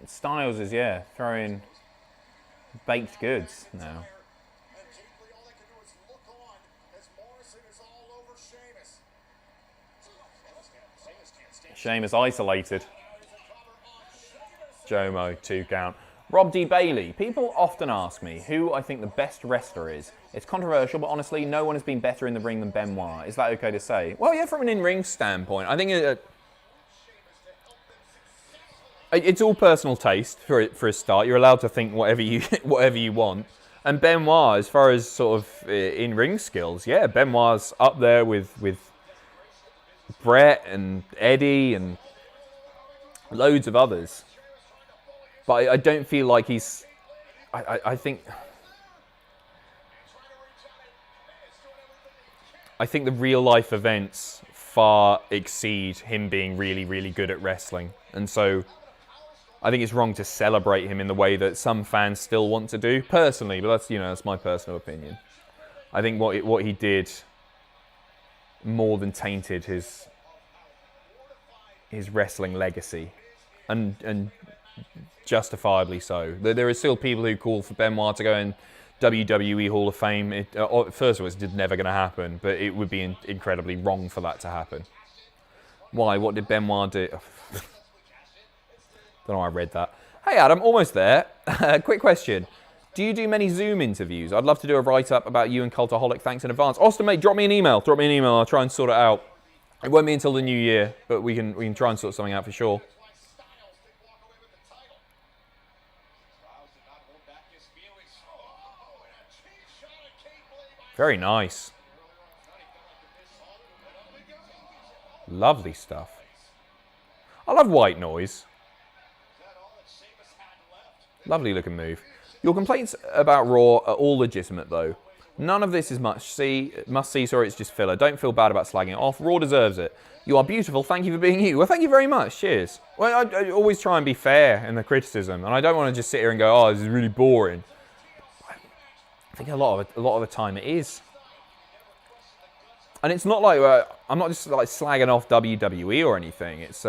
Styles is, throwing baked goods now. Sheamus isolated. Jomo, 2 count. Rob D. Bailey. People often ask me who I think the best wrestler is. It's controversial, but honestly, no one has been better in the ring than Benoit. Is that okay to say? Well, yeah, from an in-ring standpoint. I think It's all personal taste for a start. You're allowed to think whatever you want. And Benoit, as far as sort of in-ring skills, yeah, Benoit's up there with Brett and Eddie and loads of others. But I don't feel like he's... I think the real-life events far exceed him being really, really good at wrestling. And so I think it's wrong to celebrate him in the way that some fans still want to do, personally. But that's my personal opinion. I think what he did more than tainted his wrestling legacy, and justifiably so. There are still people who call for Benoit to go in WWE Hall of Fame. First of all, it's never going to happen, but it would be incredibly wrong for that to happen. Why? What did Benoit do? Don't know why I read that. Hey Adam, almost there. Quick question. Do you do many Zoom interviews? I'd love to do a write-up about you and Cultaholic. Thanks in advance. Austin, mate, drop me an email. I'll try and sort it out. It won't be until the new year, but we can try and sort something out for sure. Very nice. Lovely stuff. I love white noise. Lovely looking move. Your complaints about Raw are all legitimate though. None of this is must see, sorry, it's just filler. Don't feel bad about slagging it off. Raw deserves it. You are beautiful. Thank you for being you. Well, thank you very much. Cheers. Well, I always try and be fair in the criticism, and I don't want to just sit here and go, oh, this is really boring. I think a lot of the time it is. And it's not like, I'm not just like slagging off WWE or anything. It's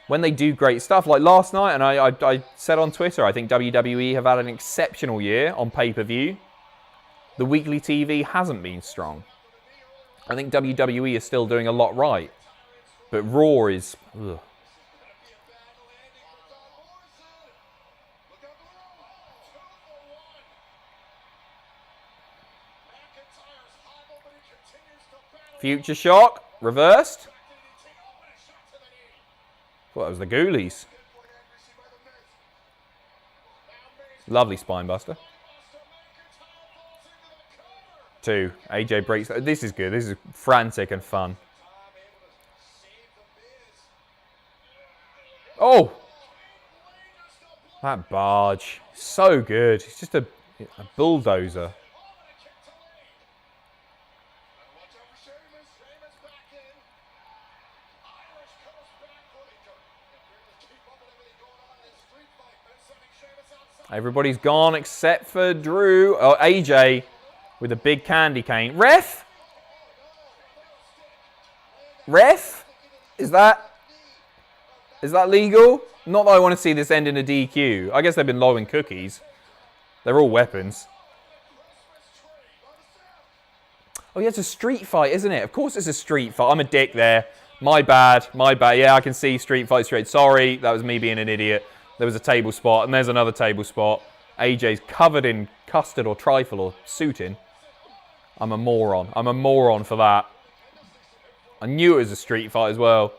when they do great stuff. Like last night, and I said on Twitter, I think WWE have had an exceptional year on pay-per-view. The weekly TV hasn't been strong. I think WWE is still doing a lot right. But Raw is... Ugh. Future shock. Reversed. Thought that was the Ghoulies. Lovely spinebuster. 2. AJ breaks. This is good. This is frantic and fun. Oh! That barge. So good. It's just a bulldozer. Everybody's gone except for Drew. Oh, AJ with a big candy cane. Ref? Ref? Is that legal? Not that I want to see this end in a DQ. I guess they've been lowing cookies. They're all weapons. Oh, yeah, it's a street fight, isn't it? Of course it's a street fight. I'm a dick there. My bad. Yeah, I can see street fight straight. Sorry, that was me being an idiot. There was a table spot, and there's another table spot. AJ's covered in custard or trifle or suiting. I'm a moron. I'm a moron for that. I knew it was a street fight as well.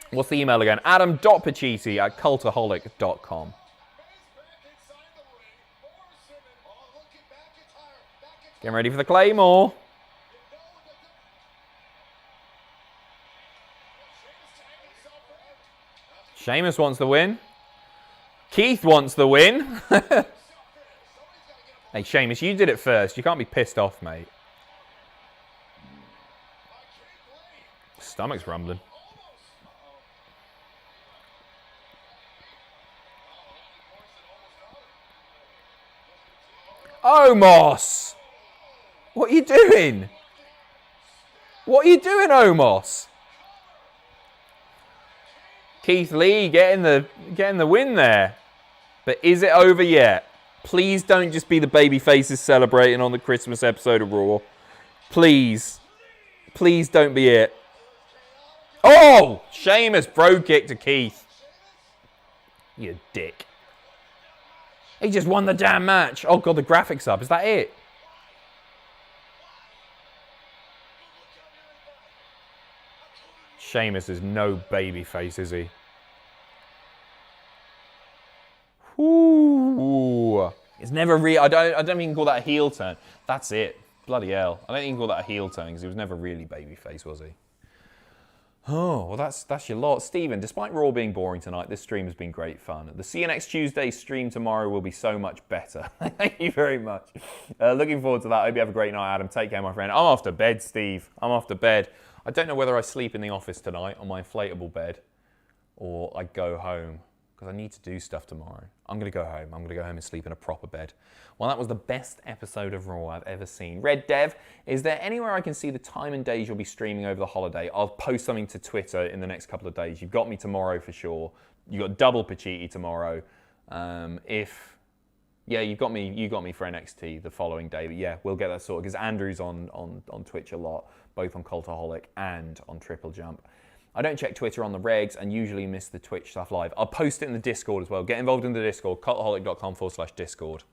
What's the email again? adam.pacitti@cultaholic.com. Getting ready for the Claymore. Sheamus wants the win. Keith wants the win. Hey, Sheamus, you did it first. You can't be pissed off, mate. Stomach's rumbling. Omos! What are you doing? What are you doing, Omos? Keith Lee getting the win there. But is it over yet? Please don't just be the baby faces celebrating on the Christmas episode of Raw. Please. Please don't be it. Oh! Sheamus bro kick to Keith. You dick. He just won the damn match. Oh god, the graphics up. Is that it? Sheamus is no babyface, is he? Ooh. It's never really. I don't even call that a heel turn. That's it. Bloody hell. I don't even call that a heel turn because he was never really babyface, was he? Oh, well, that's your lot. Stephen, despite Raw being boring tonight, this stream has been great fun. The See You Next Tuesday stream tomorrow will be so much better. Thank you very much. Looking forward to that. I hope you have a great night, Adam. Take care, my friend. I'm off to bed, Steve. I'm off to bed. I don't know whether I sleep in the office tonight on my inflatable bed or I go home because I need to do stuff tomorrow. I'm going to go home. I'm going to go home and sleep in a proper bed. Well, that was the best episode of Raw I've ever seen. Red Dev, is there anywhere I can see the time and days you'll be streaming over the holiday? I'll post something to Twitter in the next couple of days. You've got me tomorrow for sure. You got double Pacitti tomorrow. Yeah, you got me for NXT the following day. But yeah, we'll get that sorted because Andrew's on Twitch a lot, both on Cultaholic and on Triple Jump. I don't check Twitter on the regs and usually miss the Twitch stuff live. I'll post it in the Discord as well. Get involved in the Discord, cultaholic.com/Discord.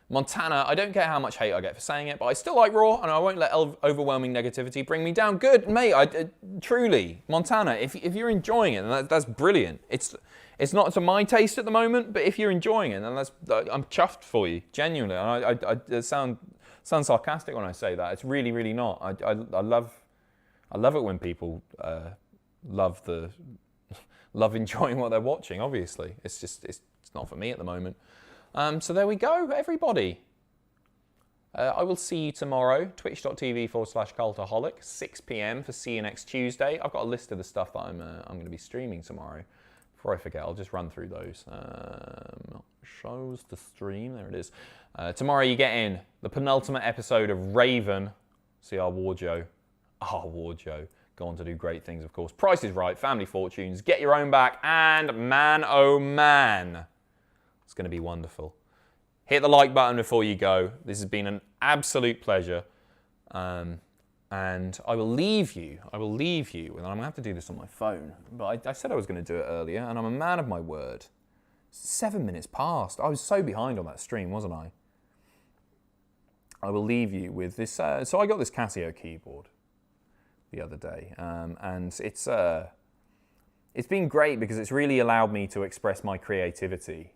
Montana, I don't care how much hate I get for saying it, but I still like Raw, and I won't let overwhelming negativity bring me down. Good, mate. Truly, Montana, if you're enjoying it, then that's brilliant. It's not to my taste at the moment, but if you're enjoying it, then I'm chuffed for you, genuinely. And I sound sarcastic when I say that. It's really, really not. I love it when people love enjoying what they're watching. Obviously, it's not for me at the moment. So there we go, everybody. I will see you tomorrow, twitch.tv/Cultaholic, 6 p.m. for See You Next Tuesday. I've got a list of the stuff that I'm going to be streaming tomorrow. Before I forget, I'll just run through those. Shows to stream, there it is. Tomorrow you get in the penultimate episode of Raven. See our Warjo. Go on to do great things, of course. Price is Right, Family Fortunes, Get Your Own Back, and Man Oh Man. It's going to be wonderful. Hit the like button before you go. This has been an absolute pleasure. And I will leave you. And I'm going to have to do this on my phone. But I said I was going to do it earlier, and I'm a man of my word. 7 minutes past. I was so behind on that stream, wasn't I? I will leave you with this. So I got this Casio keyboard the other day. And it's been great because it's really allowed me to express my creativity.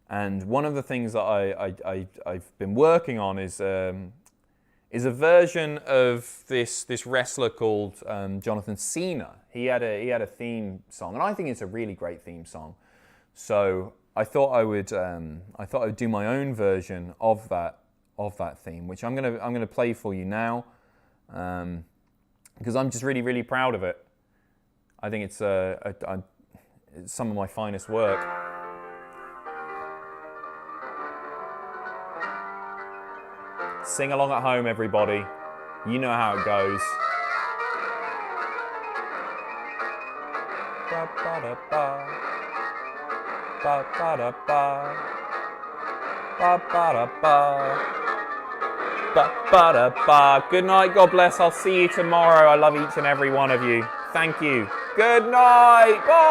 And one of the things that I've been working on is a version of this wressler called Jonathan Cena. He had a theme song, and I think it's a really great theme song. So I thought I would do my own version of that theme, which I'm gonna play for you now, because I'm just really, really proud of it. I think it's some of my finest work. Sing along at home, everybody. You know how it goes. Ba ba da ba. Ba ba da ba. Ba ba da ba. Ba ba da ba. Good night, God bless. I'll see you tomorrow. I love each and every one of you. Thank you. Good night. Bye.